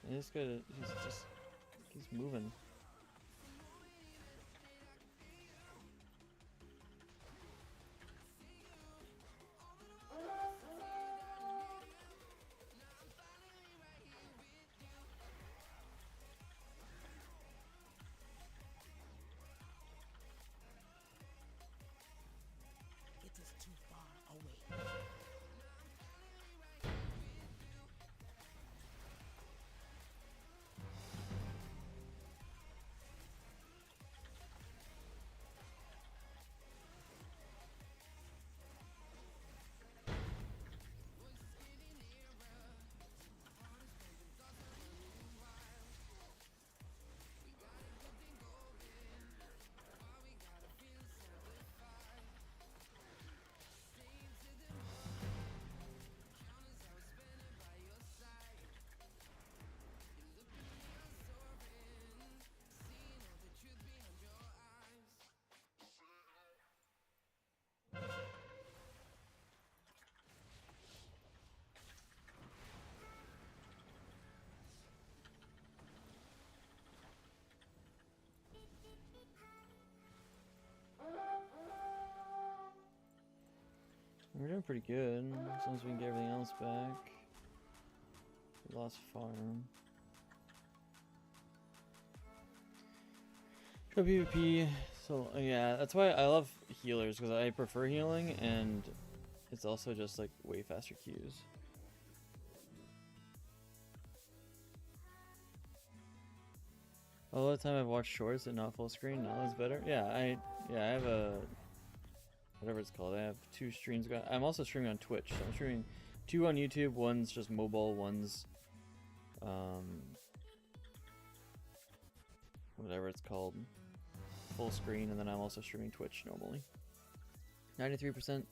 And this guy, he's moving. We're doing pretty good, as long as we can get everything else back. We lost farm. Go PvP. So yeah, that's why I love healers, because I prefer healing, and it's also just like way faster queues. All the time I've watched shorts and not full screen, now it's better. Yeah, I have a whatever it's called. I have 2 streams going. I'm also streaming on Twitch. So I'm streaming 2 on YouTube. One's just mobile. One's whatever it's called, full screen. And then I'm also streaming Twitch normally. 93%.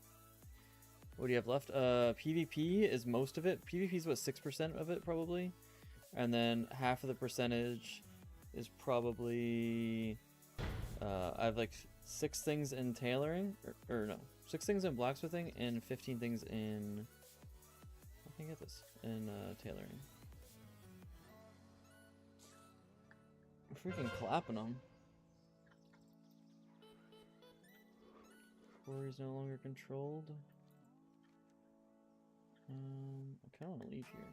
What do you have left? PvP is most of it. PvP is what, 6% of it probably, and then half of the percentage is probably I have like 6 things in tailoring, or no, 6 things in blacksmithing and 15 things in, I can get this, in tailoring. I'm freaking clapping them. Quarry's no longer controlled. I kind of want to leave here.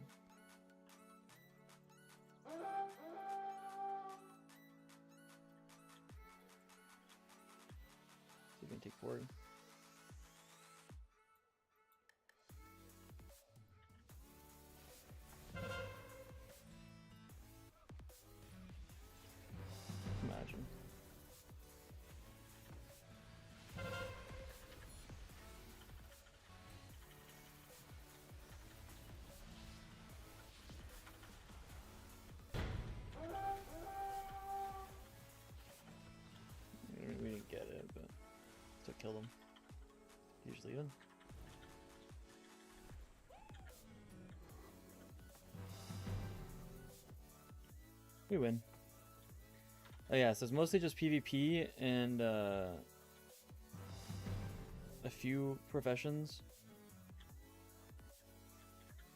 So we can take quarry. Imagine. We didn't get it, but still kill them. Usually good. We win. Oh yeah, so it's mostly just PvP and a few professions.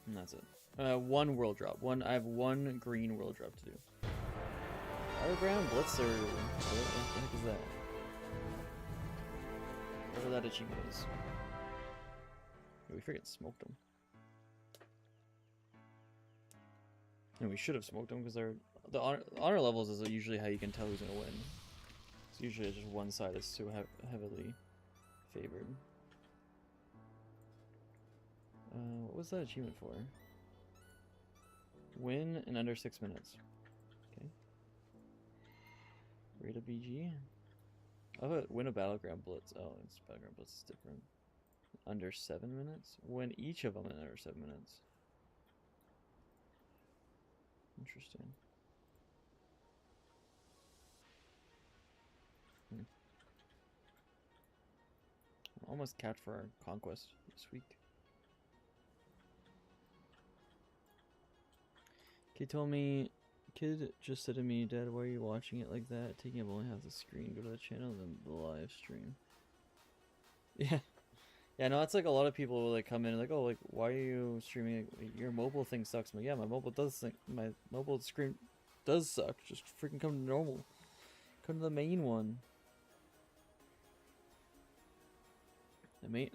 And that's it. 1 world drop. I have 1 green world drop to do. Underground Blitzer. What the heck is that? Whatever that achievement is. We freaking smoked them. And we should have smoked them because they're the honor levels is usually how you can tell who's gonna win. It's usually just one side is so heavily favored. What was that achievement for? Win in under 6 minutes. Okay. Rate a BG. Oh, win a battleground blitz. Oh, it's battleground blitz is different. Under 7 minutes. Win each of them in under 7 minutes. Interesting. Almost capped for our conquest this week. Kid just said to me, Dad, why are you watching it like that? Taking up only half the screen. Go to the channel, then the live stream. Yeah. Yeah, no, that's like a lot of people will like come in and like, oh, like, why are you streaming? Your mobile thing sucks. I'm like, yeah, my mobile screen does suck. Just freaking come to normal. Come to the main one.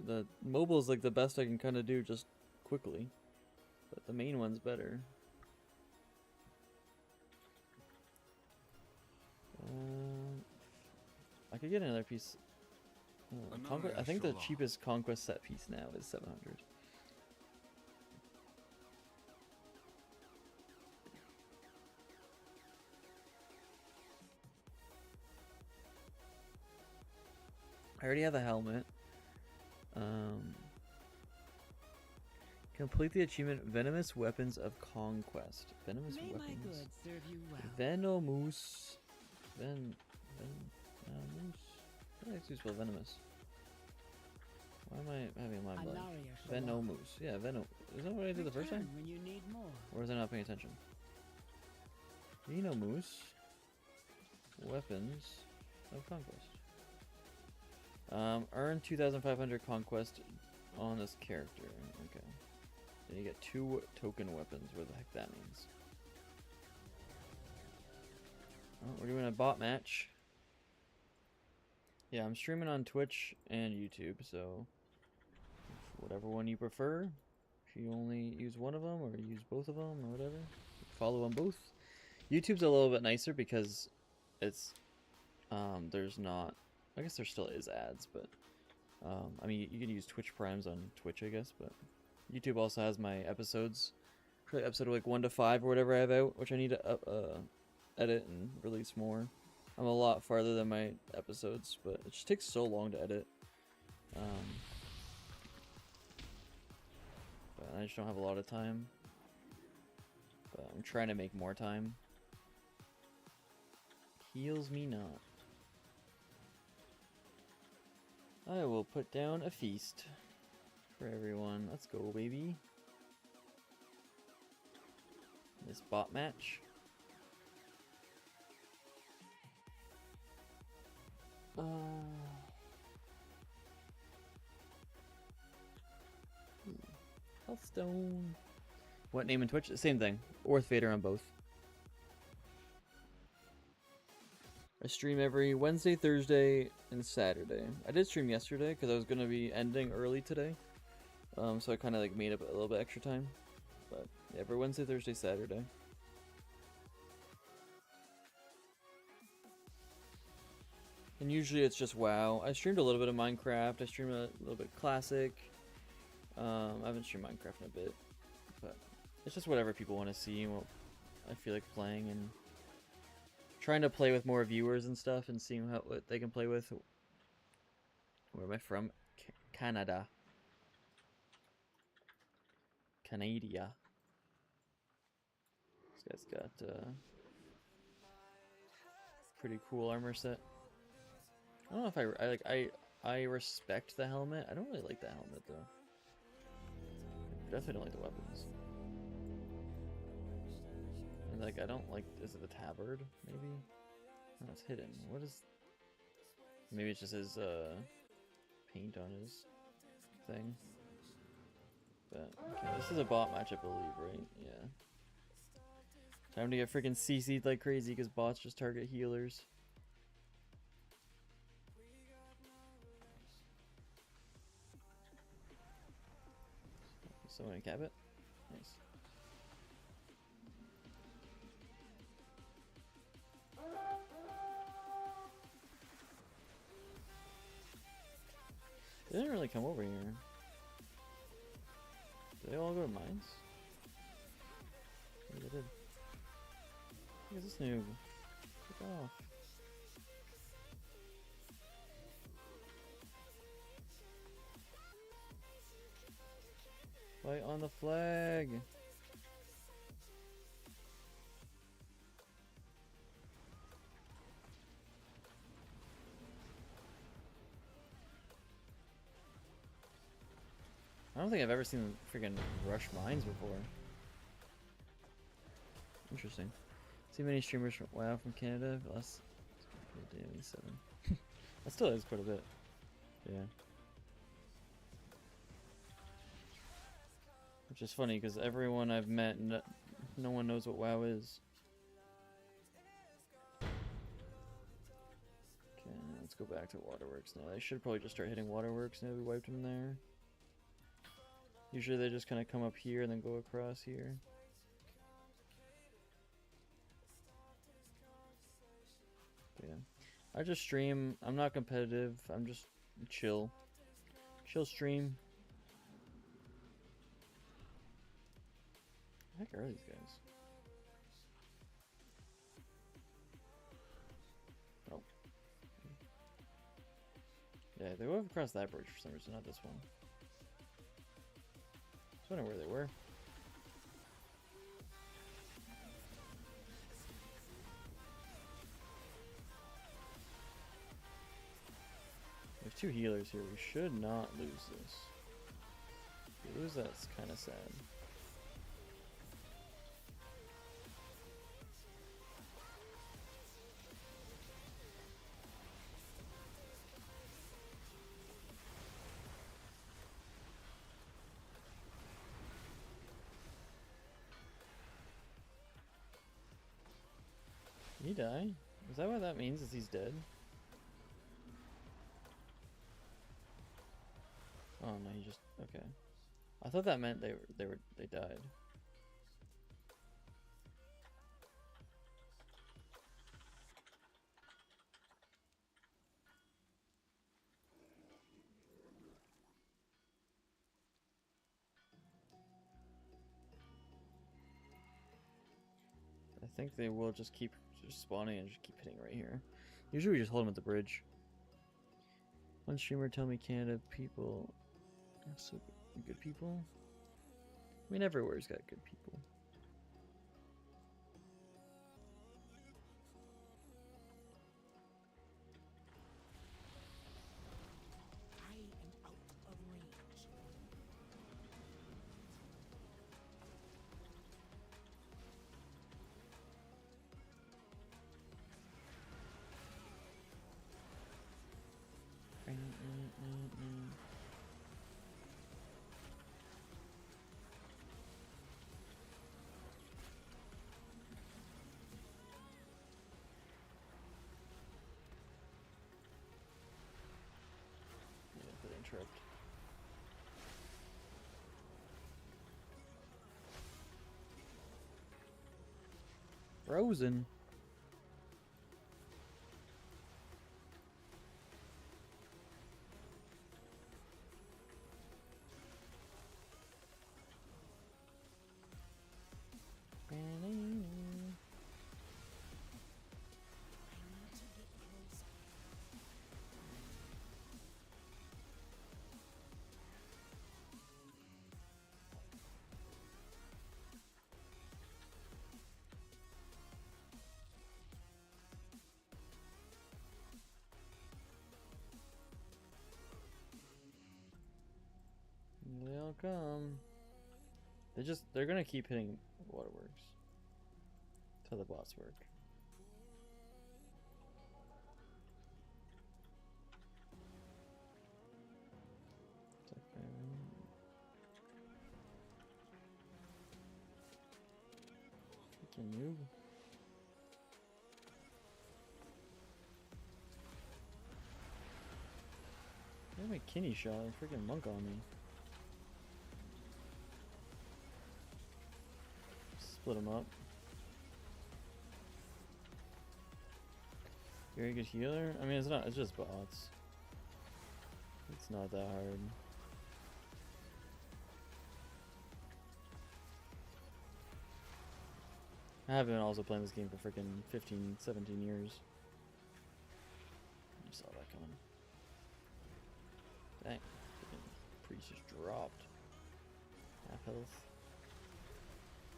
The mobile is like the best I can kind of do just quickly, but the main one's better. I could get another piece. I think the cheapest conquest set piece now is 700. I already have the helmet. Complete the achievement Venomous Weapons of Conquest. Venomous May Weapons. my goods serve you well. Venomous. Venomous. I like to spell venomous. Why am I having my blood? Venomous. Yeah, Venom. Is that what I did the first time? When you need more. Or was I not paying attention? Venomous. Weapons of Conquest. Earn 2,500 conquest on this character. Okay. Then you get 2 token weapons. What the heck that means? Oh, we're doing a bot match. Yeah, I'm streaming on Twitch and YouTube, so whatever one you prefer. If you only use one of them or use both of them or whatever, follow them both. YouTube's a little bit nicer because it's there's not, I guess there still is ads, but I mean you can use Twitch Primes on Twitch, I guess, but YouTube also has my episodes, episode like 1 to 5 or whatever I have out, which I need to edit and release more. I'm a lot farther than my episodes, but it just takes so long to edit. But I just don't have a lot of time. But I'm trying to make more time. Heals me not. I will put down a feast for everyone. Let's go, baby. This bot match. Healthstone. What name in Twitch? Same thing. Orth Vader on both. I stream every Wednesday, Thursday, and Saturday. I did stream yesterday because I was going to be ending early today. So I kind of like made up a little bit extra time. But yeah, every Wednesday, Thursday, Saturday. And usually it's just WoW. I streamed a little bit of Minecraft. I streamed a little bit Classic. I haven't streamed Minecraft in a bit. But it's just whatever people want to see and what I feel like playing, and trying to play with more viewers and stuff and seeing what they can play with. Where am I from? Canada. Canada. This guy's got pretty cool armor set. I don't know if I respect the helmet. I don't really like the helmet though. I definitely don't like the weapons. And like I don't like, is it a tabard maybe? No, it's hidden. What is, maybe it's just his paint on his thing. But okay, this is a bot match, I believe, right? Yeah. Time to get freaking CC'd like crazy because bots just target healers. Someone cap it. Nice. They didn't really come over here. Did they all go to mines? Yeah, they did. Look at this noob. Fuck off. Fight on the flag. I don't think I've ever seen freaking rush mines before. Interesting. See many streamers from WoW from Canada, but less. Damn, 7. That still is quite a bit. Yeah. Which is funny because everyone I've met, no one knows what WoW is. Okay, let's go back to Waterworks now. They should probably just start hitting Waterworks now we wiped them there. Usually they just kind of come up here and then go across here. Yeah. I just stream. I'm not competitive. I'm just chill. Chill stream. What the heck are these guys? Oh. Yeah, they went across that bridge for some reason, not this one. I was wondering where they were. We have 2 healers here. We should not lose this. If we lose, that's kind of sad. Did he die? Is that what that means? Is he's dead? Oh no, he just okay. I thought that meant they died. I think they will just keep spawning and just keep hitting right here. Usually we just hold them at the bridge. One streamer told me Canada people are so good people. I mean, everywhere's got good people. I am out of range. Getting tripped. Frozen. They'll come. They're gonna keep hitting waterworks. That's how the bots work. Freaking noob. I have a kidney shot, a freaking monk on me. Split him up. Very good healer. I mean, it's just bots. It's not that hard. I have been also playing this game for freaking 15, 17 years. You saw that coming. Dang, freaking priest just dropped. Half health.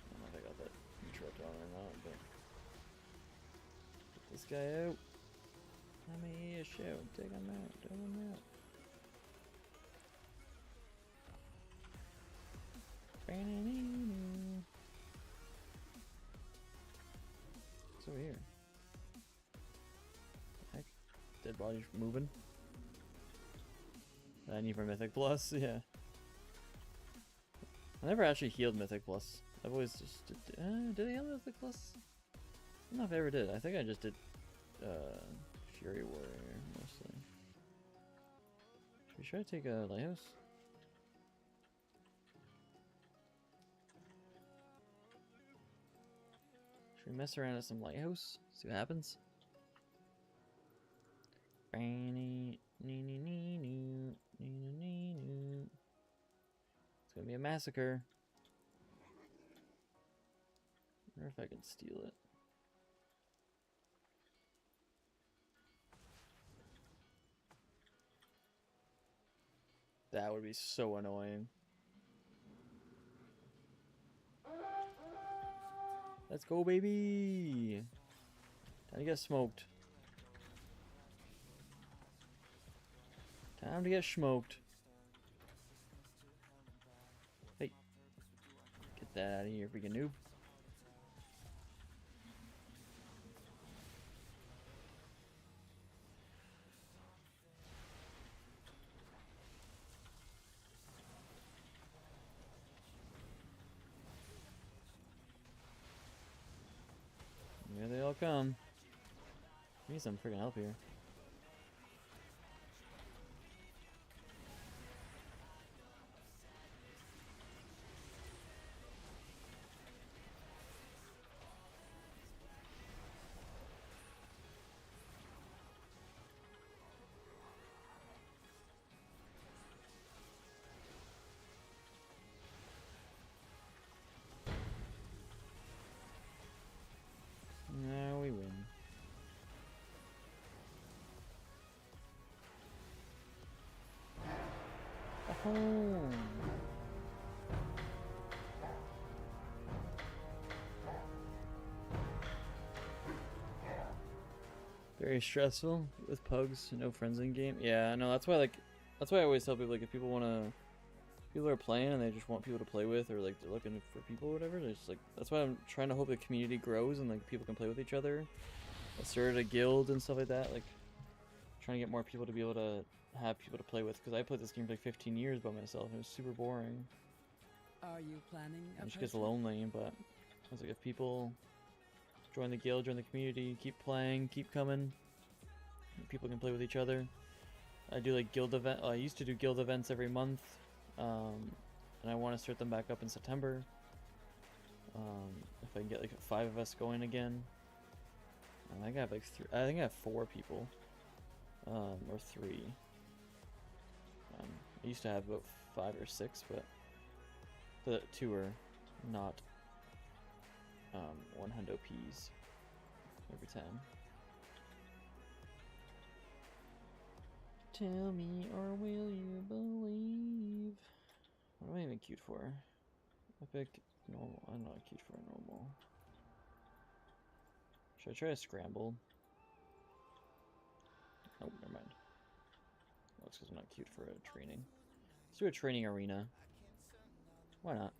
I don't know if I got that interrupt on or not, but get this guy out. Let me hear a shout. Take him out. Take him out. What's over here? Heck? Dead bodies moving. I need for Mythic Plus, yeah. I never actually healed Mythic Plus. I've always just did I heal Mythic Plus? I don't know if I ever did. I think I just did Fury Warrior mostly. Should we try to take a lighthouse? Should we mess around at some lighthouse? See what happens? It's gonna be a massacre. I wonder if I can steal it. That would be so annoying. Let's go, baby! Time to get smoked. Time to get smoked. Hey. Get that out of here, freaking noob. Here they all come. I need some freaking help here. home. Very stressful with pugs, no friends in game. Yeah, no, that's why I always tell people, like, if people are playing and they just want people to play with, or like they're looking for people or whatever, they're just like, that's why I'm trying to hope the community grows and like people can play with each other. I started a guild and stuff like that, like trying to get more people to be able to have people to play with, because I played this game for like 15 years by myself and it was super boring. Are you planning a It just gets purchase? lonely, but I was like, if people join the guild, join the community, keep playing, keep coming, people can play with each other. I do like guild event. I used to do guild events every month, and I want to start them back up in September. If I can get like 5 of us going again. I think I have like 3. I think I have 4 people, or 3. I used to have about 5 or 6, but the 2 are not 100 Ps every time. Tell me, or will you believe? What am I even cute for? Epic, normal. I'm not cute for a normal. Should I try a scramble? Oh, never mind. Oh, it's because I'm not cute for a training. Let's do a training arena. Why not?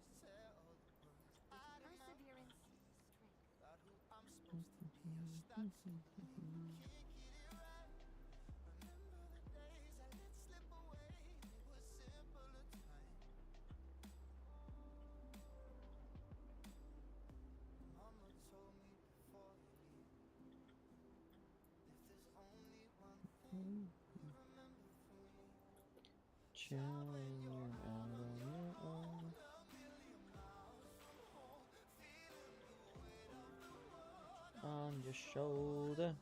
On your shoulder.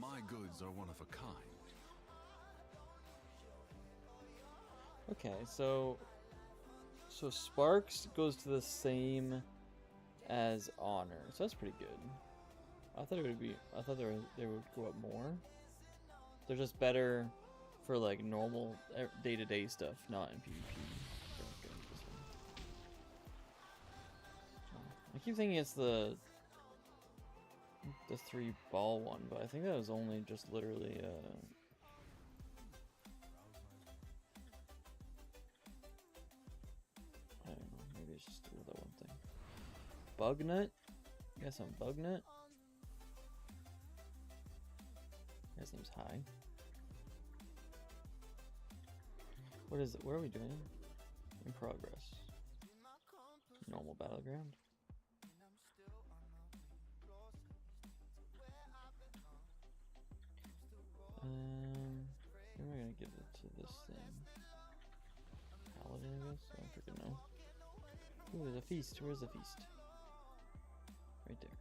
My goods are one of a kind. Okay, so Sparks goes to the same as Honor, so that's pretty good. I thought they would go up more. They're just better for like normal day-to-day stuff, not in PvP. I keep thinking it's the 3-ball one, but I think that was only just literally I don't know, maybe it's just that one thing. Bugnut? You got some Bugnut? His name's High. What is it? What are we doing? In progress. Normal battleground. Who am I gonna give it to this thing? Paladin, I guess? I don't freaking know. Ooh, there's a feast. Where's the feast? Right there.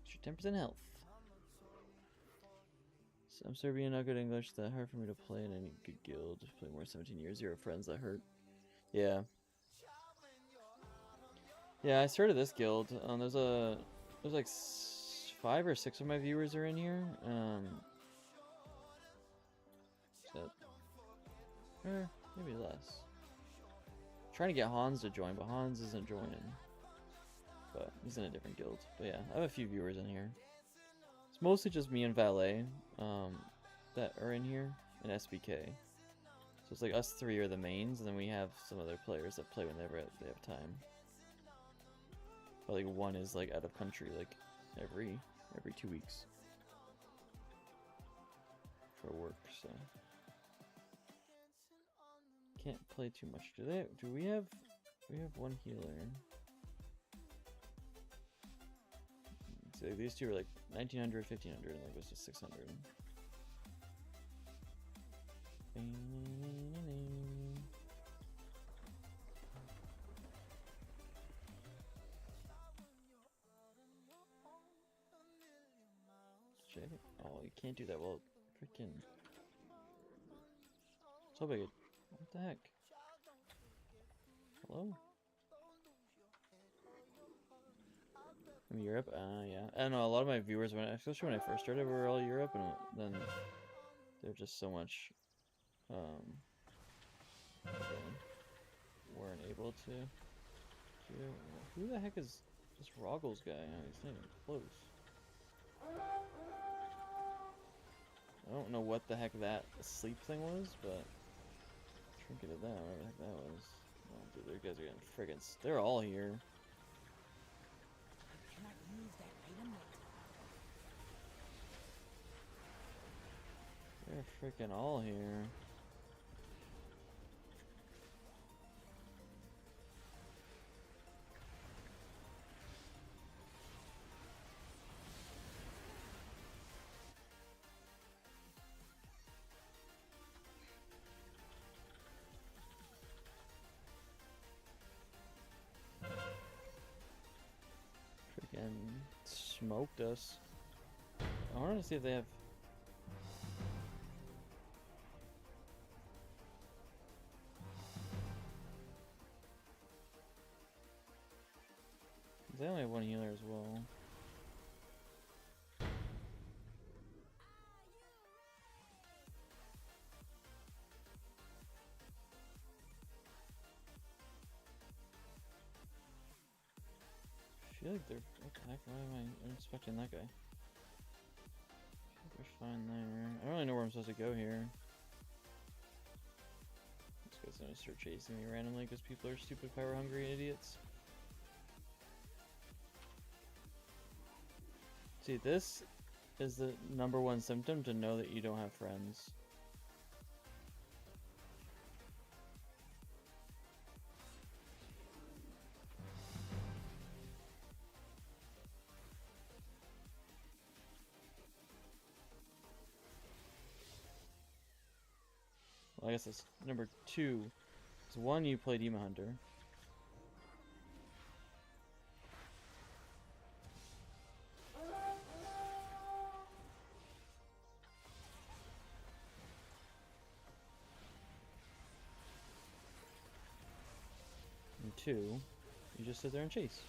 Extra 10% health. So I'm Serbian, not good English. That hard for me to play in any good guild. Play more 17 years. 0 friends. That hurt. Yeah. Yeah, I started this guild. There's like 5 or 6 of my viewers are in here. Maybe less. Trying to get Hans to join, but Hans isn't joining. But he's in a different guild. But yeah, I have a few viewers in here. It's mostly just me and Valet that are in here, and SBK. So it's like us 3 are the mains, and then we have some other players that play whenever they have time. But like one is like out of country, like every 2 weeks for work, so can't play too much. Do we have one healer? So these two are like 1900, 1500, and like goes to 600. Oh, you can't do that. Well, freaking. So big. What the heck? Hello? From Europe? Yeah. I don't know, a lot of my viewers, especially when I first started, were all Europe, and then they're just so much able to do. Who the heck is this Roggles guy? Oh, he's not even close. I don't know what the heck that sleep thing was, but trinketed that, whatever the heck that was. Oh, dude, their guys are getting friggin' they're all here. I cannot use that item yet. They're freaking all here. Freaking smoked us. I wanted to see if they have. They only have one healer as well. I feel like they're. What the heck? Why am I inspecting that guy? I think they're fine there. I don't really know where I'm supposed to go here. This guy's gonna start chasing me randomly because people are stupid, power hungry idiots. See, this is the #1 symptom to know that you don't have friends. Well, I guess that's #2. So 1, you play Demon Hunter. And 2, you just sit there and chase.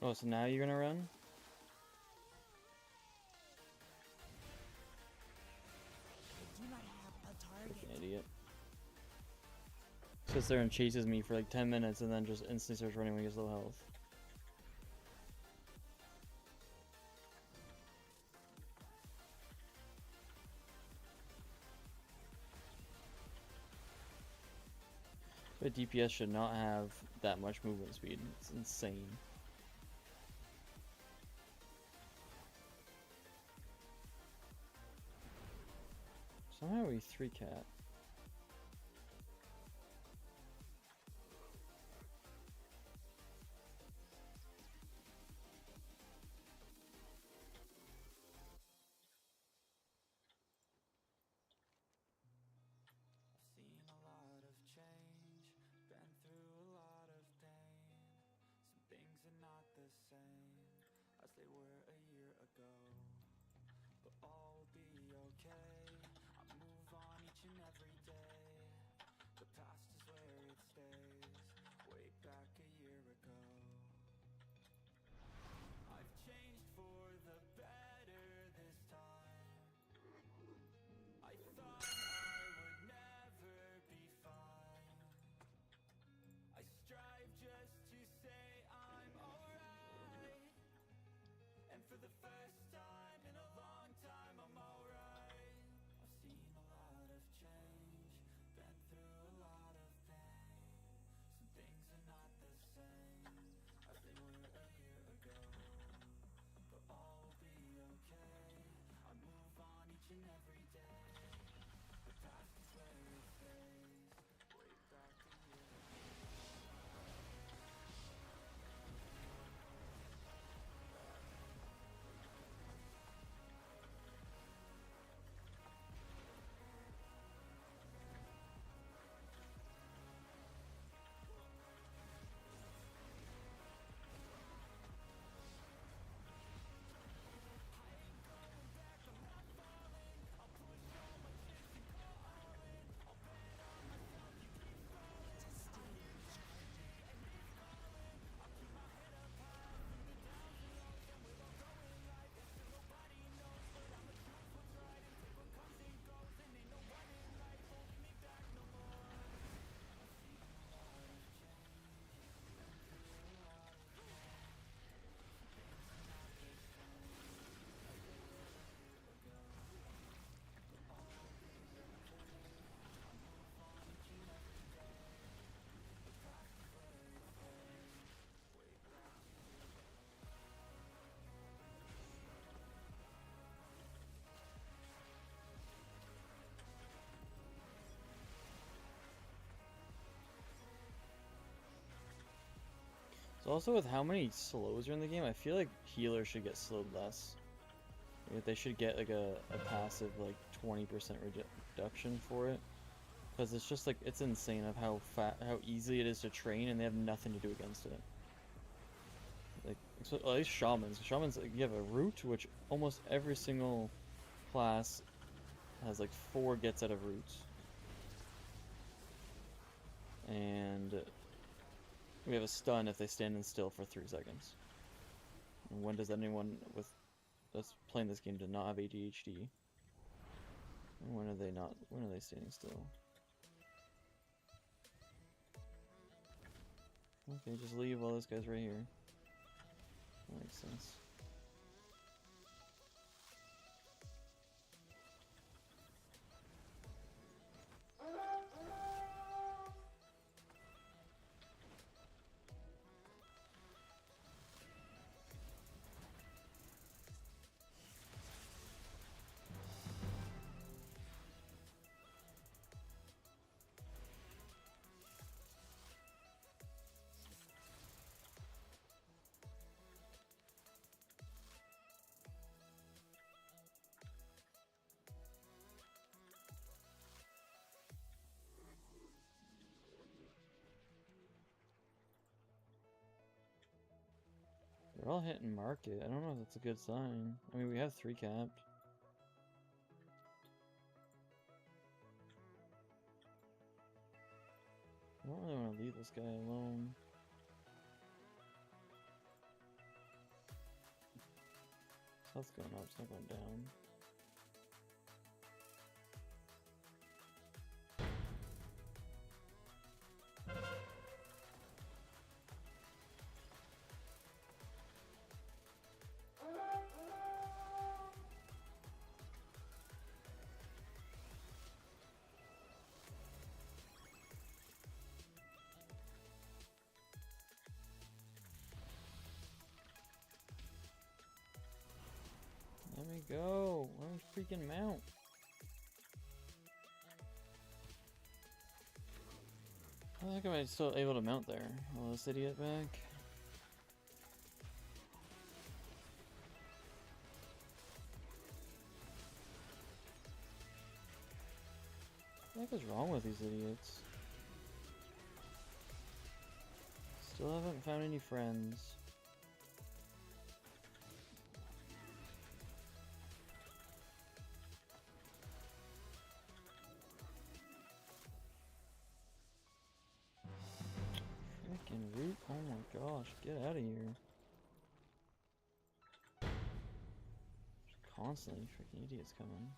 Oh, so now you're gonna run? I do not have a target. Freaking idiot. Sits there and chases me for like 10 minutes and then just instantly starts running when he gets low health. But DPS should not have that much movement speed. It's insane. Somehow we 3-cat. Seen a lot of change, been through a lot of pain. Some things are not the same as they were a year ago, but all will be okay. I move on each and every day. The past is where it stays, way back a year ago. I've changed for the better this time. I thought I would never be fine. I strive just to say I'm alright, and for the first time in a long time I'm alright. I've seen a lot of change, been through a lot of pain. Some things are not the same as they were a year ago, but all will be okay. I move on each and every day. The past is where it stays, way back a year ago. Also, with how many slows are in the game, I feel like healers should get slowed less. Like, they should get like a passive like 20% reduction for it, because it's just like it's insane of how easy it is to train, and they have nothing to do against it. Like, so, at least shamans. Shamans, like, you have a root, which almost every single class has like 4 gets out of roots. And we have a stun if they stand in still for 3 seconds. And when does anyone with that's playing this game to not have ADHD? And when are they not? When are they standing still? Okay, just leave while this guy's right here. That makes sense. They're all hitting market. I don't know if that's a good sign. I mean, we have 3 capped. I don't really want to leave this guy alone. Health's going up, it's not going down. Let me go. Let me freaking mount. I think I'm still able to mount there. Will this idiot back? What the heck is wrong with these idiots? Still haven't found any friends. Freaking root, oh my gosh, get out of here. Just constantly freaking idiots coming.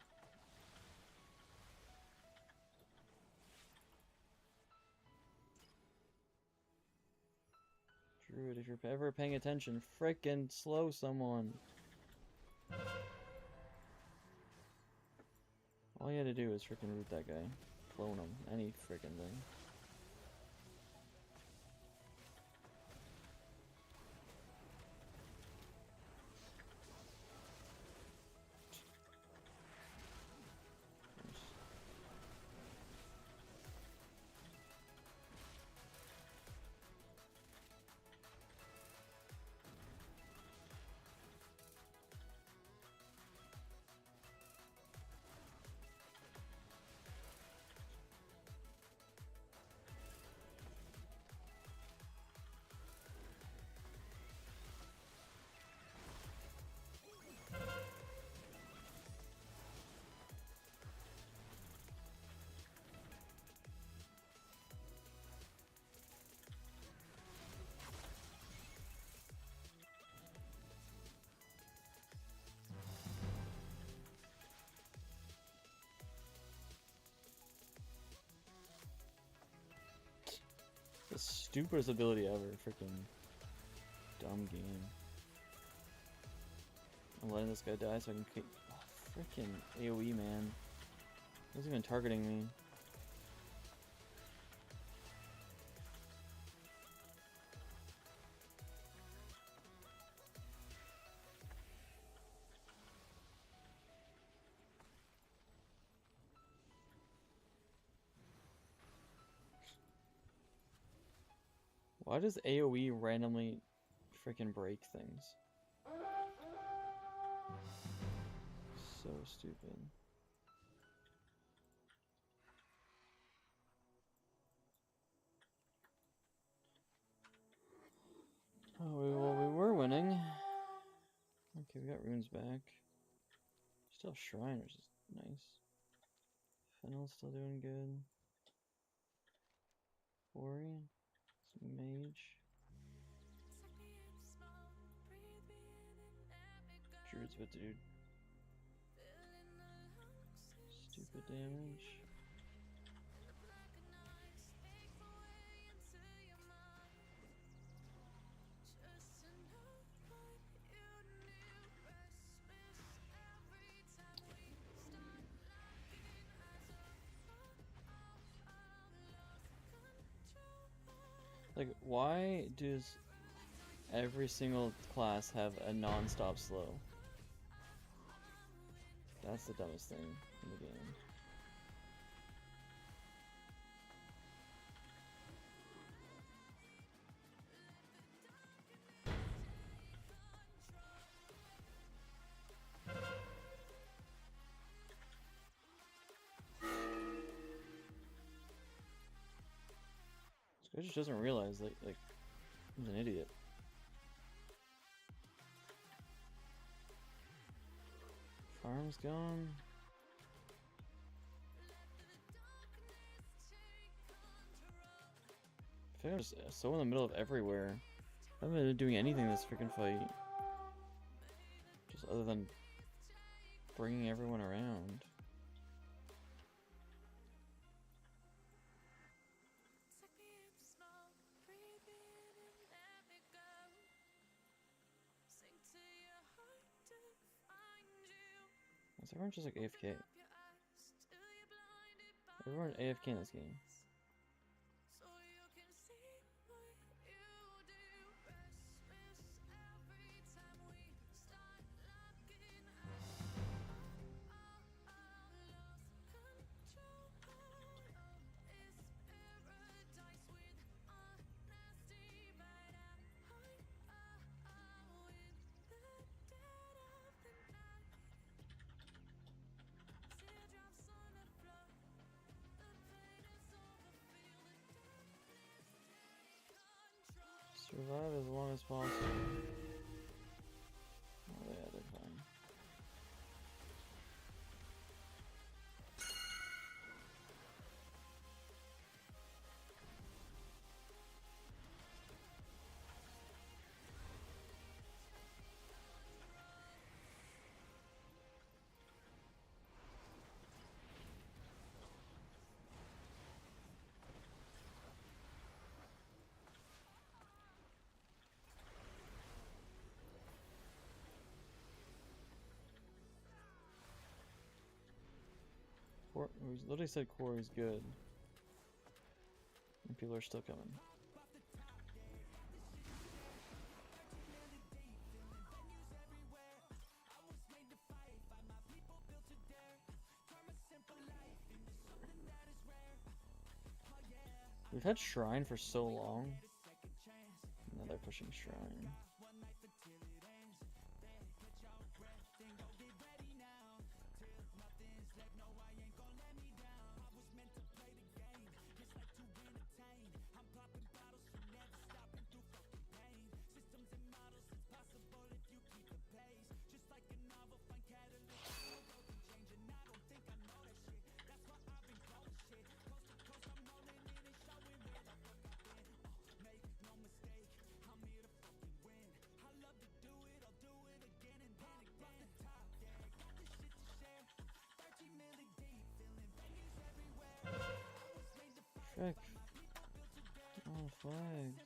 Druid, if you're ever paying attention, frickin' slow someone. All you had to do is frickin' root that guy. Clone him. Any frickin' thing. The stupidest ability ever, freaking dumb game. I'm letting this guy die so I can keep freaking AoE, man. He's even targeting me. Why does AoE randomly freaking break things? So stupid. Oh, well, we were winning. Okay, we got runes back. Still have shrine, which is nice. Fennel's still doing good. Ori, mage. Druid's with dude. Stupid damage. Like, why does every single class have a non-stop slow? That's the dumbest thing in the game. This guy just doesn't realize, like he's an idiot. Farm's gone. I feel like I'm just so in the middle of everywhere. I haven't been doing anything this freaking fight. Just other than bringing everyone around. Is everyone just like AFK? Everyone AFK in this game. Survive as long as possible. Oh yeah, they're fine. We literally said Corey's good. And people are still coming. We've had Shrine for so long. Now they're pushing Shrine. Frick. Oh, flags.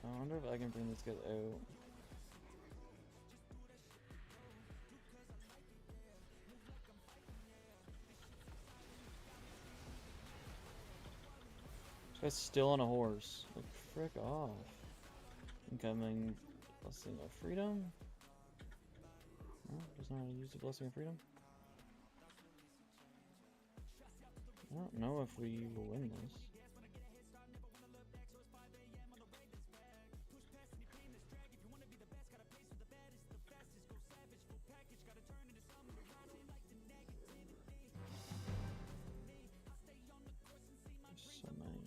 I wonder if I can bring this guy out. Guy's still on a horse. Like, frick off. Incoming blessing of freedom. No, doesn't know how to use the blessing of freedom. I don't know if we will win this. So many.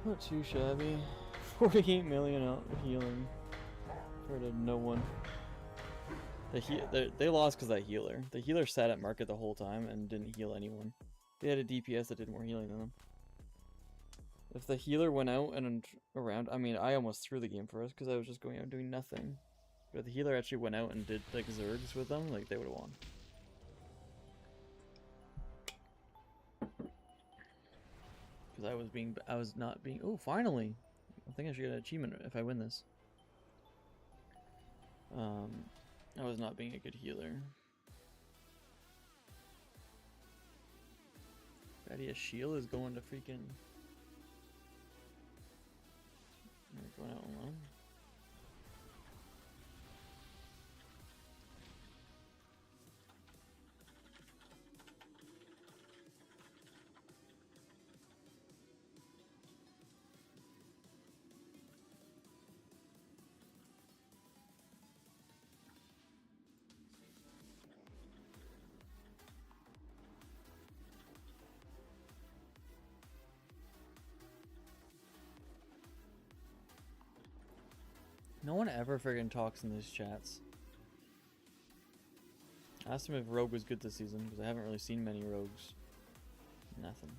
Not too shabby. 48 million out healing. For to no one. They lost because that healer. The healer sat at market the whole time and didn't heal anyone. They had a DPS that did more healing than them. If the healer went out and around, I mean, I almost threw the game for us because I was just going out doing nothing. But if the healer actually went out and did like Zergs with them, like they would have won. Because I was not being. Oh, finally! I think I should get an achievement if I win this. I was not being a good healer. Betty, a shield is going to freaking. They're going out alone. No one ever friggin' talks in these chats. I asked him if Rogue was good this season, because I haven't really seen many Rogues. Nothing.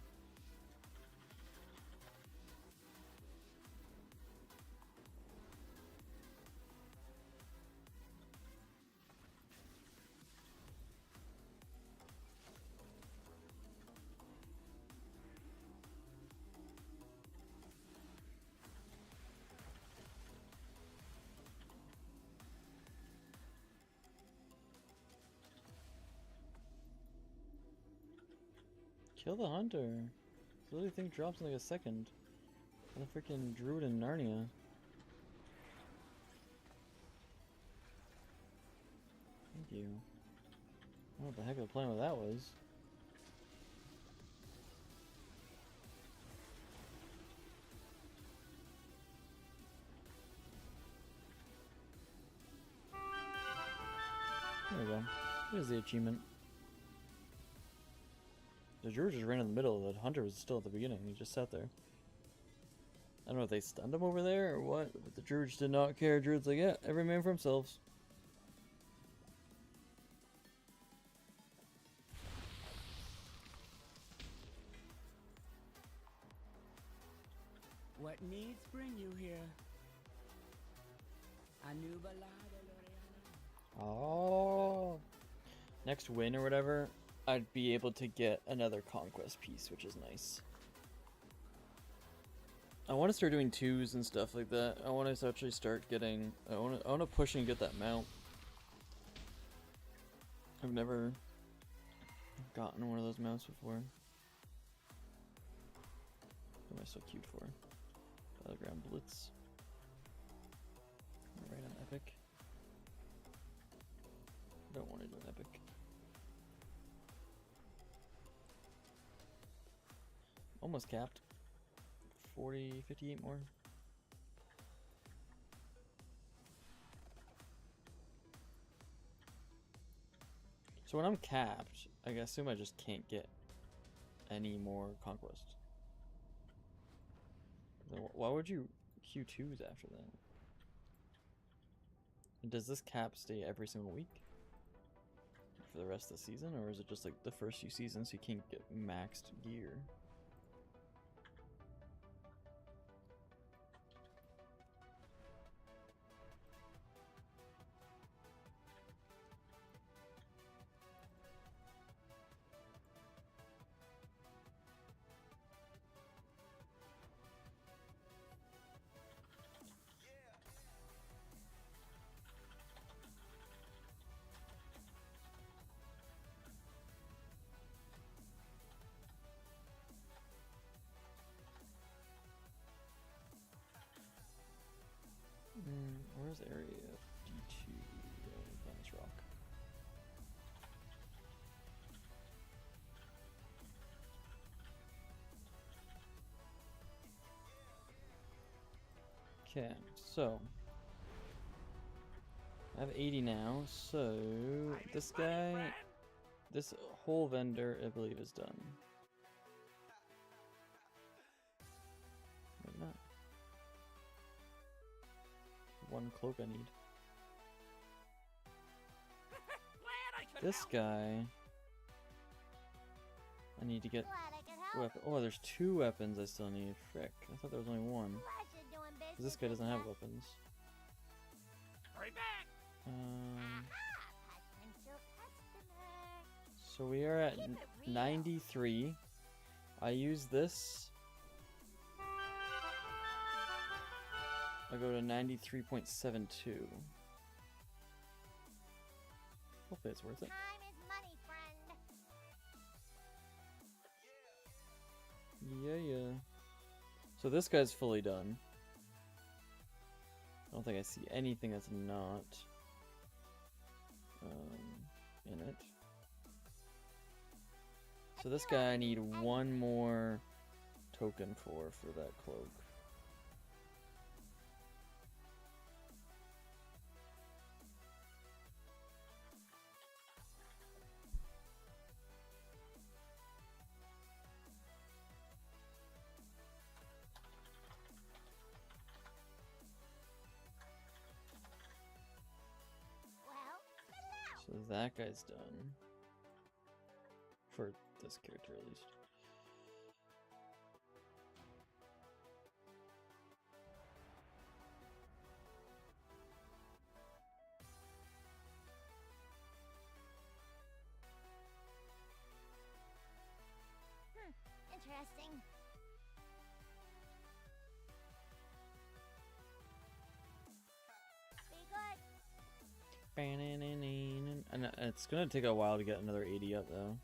Kill the hunter. This literally thing drops in like a second. And a freaking druid in Narnia. Thank you. I don't know what the heck of a plan what that was. There we go. Here's the achievement. The druid just ran in the middle, the hunter was still at the beginning, he just sat there. I don't know if they stunned him over there or what, but the druids did not care. Druid's like, yeah, every man for themselves. What needs bring you here? Oh. Next win or whatever, I'd be able to get another conquest piece, which is nice. I want to start doing twos and stuff like that. I want to actually start getting. I want to push and get that mount. I've never gotten one of those mounts before. What am I so cute for? Battleground Blitz. Right on epic. I don't want to do an epic. Almost capped. 40, 58 more. So when I'm capped, I assume I just can't get any more conquest. Then why would you Q2s after that? And does this cap stay every single week? For the rest of the season? Or is it just like the first few seasons so you can't get maxed gear? Okay, so I have 80 now, so this guy, this whole vendor, I believe, is done. Maybe not. One cloak I need. This guy, I need to get weapon. Oh, there's 2 weapons I still need. Frick, I thought there was only 1. 'Cause this guy doesn't have weapons. So we are at 93. I use this. I go to 93.72. Hopefully it's worth it. Time is money, friend. Yeah. So this guy's fully done. I don't think I see anything that's not in it. So this guy I need 1 more token for that cloak. So that guy's done. For this character, at least. Interesting. Be good. And it's gonna take a while to get another 80 up, though.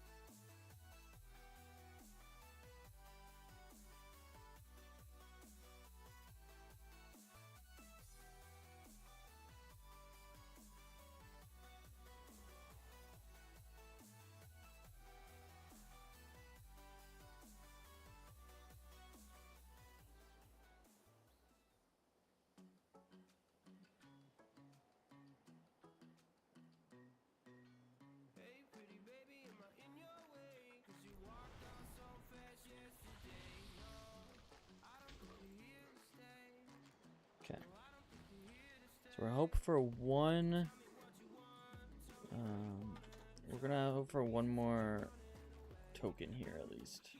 Okay. So we're hoping for 1. We're gonna hope for 1 more token here at least.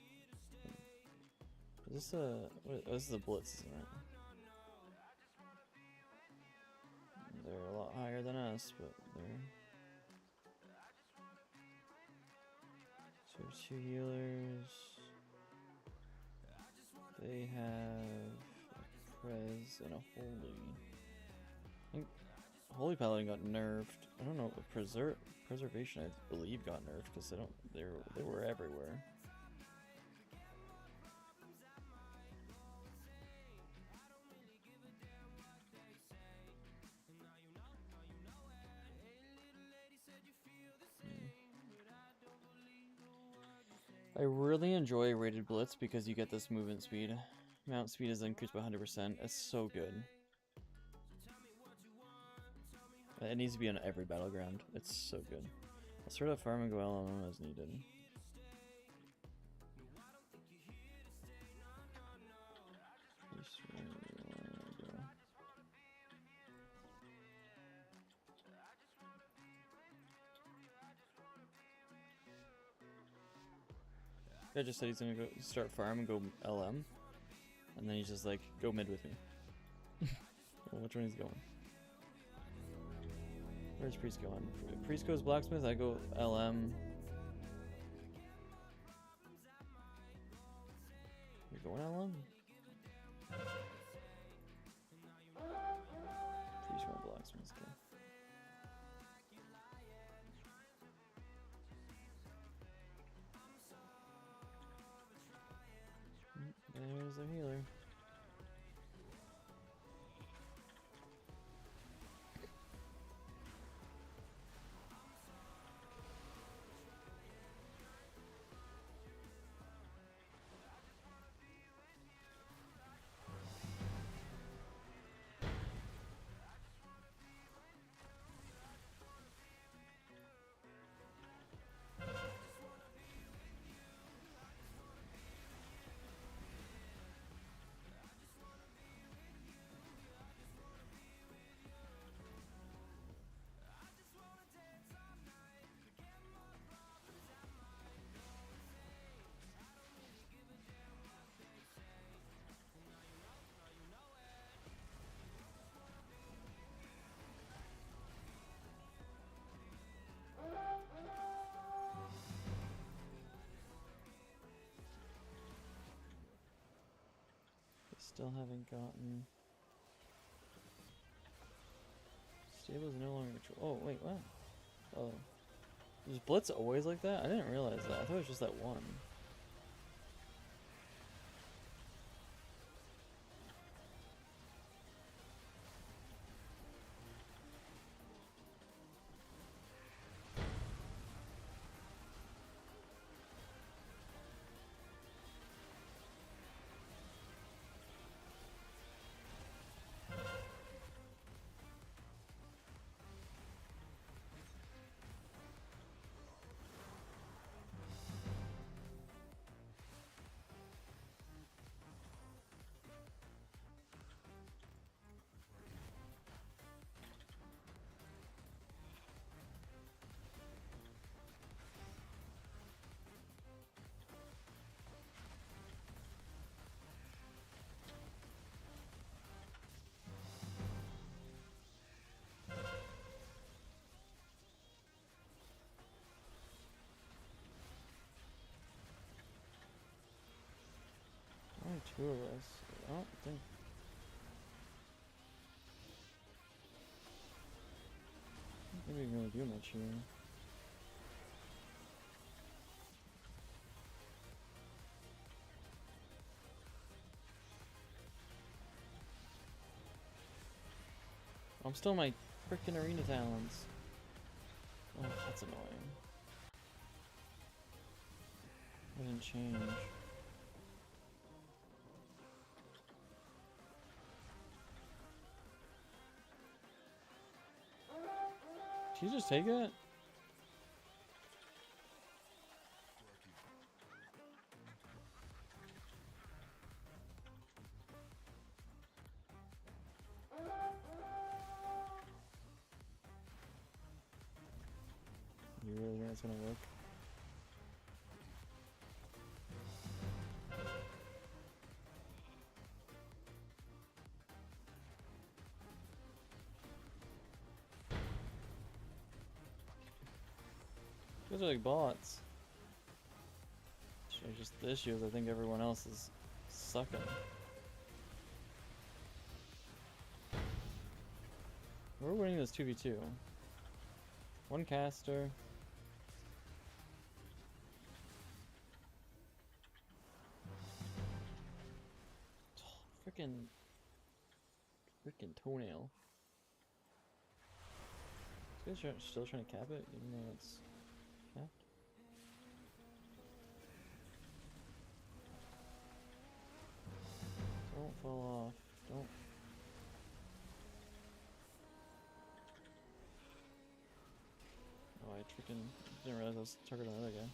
Is this a? This is a blitz, isn't it? They're a lot higher than us, but they're. So 2 healers. They have a Prez and a Holy. I think Holy Paladin got nerfed. I don't know. Preservation, I believe, got nerfed because they were everywhere. I really enjoy rated blitz because you get this movement speed. Mount speed is increased by 100%. It's so good. It needs to be on every battleground. It's so good. I'll start a farm and go LMM as needed. Guy just said he's gonna go start farm and go LM, and then he's just like, go mid with me. Well, which one he's going? Where's Priest going? If Priest goes blacksmith, I go LM. You going LM? Priest went blacksmith. Okay. There's the healer. Still haven't gotten. Stable is no longer control. Oh wait, what? Oh, is Blitz always like that? I didn't realize that. I thought it was just that one. Only two of us. I don't think. I don't think we can really do much here. I'm still my frickin' arena talents. Oh, that's annoying. It didn't change. Did you just take it? You really think it's gonna work? Those are like bots. Just the issue is I think everyone else is sucking. We're winning this 2v2. One caster. Frickin' toenail. This guy's still trying to cap it, even though it's capped. Don't fall off. Don't. Oh, I freaking didn't realize I was targeting another guy.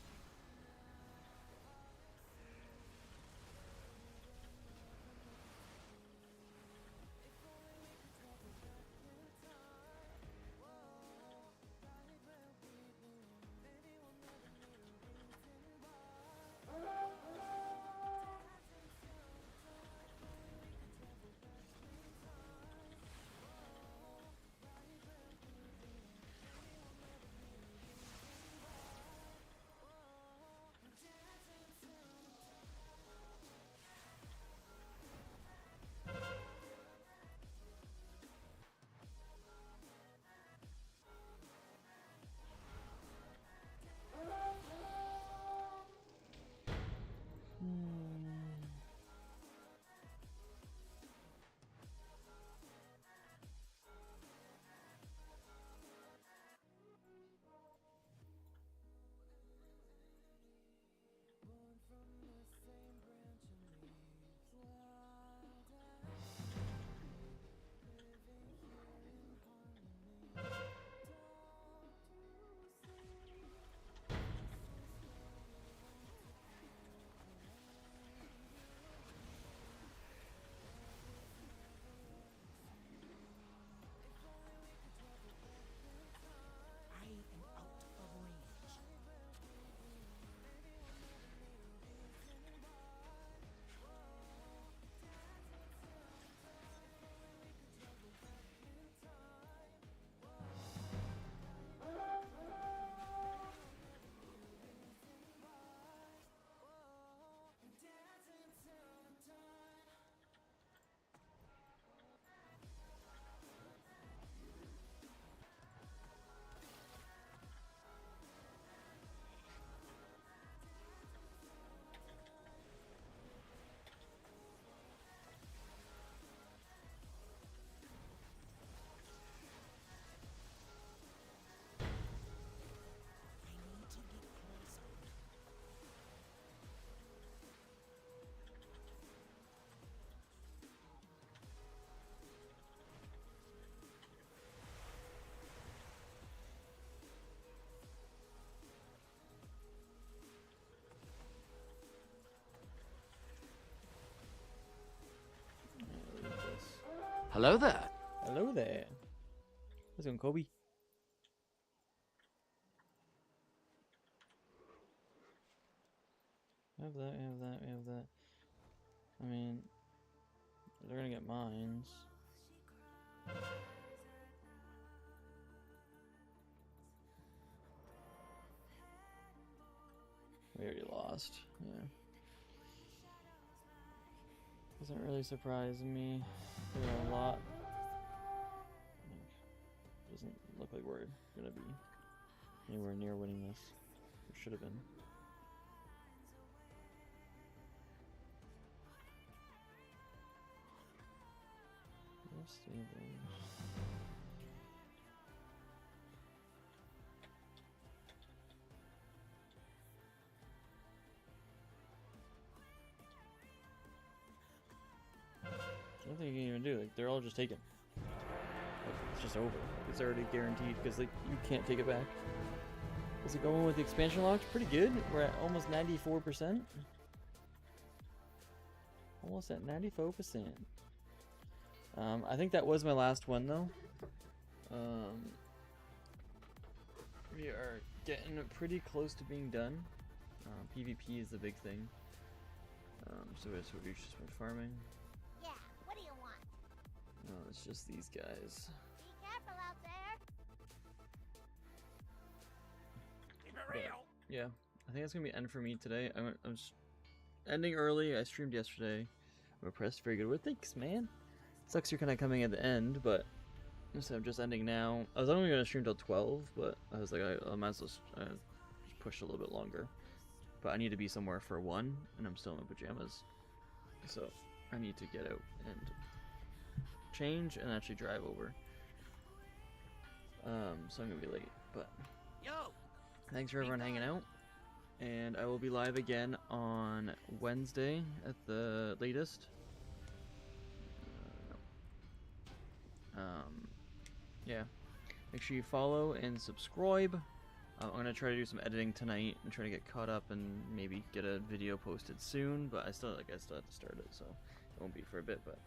Hello there. Hello there. How's it going, Kobe? We have that, we have that, we have that. I mean, they're gonna get mines. We already lost, yeah. Doesn't really surprise me. We got a lot. Doesn't look like we're gonna be anywhere near winning this. We should have been. Nothing you can even do. Like, they're all just taken. Like, it's just over. It's already guaranteed because like you can't take it back. Is it going with the expansion locks? Pretty good. We're at almost 94%. Almost at 94%. I think that was my last one though. We are getting pretty close to being done. PvP is the big thing. So we've just been farming. Yeah, what do you want? No, it's just these guys. Be careful out there. But, yeah, I think that's gonna be end for me today. I'm just ending early. I streamed yesterday. I'm impressed. Very good work. Thanks, man. Sucks you're kind of coming at the end, but so I'm just ending now. I was only gonna stream till 12, but I was like, I might as well just push a little bit longer. But I need to be somewhere for 1, and I'm still in my pajamas, so I need to get out and change and actually drive over. So I'm gonna be late, but thanks for everyone hanging out, and I will be live again on Wednesday at the latest. Yeah, make sure you follow and subscribe. I'm gonna try to do some editing tonight and try to get caught up and maybe get a video posted soon, but I still have to start it, so it won't be for a bit, but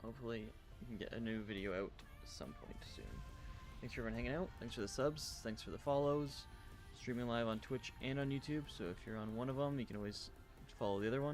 hopefully we can get a new video out some point soon. Thanks for everyone hanging out. Thanks for the subs. Thanks for the follows. Streaming live on Twitch and on YouTube, so if you're on one of them, you can always follow the other one.